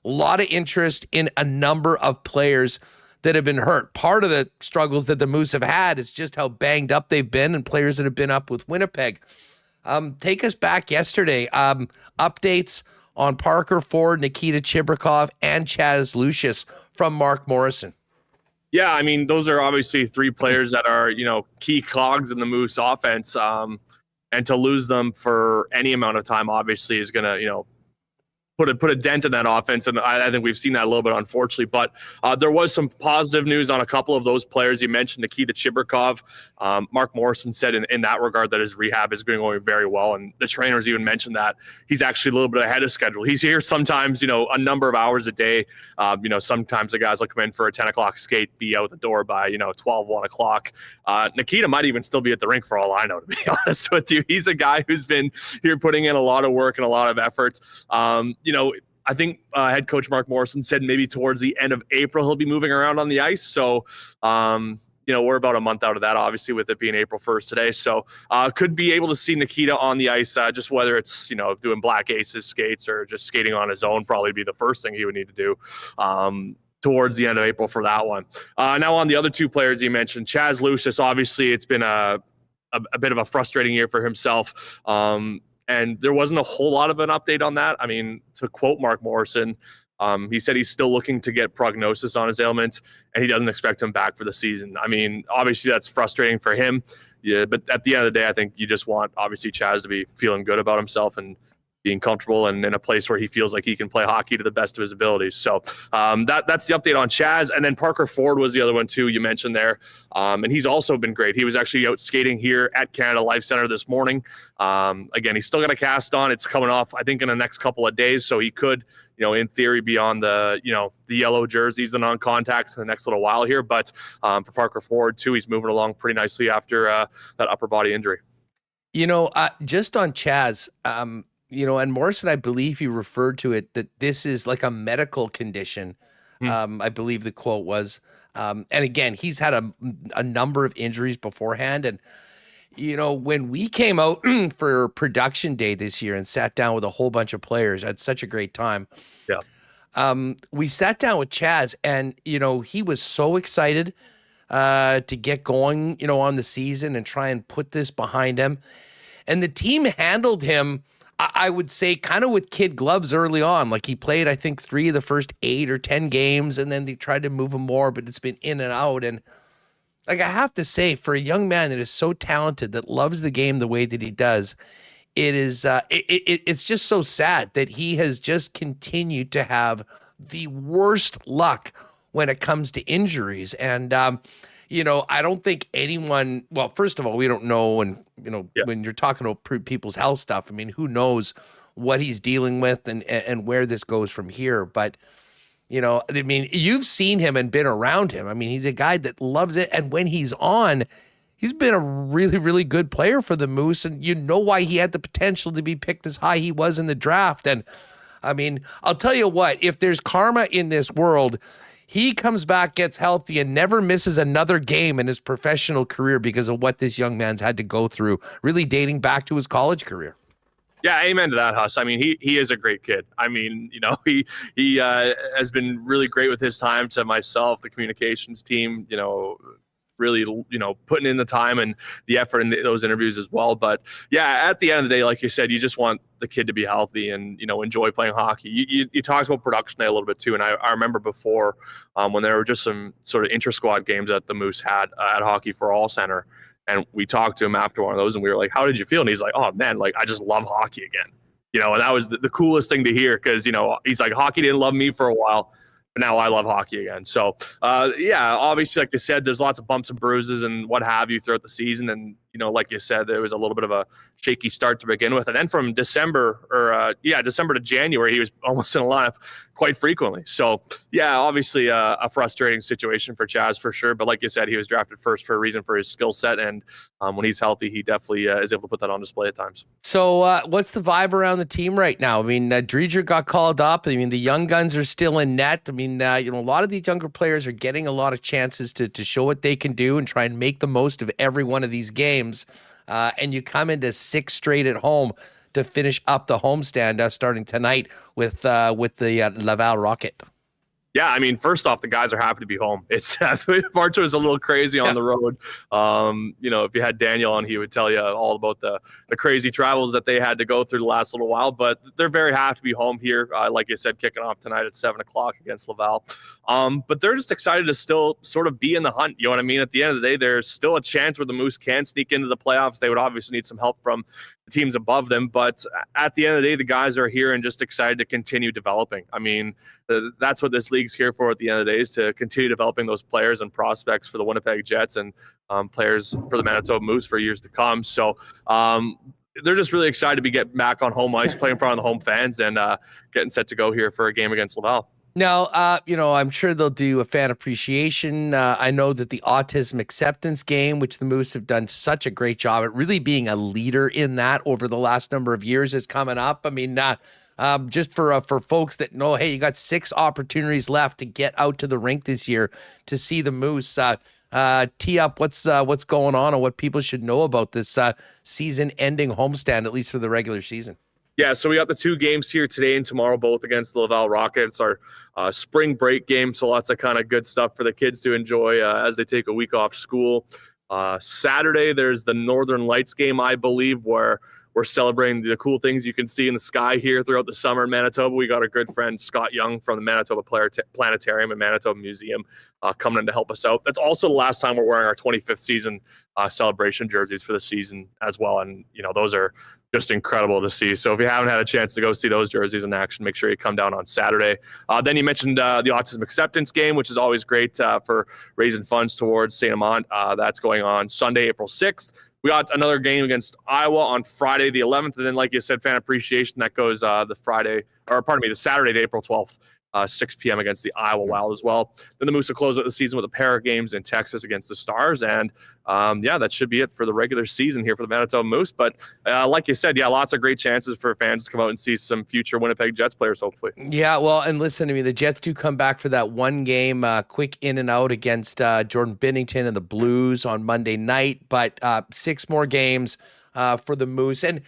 a lot of interest in a number of players that have been hurt. Part of the struggles that the Moose have had is just how banged up they've been, and players that have been up with Winnipeg. Take us back yesterday. Updates on Parker Ford, Nikita Chibrikov, and Chaz Lucius from Mark Morrison. Yeah, I mean, those are obviously three players that are, key cogs in the Moose offense. And to lose them for any amount of time, obviously, is going to, put a dent in that offense. And I think we've seen that a little bit, unfortunately. But there was some positive news on a couple of those players. You mentioned Nikita Chibrikov. Mark Morrison said in that regard that his rehab is going very well. And the trainers even mentioned that he's actually a little bit ahead of schedule. He's here sometimes, a number of hours a day. Sometimes the guys will come in for a 10 o'clock skate, be out the door by, 12, 1 o'clock. Nikita might even still be at the rink for all I know, to be honest with you. He's a guy who's been here putting in a lot of work and a lot of efforts. I think head coach Mark Morrison said maybe towards the end of April he'll be moving around on the ice. So, we're about a month out of that, obviously, with it being April 1st today. So could be able to see Nikita on the ice, just whether it's, doing black aces skates or just skating on his own, probably be the first thing he would need to do towards the end of April for that one. Now on the other two players you mentioned, Chaz Lucius, obviously it's been a bit of a frustrating year for himself. And there wasn't a whole lot of an update on that. I mean, to quote Mark Morrison, he said he's still looking to get prognosis on his ailments, and he doesn't expect him back for the season. I mean, obviously that's frustrating for him. Yeah, but at the end of the day, I think you just want, obviously, Chaz to be feeling good about himself and being comfortable and in a place where he feels like he can play hockey to the best of his abilities. So that's the update on Chaz. And then Parker Ford was the other one too, you mentioned there. And he's also been great. He was actually out skating here at Canada Life Center this morning. Again, he's still got a cast on. It's coming off, I think, in the next couple of days. So he could, in theory, be on the, the yellow jerseys, the non-contacts in the next little while here. But for Parker Ford too, he's moving along pretty nicely after that upper body injury. Just on Chaz, and Morrison, I believe he referred to it that this is like a medical condition. I believe the quote was, and again, he's had a number of injuries beforehand. And, when we came out for production day this year and sat down with a whole bunch of players, I had such a great time. Yeah. We sat down with Chaz and, he was so excited to get going, on the season and try and put this behind him. And the team handled him, I would say, kind of with kid gloves early on. Like he played, I think, 3 of the first 8 or 10 games, and then they tried to move him more, but it's been in and out. And like I have to say, for a young man that is so talented, that loves the game the way that he does, it is it's just so sad that he has just continued to have the worst luck when it comes to injuries. And I don't think anyone, well, first of all, we don't know. And, when you're talking about people's health stuff, I mean, who knows what he's dealing with and where this goes from here. But, I mean, you've seen him and been around him. I mean, he's a guy that loves it. And when he's on, he's been a really, really good player for the Moose. And you know why he had the potential to be picked as high he was in the draft. And I mean, I'll tell you what, if there's karma in this world, he comes back, gets healthy, and never misses another game in his professional career because of what this young man's had to go through, really dating back to his college career. Yeah, amen to that, Huss. I mean, he is a great kid. I mean, he has been really great with his time to myself, the communications team, really, putting in the time and the effort in those interviews as well. But yeah, at the end of the day, like you said, you just want the kid to be healthy and, enjoy playing hockey. You talked about production day a little bit too. And I remember before when there were just some sort of inter-squad games that the Moose had at Hockey for All Center. And we talked to him after one of those and we were like, how did you feel? And he's like, oh man, like I just love hockey again. And that was the coolest thing to hear because, he's like, hockey didn't love me for a while, but now I love hockey again. So, obviously, like you said, there's lots of bumps and bruises and what have you throughout the season. And, like you said, there was a little bit of a shaky start to begin with. And then from December to January, he was almost in a lineup quite frequently. So, yeah, obviously a frustrating situation for Chaz for sure. But like you said, he was drafted first for a reason, for his skill set. And when he's healthy, he definitely is able to put that on display at times. So what's the vibe around the team right now? I mean, Dreger got called up. I mean, the young guns are still in net. I mean, a lot of these younger players are getting a lot of chances to show what they can do and try and make the most of every one of these games. And you come into 6 straight at home to finish up the homestand starting tonight with the Laval Rocket. Yeah, I mean, first off, the guys are happy to be home. It's March was a little crazy on the road. If you had Daniel on, he would tell you all about the crazy travels that they had to go through the last little while. But they're very happy to be home here. Like you said, kicking off tonight at 7:00 against Laval. But they're just excited to still sort of be in the hunt. You know what I mean? At the end of the day, there's still a chance where the Moose can sneak into the playoffs. They would obviously need some help from the teams above them. But at the end of the day, the guys are here and just excited to continue developing. I mean, that's what this league's here for at the end of the day, is to continue developing those players and prospects for the Winnipeg Jets and players for the Manitoba Moose for years to come. So they're just really excited to be getting back on home ice, playing in front of the home fans, and getting set to go here for a game against Laval. Now, I'm sure they'll do a fan appreciation. I know that the autism acceptance game, which the Moose have done such a great job at really being a leader in that over the last number of years, is coming up. I mean, just for folks that know, hey, you got 6 opportunities left to get out to the rink this year to see the Moose. Tee up what's going on and what people should know about this season-ending homestand, at least for the regular season. Yeah, so we got the 2 games here today and tomorrow, both against the Laval Rockets. Our spring break game, so lots of kind of good stuff for the kids to enjoy as they take a week off school. Saturday, there's the Northern Lights game, I believe, where we're celebrating the cool things you can see in the sky here throughout the summer in Manitoba. We got our good friend Scott Young from the Manitoba Planetarium and Manitoba Museum coming in to help us out. That's also the last time we're wearing our 25th season celebration jerseys for the season as well. And, those are just incredible to see. So if you haven't had a chance to go see those jerseys in action, make sure you come down on Saturday. Then you mentioned the autism acceptance game, which is always great for raising funds towards St. Amant. That's going on Sunday, April 6th. We got another game against Iowa on Friday the 11th. And then, like you said, fan appreciation, that goes the Saturday, April 12th. 6 p.m. against the Iowa Wild as well. Then the Moose will close out the season with a pair of games in Texas against the Stars. And that should be it for the regular season here for the Manitoba Moose. But like you said, lots of great chances for fans to come out and see some future Winnipeg Jets players, hopefully. Yeah, well, and listen to me, the Jets do come back for that one game, quick in and out against Jordan Binnington and the Blues on Monday night. But 6 more games for the Moose. And,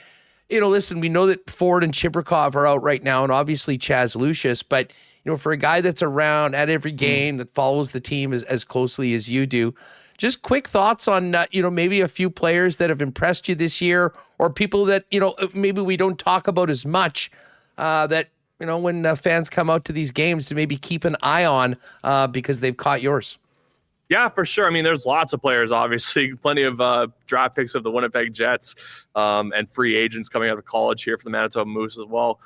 listen, we know that Ford and Chibrikov are out right now, and obviously Chaz Lucius, but for a guy that's around at every game, that follows the team as closely as you do, just quick thoughts on, maybe a few players that have impressed you this year, or people that, maybe we don't talk about as much, that, when fans come out to these games, to maybe keep an eye on because they've caught yours. Yeah, for sure. I mean, there's lots of players, obviously, plenty of draft picks of the Winnipeg Jets and free agents coming out of college here for the Manitoba Moose as well.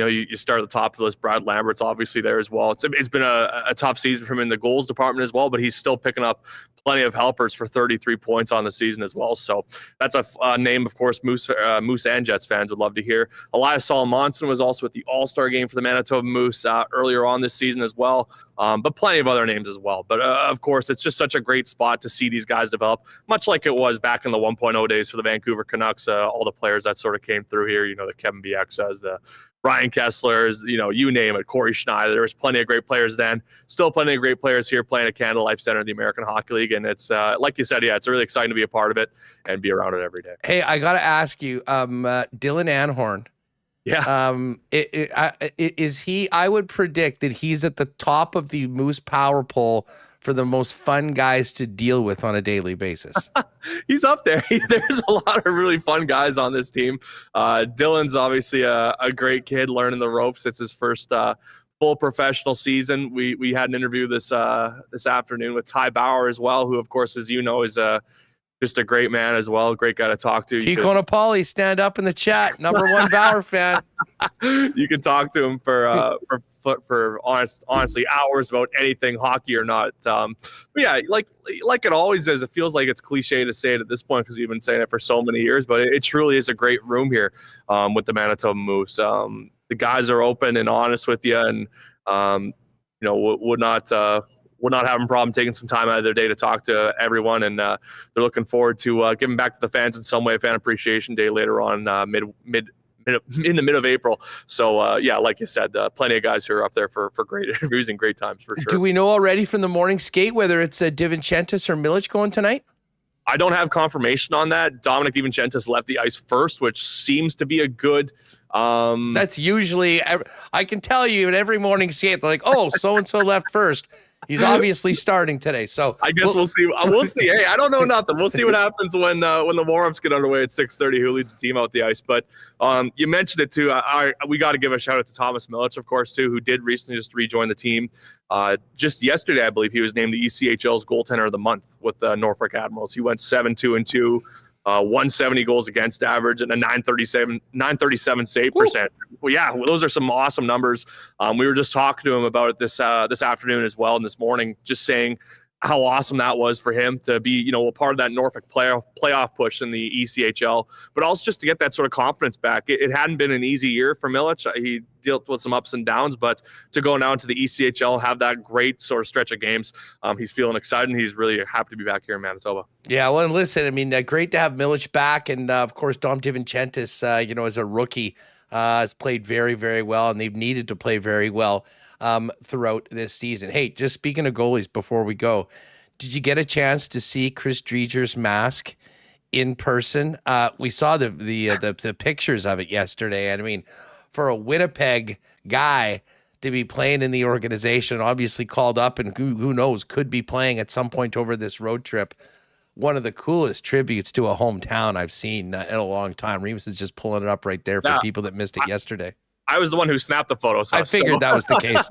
you start at the top of the list. Brad Lambert's obviously there as well. It's been a tough season for him in the goals department as well, but he's still picking up plenty of helpers for 33 points on the season as well. So that's a name, of course, Moose and Jets fans would love to hear. Elias Salomonsson was also at the All-Star game for the Manitoba Moose earlier on this season as well, but plenty of other names as well. But of course, it's just such a great spot to see these guys develop, much like it was back in the 1.0 days for the Vancouver Canucks. All the players that sort of came through here, the Kevin Bieksa's, the Ryan Kesslers, you name it, Corey Schneider. There was plenty of great players then. Still plenty of great players here playing at Canada Life Center, the American Hockey League. And it's, like you said, it's really exciting to be a part of it and be around it every day. Hey, I got to ask you, Dylan Anhorn. Yeah. Is he, I would predict that he's at the top of the Moose power poll for the most fun guys to deal with on a daily basis. He's up there. There's a lot of really fun guys on this team. Dylan's obviously a great kid learning the ropes. It's his first full professional season. We had an interview this afternoon with Ty Bauer as well, who of course, as you know, is just a great man as well. Great guy to talk to. Tico Napoli, stand up in the chat. Number one Bauer fan. You can talk to him for honestly hours about anything, hockey or not. But yeah, like it always is. It feels like it's cliche to say it at this point because we've been saying it for so many years. But it truly is a great room here with the Manitoba Moose. The guys are open and honest with you, and would not having a problem taking some time out of their day to talk to everyone, and they're looking forward to giving back to the fans in some way. Fan Appreciation Day later on, in the mid of April. So yeah, like you said, plenty of guys who are up there for great interviews and great times for sure. Do we know already from the morning skate whether it's DiVincentis or Milic going tonight? I don't have confirmation on that. Dominic DiVincentis left the ice first, which seems to be a good. That's usually, I can tell you at every morning skate, they're like, oh, so and so left first. He's obviously starting today, so I guess we'll see. We'll see. Hey, I don't know nothing. We'll see what happens when the warm-ups get underway at 6:30. Who leads the team out the ice? But you mentioned it too. We got to give a shout out to Thomas Milic, of course, too, who did recently just rejoin the team. Just yesterday, I believe he was named the ECHL's goaltender of the month with Norfolk Admirals. He went 7-2-2. 170 goals against average and a 937 save percent. Well, yeah, those are some awesome numbers. We were just talking to him about it this afternoon as well, and this morning, just saying how awesome that was for him to be, a part of that Norfolk playoff push in the ECHL, but also just to get that sort of confidence back. It hadn't been an easy year for Milic. He dealt with some ups and downs, but to go now into the ECHL, have that great sort of stretch of games, he's feeling excited, and he's really happy to be back here in Manitoba. Yeah, well, and listen, I mean, great to have Milic back, and of course, Dom DiVincentis, as a rookie, has played very, very well, and they've needed to play very well throughout this season. Hey, just speaking of goalies before we go, did you get a chance to see Chris Drieger's mask in person? We saw the pictures of it yesterday, and I mean, for a Winnipeg guy to be playing in the organization, obviously called up, and who knows, could be playing at some point over this road trip. One of the coolest tributes to a hometown I've seen in a long time. Remis is just pulling it up right there for people that missed it yesterday. I was the one who snapped the photo. So I figured that was the case.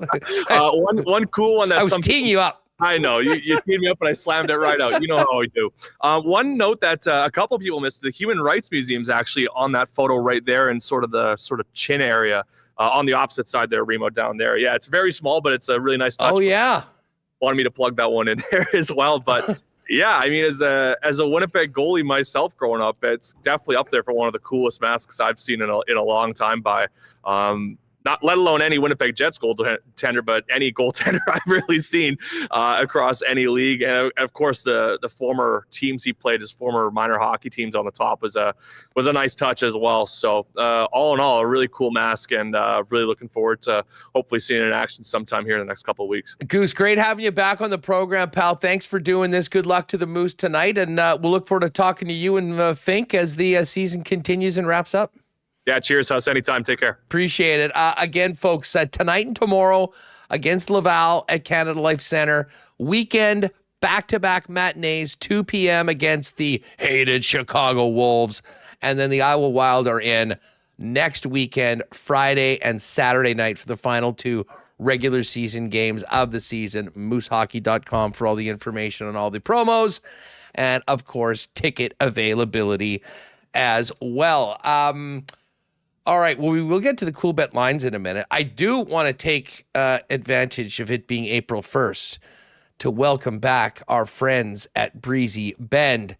One cool one that I was teeing you up. I know you teed me up and I slammed it right out. You know how I do. One note that a couple people missed: the Human Rights Museum is actually on that photo right there, in sort of chin area on the opposite side there, Remo, down there. Yeah, it's very small, but it's a really nice touch. Oh yeah, wanted me to plug that one in there as well, but. Yeah, I mean, as a Winnipeg goalie myself growing up, it's definitely up there for one of the coolest masks I've seen in a long time by not let alone any Winnipeg Jets goaltender, but any goaltender I've really seen across any league. And of course, the former teams he played, his former minor hockey teams on the top was a nice touch as well. So all in all, a really cool mask, and really looking forward to hopefully seeing it in action sometime here in the next couple of weeks. Goose, great having you back on the program, pal. Thanks for doing this. Good luck to the Moose tonight, and we'll look forward to talking to you and Fink as the season continues and wraps up. Yeah, cheers, Huss. Anytime. Take care. Appreciate it. Again, folks, tonight and tomorrow against Laval at Canada Life Center. Weekend back-to-back matinees, 2 p.m. against the hated Chicago Wolves. And then the Iowa Wild are in next weekend, Friday and Saturday night, for the final 2 regular season games of the season. Moosehockey.com for all the information on all the promos. And, of course, ticket availability as well. All right. Well, we will get to the cool bet lines in a minute. I do want to take advantage of it being April 1st to welcome back our friends at Breezy Bend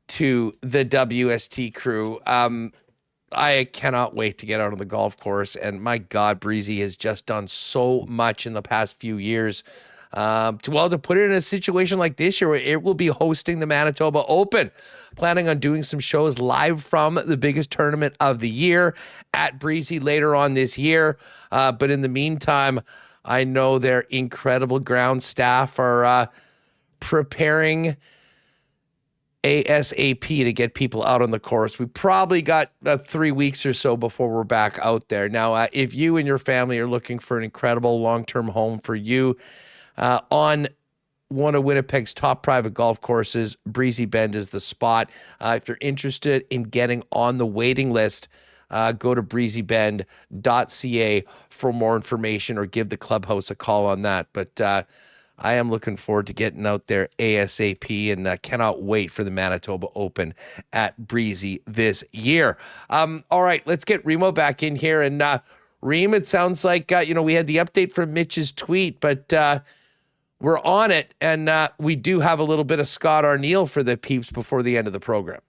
to the WST crew. I cannot wait to get out on the golf course. And my God, Breezy has just done so much in the past few years. To put it in a situation like this year where it will be hosting the Manitoba Open. Planning on doing some shows live from the biggest tournament of the year at Breezy later on this year. But in the meantime, I know their incredible ground staff are preparing ASAP to get people out on the course. We probably got 3 weeks or so before we're back out there. Now, if you and your family are looking for an incredible long-term home for you on one of Winnipeg's top private golf courses, Breezy Bend is the spot. If you're interested in getting on the waiting list, go to breezybend.ca for more information or give the clubhouse a call on that. But I am looking forward to getting out there ASAP and cannot wait for the Manitoba Open at Breezy this year. All right, let's get Remo back in here. And Reem, it sounds like, we had the update from Mitch's tweet, but we're on it. And we do have a little bit of Scott Arnael for the peeps before the end of the program.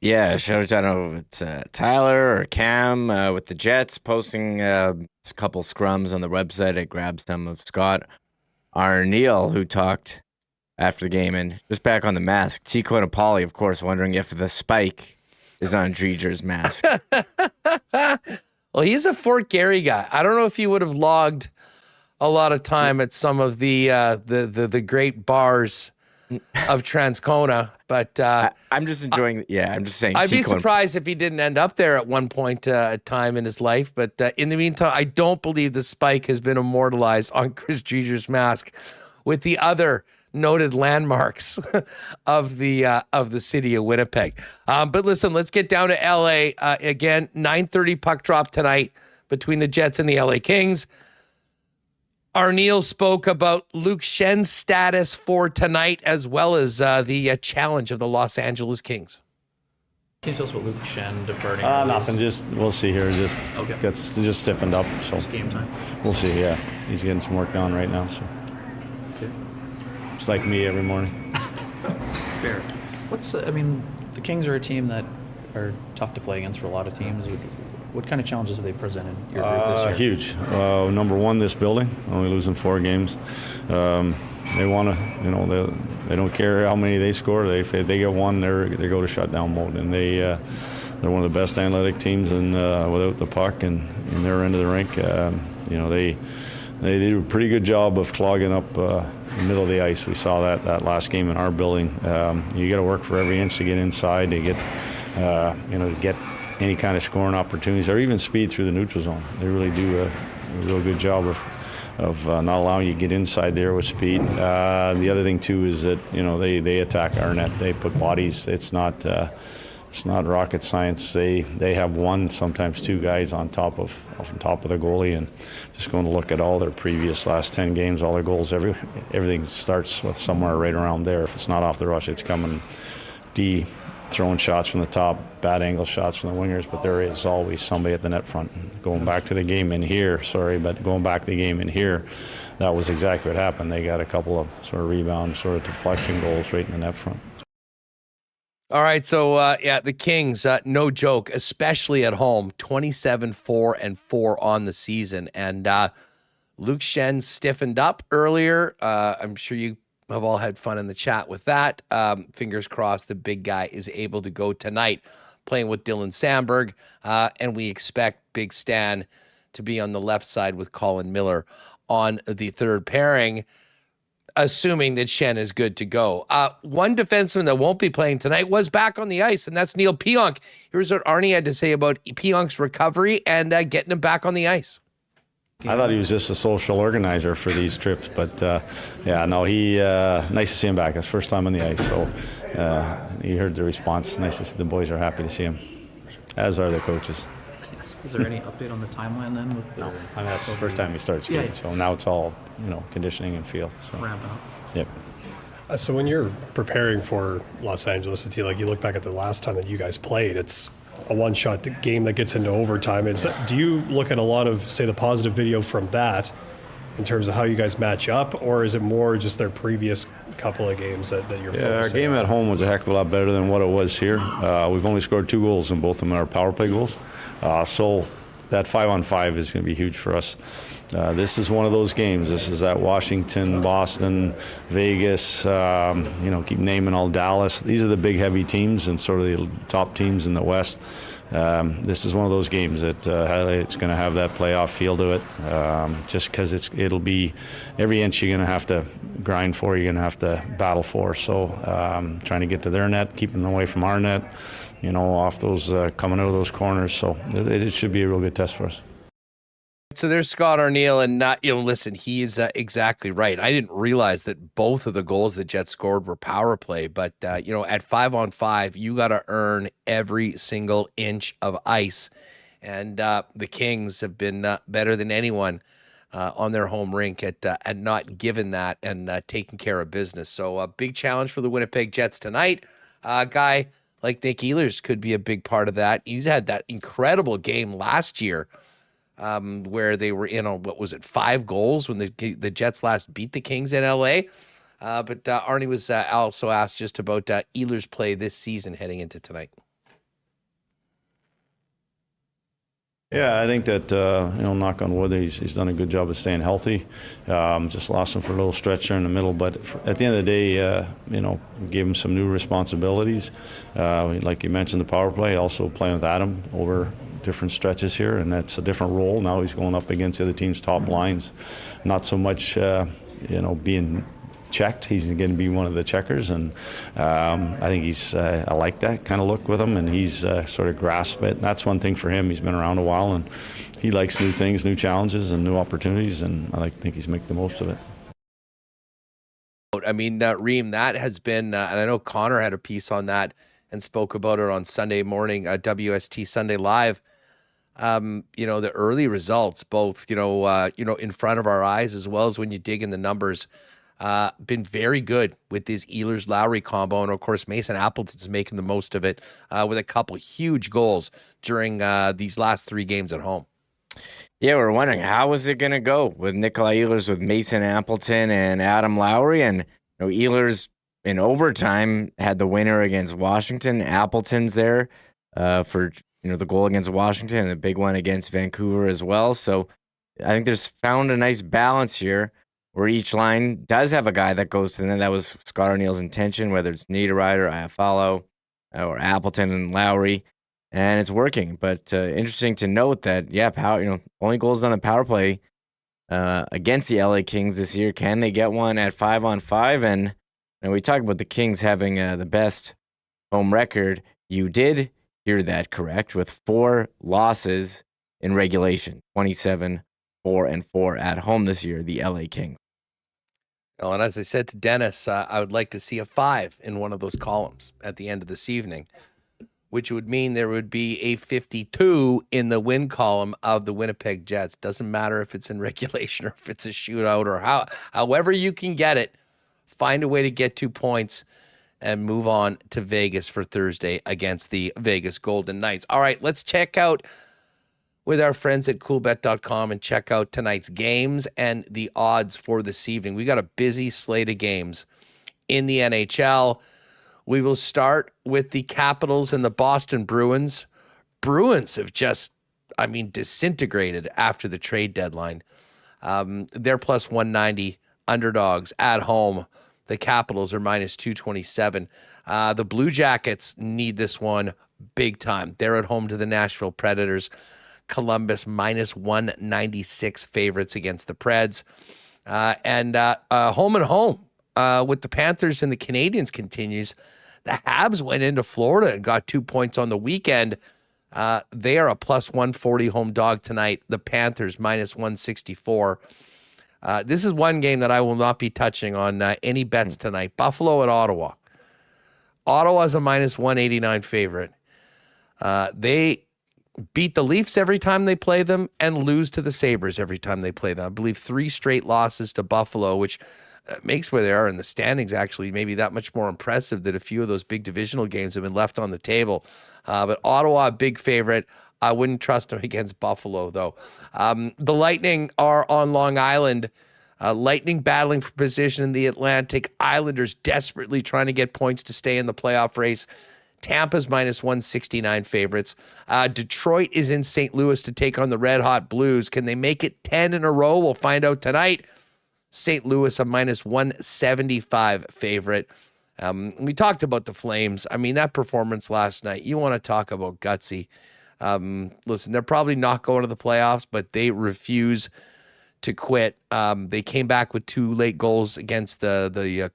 Yeah, shout out to, I don't know if it's Tyler or Cam with the Jets posting a couple scrums on the website. I grabbed some of Scott Arnael, who talked after the game, and just back on the mask. Tico and Apolli, of course, wondering if the spike is on Dreger's mask. Well, he's a Fort Garry guy. I don't know if he would have logged a lot of time at some of the great bars of Transcona, but I'm just enjoying. I'm just saying. I'd be surprised if he didn't end up there at one point time in his life. But in the meantime, I don't believe the spike has been immortalized on Chris Dreger's mask with the other noted landmarks of the city of Winnipeg. But listen, let's get down to LA again. 9:30 puck drop tonight between the Jets and the LA Kings. Arnael spoke about Luke Schenn's status for tonight, as well as the challenge of the Los Angeles Kings. Can you tell us about Luke Schenn departing? Nothing. Just we'll see here. Just Okay. gets just stiffened up. So Just game time. we'll see. Yeah, he's getting some work done right now. So Okay. it's like me every morning. Fair. The Kings are a team that are tough to play against for a lot of teams. What kind of challenges have they presented your group this year? Huge. Number one, this building. Only losing 4 games. They want to. They don't care how many they score. If they get one, they go to shutdown mode, and they're one of the best analytic teams and without the puck and in their end of the rink. They do a pretty good job of clogging up the middle of the ice. We saw that last game in our building. You got to work for every inch to get inside, to get get any kind of scoring opportunities or even speed through the neutral zone. They really do a real good job of not allowing you to get inside there with speed. The other thing too is that they attack our net. They put bodies. It's not rocket science. They have one, sometimes 2 guys on top of the goalie, and just going to look at all their previous last 10 games, all their goals, everything starts with somewhere right around there. If it's not off the rush, it's coming D, throwing shots from the top, bad angle shots from the wingers, but there is always somebody at the net front. Going back to the game in here, that was exactly what happened. They got a couple of sort of rebound, sort of deflection goals right in the net front. All right, so the Kings, no joke, especially at home, 27-4-4 on the season. And Luke Schenn stiffened up earlier. I'm sure you have all had fun in the chat with that. Fingers crossed the big guy is able to go tonight playing with Dylan Sandberg. And we expect Big Stan to be on the left side with Colin Miller on the third pairing, assuming that Schenn is good to go. One defenseman that won't be playing tonight was back on the ice, and that's Neil Pionk. Here's what Arnie had to say about Pionk's recovery and getting him back on the ice. I thought he was just a social organizer for these trips, but he nice to see him back. It's first time on the ice, so he heard the response. Nice to see the boys are happy to see him, as are the coaches. Is there any update on the timeline then? No, that's the first time he starts skating, so now it's all conditioning and feel. So. Ramping up. Yep. So when you're preparing for Los Angeles, you look back at the last time that you guys played, it's a one-shot game that gets into overtime. Do you look at a lot of, say, the positive video from that in terms of how you guys match up, or is it more just their previous couple of games that you're focusing on? Our game at home was a heck of a lot better than what it was here. We've only scored 2 goals, and both of them are power play goals. So that 5-on-5 is going to be huge for us. This is one of those games. This is at Washington, Boston, Vegas, keep naming all Dallas. These are the big, heavy teams and sort of the top teams in the West. This is one of those games that it's going to have that playoff feel to it, just because it'll be every inch you're going to have to grind for, you're going to have to battle for. So trying to get to their net, keeping them away from our net, off those coming out of those corners. So it should be a real good test for us. So there's Scott Arnael, and listen, he is exactly right. I didn't realize that both of the goals the Jets scored were power play, but at 5-on-5, you got to earn every single inch of ice, and the Kings have been better than anyone on their home rink at not giving that and taking care of business. So a big challenge for the Winnipeg Jets tonight. A guy like Nick Ehlers could be a big part of that. He's had that incredible game last year. Where they were in on, 5 goals when the Jets last beat the Kings in LA. But Arnie was also asked just about Ehlers' play this season heading into tonight. Yeah, I think that, knock on wood, he's done a good job of staying healthy. Just lost him for a little stretch there in the middle. But at the end of the day, gave him some new responsibilities. Like you mentioned, the power play, also playing with Adam over different stretches here, and that's a different role. Now he's going up against the other team's top lines. Not so much, being checked. He's going to be one of the checkers, and I think I like that kind of look with him, and he's sort of grasped it. And that's one thing for him. He's been around a while, and he likes new things, new challenges, and new opportunities, and I think he's making the most of it. I mean, Reem, that has been, and I know Connor had a piece on that and spoke about it on Sunday morning, WST Sunday Live. The early results, both, in front of our eyes, as well as when you dig in the numbers, been very good with this Ehlers-Lowry combo. And of course, Mason Appleton's making the most of it with a couple huge goals during these last 3 games at home. Yeah, we're wondering, how is it going to go with Nikolai Ehlers, with Mason Appleton and Adam Lowry? And Ehlers in overtime had the winner against Washington. Appleton's there for the goal against Washington and a big one against Vancouver as well. So I think there's found a nice balance here where each line does have a guy that goes to them. That was Scott Arnael's intention, whether it's Niederreiter, Iafallo, or Appleton and Lowry, and it's working. But interesting to note that, only goals on the power play against the LA Kings this year. Can they get one at 5-on-5? And we talk about the Kings having the best home record. You did hear that correct, with 4 losses in regulation, 27-4-4 at home this year, the LA Kings. Well, and as I said to Dennis, I would like to see a 5 in one of those columns at the end of this evening, which would mean there would be a 52 in the win column of the Winnipeg Jets. Doesn't matter if it's in regulation or if it's a shootout or however you can get it, find a way to get 2 points and move on to Vegas for Thursday against the Vegas Golden Knights. All right, let's check out with our friends at coolbet.com and check out tonight's games and the odds for this evening. We got a busy slate of games in the NHL. We will start with the Capitals and the Boston Bruins. Bruins have just, disintegrated after the trade deadline. They're plus 190 underdogs at home. The Capitals are minus 227. The Blue Jackets need this one big time. They're at home to the Nashville Predators. Columbus minus 196 favorites against the Preds. And home and home with the Panthers and the Canadiens continues. The Habs went into Florida and got 2 points on the weekend. They are a plus 140 home dog tonight. The Panthers minus 164. This is one game that I will not be touching on any bets tonight. Buffalo at Ottawa. Ottawa's a minus 189 favorite. They beat the Leafs every time they play them and lose to the Sabres every time they play them. I believe 3 straight losses to Buffalo, which makes where they are in the standings actually maybe that much more impressive that a few of those big divisional games have been left on the table. But Ottawa, big favorite. I wouldn't trust them against Buffalo, though. The Lightning are on Long Island. Lightning battling for position in the Atlantic. Islanders desperately trying to get points to stay in the playoff race. Tampa's -169 favorites. Detroit is in St. Louis to take on the Red Hot Blues. Can they make it 10 in a row? We'll find out tonight. St. Louis, a -175 favorite. We talked about the Flames. I mean, that performance last night, you want to talk about gutsy. Listen, they're probably not going to the playoffs, but they refuse to quit. They came back with 2 late goals against the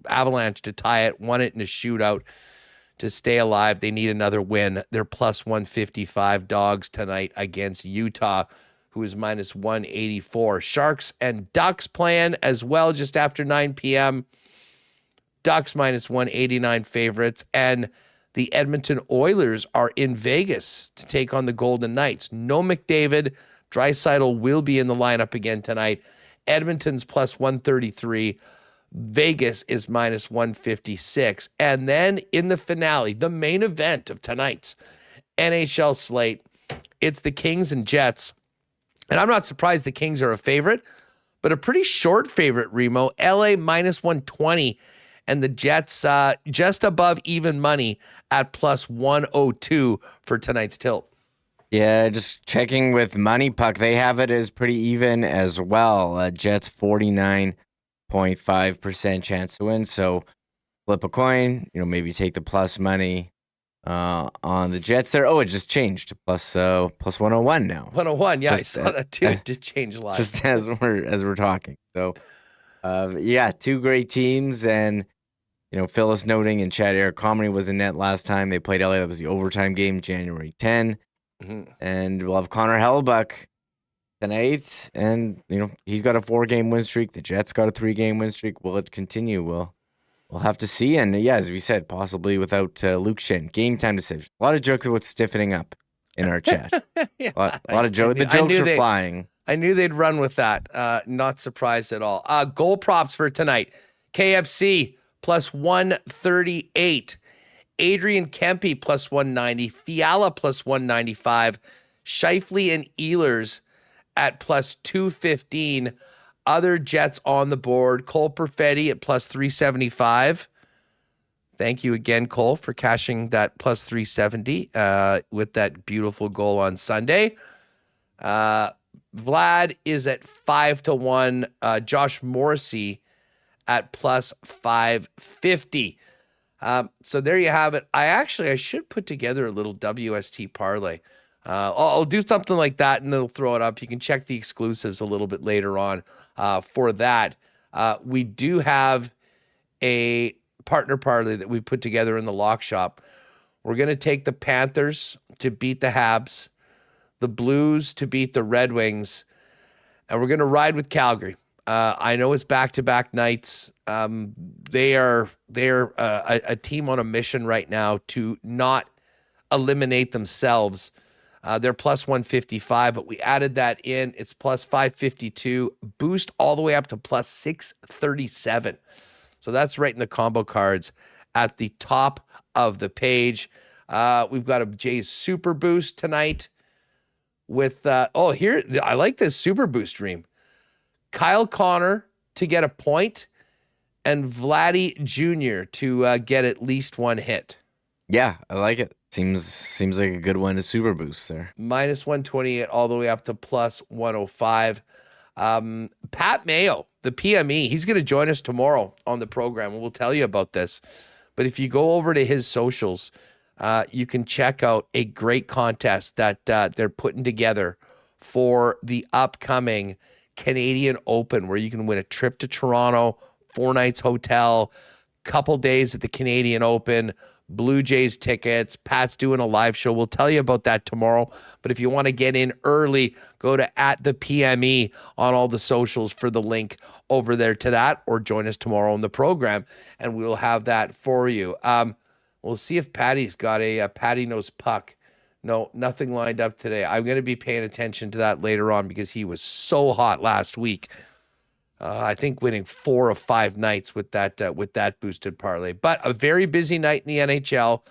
Avalanche to tie it, won it in a shootout to stay alive. They need another win. They're +155 dogs tonight against Utah, who is -184. Sharks and Ducks playing as well just after 9 p.m. Ducks -189 favorites, and the Edmonton Oilers are in Vegas to take on the Golden Knights. No McDavid. Draisaitl will be in the lineup again tonight. Edmonton's +133. Vegas is -156. And then in the finale, the main event of tonight's NHL slate, it's the Kings and Jets. And I'm not surprised the Kings are a favorite, but a pretty short favorite, Remo. LA -120. And the Jets just above even money at +102 for tonight's tilt. Yeah, just checking with Money Puck. They have it as pretty even as well. Jets 49.5% chance to win. So flip a coin, maybe take the plus money on the Jets there. Oh, it just changed to plus 101 now. 101, yeah, just, I saw that too. It did change live. Just as we're talking. So, yeah, 2 great teams. And, Phyllis noting in chat, Eric Comrie was in net last time they played LA. That was the overtime game, January 10. Mm-hmm. And we'll have Connor Hellebuyck tonight. And, he's got a 4-game win streak. The Jets got a 3-game win streak. Will it continue? We'll have to see. And, yeah, as we said, possibly without Luke Shin. Game time decision. A lot of jokes about stiffening up in our chat. Yeah, a lot of jokes. The jokes are flying. I knew they'd run with that. Not surprised at all. Goal props for tonight. KFC +138. Adrian Kempe +190. Fiala +195. Scheifele and Ehlers at +215. Other Jets on the board. Cole Perfetti at +375. Thank you again, Cole, for cashing that +370 with that beautiful goal on Sunday. Vlad is at 5-1. Josh Morrissey at +550. So there you have it. I should put together a little WST parlay. I'll do something like that and it'll throw it up. You can check the exclusives a little bit later on for that. We do have a partner parlay that we put together in the lock shop. We're going to take the Panthers to beat the Habs, the Blues to beat the Red Wings, and we're going to ride with Calgary. I know it's back-to-back nights. They're a team on a mission right now to not eliminate themselves. They're +155, but we added that in. It's +552. Boost all the way up to +637. So that's right in the combo cards at the top of the page. We've got a Jays Super Boost tonight with, here, I like this Super Boost dream. Kyle Connor to get a point and Vladdy Jr. to get at least 1 hit. Yeah, I like it. Seems like a good one to Super Boost there. -128 all the way up to +105. Pat Mayo, the PME, he's going to join us tomorrow on the program, and we'll tell you about this. But if you go over to his socials, you can check out a great contest that they're putting together for the upcoming Canadian Open, where you can win a trip to Toronto, 4 nights hotel, couple days at the Canadian Open, Blue Jays tickets. Pat's doing a live show. We'll tell you about that tomorrow. But if you want to get in early, go to @thepme on all the socials for the link over there to that, or join us tomorrow on the program, and we'll have that for you. We'll see if Patty's got a Patty Knows Puck. No, nothing lined up today. I'm going to be paying attention to that later on because he was so hot last week. I think winning 4 of 5 nights with that boosted parlay. But a very busy night in the NHL.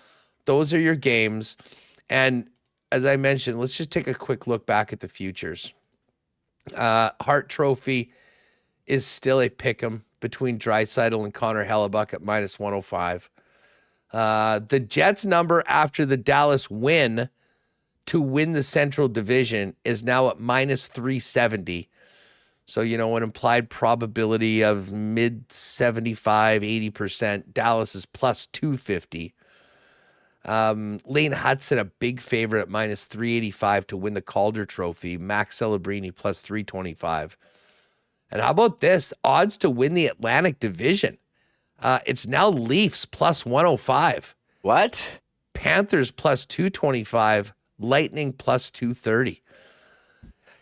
Those are your games. And as I mentioned, let's just take a quick look back at the futures. Hart Trophy is still a pick'em between Draisaitl and Connor Hellebuyck at -105. The Jets number after the Dallas win to win the Central Division is now at -370. So, an implied probability of mid 75, 80%. Dallas is +250. Lane Hudson, a big favorite at -385 to win the Calder Trophy. Max Celebrini +325. And how about this? Odds to win the Atlantic Division. It's now Leafs +105. What? Panthers +225. Lightning +230.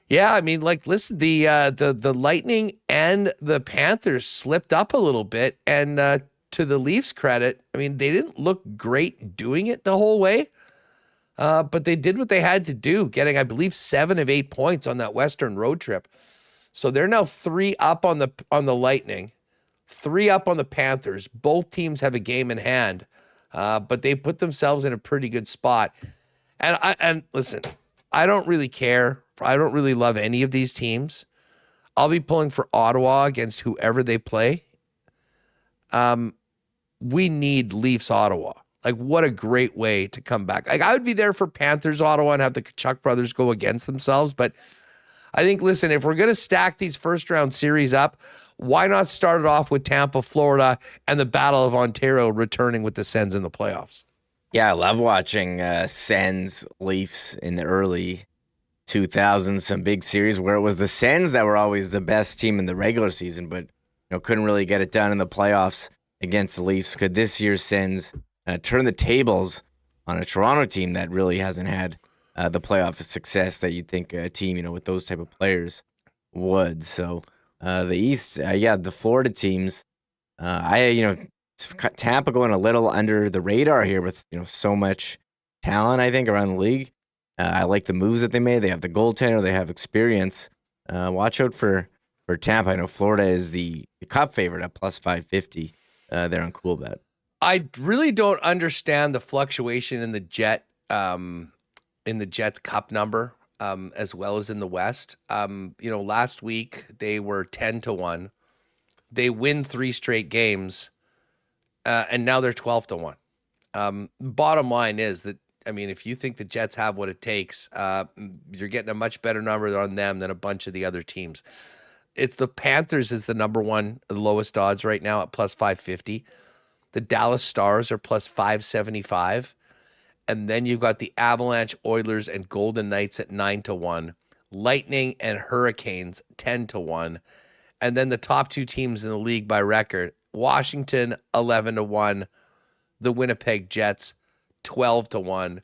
Yeah, I mean, listen, the Lightning and the Panthers slipped up a little bit, and to the Leafs' credit, I mean, they didn't look great doing it the whole way, but they did what they had to do, getting, I believe, 7 of 8 points on that Western road trip. So they're now 3 up on the Lightning, 3 up on the Panthers. Both teams have a game in hand, but they put themselves in a pretty good spot. And listen, I don't really care. I don't really love any of these teams. I'll be pulling for Ottawa against whoever they play. We need Leafs Ottawa. What a great way to come back. I would be there for Panthers Ottawa and have the Kachuk brothers go against themselves. But I think, listen, if we're going to stack these first round series up, why not start it off with Tampa, Florida, and the Battle of Ontario returning with the Sens in the playoffs? Yeah, I love watching Sens Leafs in the early 2000s, some big series where it was the Sens that were always the best team in the regular season, but couldn't really get it done in the playoffs against the Leafs. Could this year's Sens turn the tables on a Toronto team that really hasn't had the playoff success that you'd think a team, with those type of players would? So the East, the Florida teams, Tampa going a little under the radar here with so much talent, I think, around the league. I like the moves that they made. They have the goaltender. They have experience. Watch out for Tampa. I know Florida is the cup favorite at +550. They're on Coolbet. I really don't understand the fluctuation in the Jets cup number, as well as in the West. Last week they were 10-1. They win 3 straight games, and now they're 12-1. Bottom line is that, if you think the Jets have what it takes, you're getting a much better number on them than a bunch of the other teams. It's the Panthers is the number one, the lowest odds right now at +550. The Dallas Stars are +575. And then you've got the Avalanche, Oilers, and Golden Knights at 9-1. Lightning and Hurricanes 10-1. And then the top 2 teams in the league by record, Washington 11-1, the Winnipeg Jets 12-1,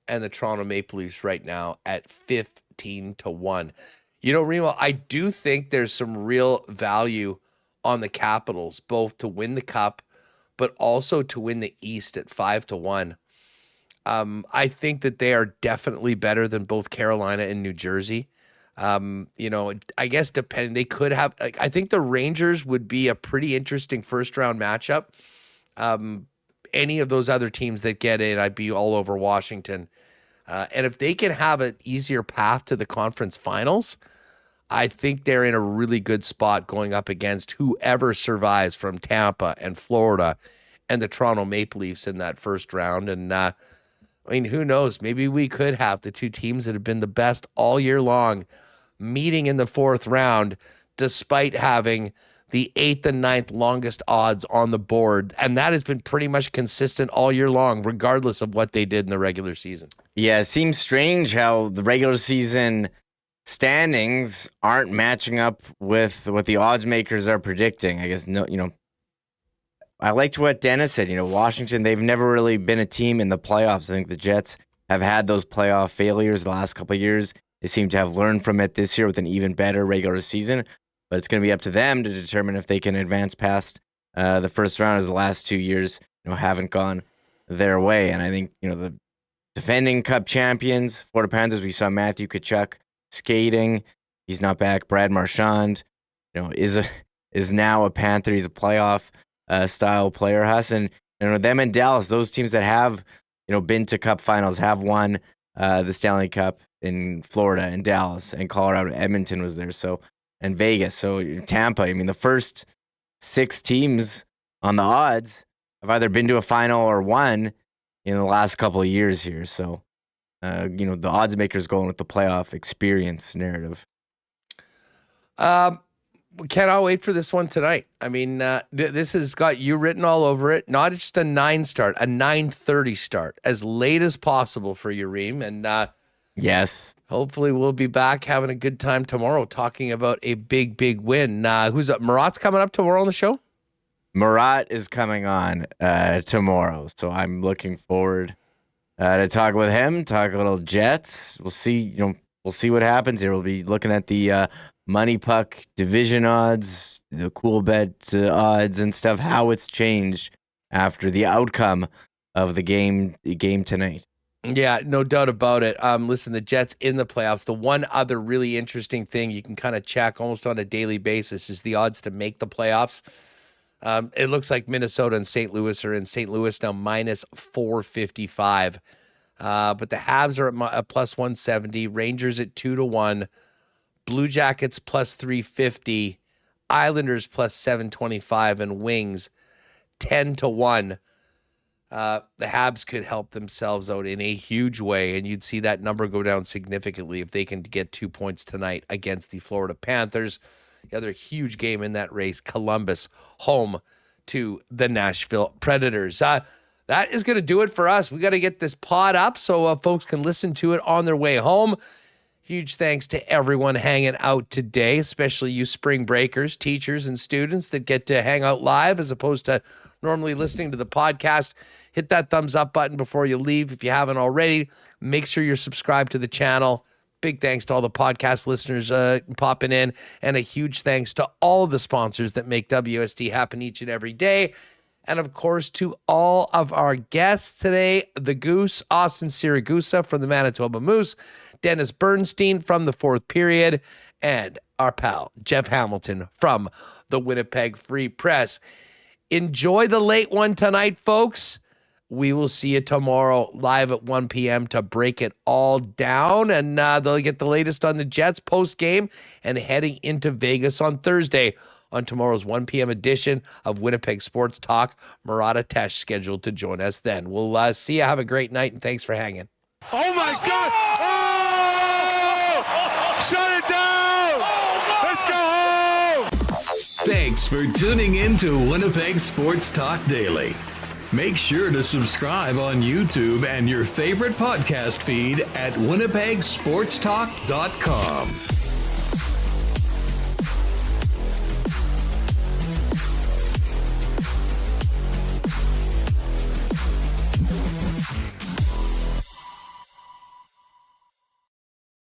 and the Toronto Maple Leafs right now at 15-1. Remo, I do think there's some real value on the Capitals, both to win the Cup, but also to win the East at 5-1. I think that they are definitely better than both Carolina and New Jersey. I guess depending, they could have, I think the Rangers would be a pretty interesting first round matchup. Any of those other teams that get in, I'd be all over Washington. And if they can have an easier path to the conference finals, I think they're in a really good spot going up against whoever survives from Tampa and Florida and the Toronto Maple Leafs in that first round. And who knows? Maybe we could have the 2 teams that have been the best all year long meeting in the 4th round, despite having the 8th and 9th longest odds on the board. And that has been pretty much consistent all year long, regardless of what they did in the regular season. Yeah, it seems strange how the regular season standings aren't matching up with what the odds makers are predicting. I guess, I liked what Dennis said. Washington, they've never really been a team in the playoffs. I think the Jets have had those playoff failures the last couple of years. They seem to have learned from it this year with an even better regular season. But it's going to be up to them to determine if they can advance past the first round, as the last 2 years haven't gone their way. And I think the defending Cup champions, Florida Panthers, we saw Matthew Tkachuk skating. He's not back. Brad Marchand, is now a Panther. He's a playoff style player, Huss. And them and Dallas, those teams that have been to Cup finals, have won the Stanley Cup in Florida and Dallas and Colorado. Edmonton was there, and Vegas. So Tampa. I mean, the first 6 teams on the odds have either been to a final or won in the last couple of years here. So, the odds makers going with the playoff experience narrative. Cannot wait for this one tonight. I mean, this has got you written all over it. Not just a 9 start, a 9:30 start, as late as possible for you, Reem. And yes, hopefully we'll be back having a good time tomorrow talking about a big, big win. Who's up? Murat's coming up tomorrow on the show? Murat is coming on tomorrow, so I'm looking forward to talk with him, talk a little Jets. We'll see, we'll see what happens here. We'll be looking at the Money Puck division odds, the cool bet odds and stuff, how it's changed after the outcome of the game tonight. Yeah, no doubt about it. Listen, the Jets in the playoffs. The one other really interesting thing you can kind of check almost on a daily basis is the odds to make the playoffs. It looks like Minnesota and St. Louis are in. St. Louis now minus 455. But the Habs are at plus 170. Rangers at 2-1. Blue Jackets plus 350. Islanders plus 725. And Wings 10-1. The Habs could help themselves out in a huge way, and you'd see that number go down significantly if they can get 2 points tonight against the Florida Panthers. The other huge game in that race, Columbus home to the Nashville Predators. That is going to do it for us. We got to get this pod up so folks can listen to it on their way home. Huge thanks to everyone hanging out today, especially you spring breakers, teachers, and students that get to hang out live as opposed to normally listening to the podcast. Hit that thumbs up button before you leave if you haven't already. Make sure you're subscribed to the channel. Big thanks to all the podcast listeners popping in, and a huge thanks to all the sponsors that make WST happen each and every day. And of course, to all of our guests today, the Goose, Austin Siragusa from the Manitoba Moose, Dennis Bernstein from the Fourth Period, and our pal, Jeff Hamilton from the Winnipeg Free Press. Enjoy the late one tonight, folks. We will see you tomorrow live at 1 p.m. to break it all down. And they'll get the latest on the Jets post-game and heading into Vegas on Thursday on tomorrow's 1 p.m. edition of Winnipeg Sports Talk. Murata Tesh scheduled to join us then. We'll see you. Have a great night, and thanks for hanging. Oh, my God! Oh! Shut it down! Let's go home! Thanks for tuning in to Winnipeg Sports Talk Daily. Make sure to subscribe on YouTube and your favorite podcast feed at winnipegsportstalk.com.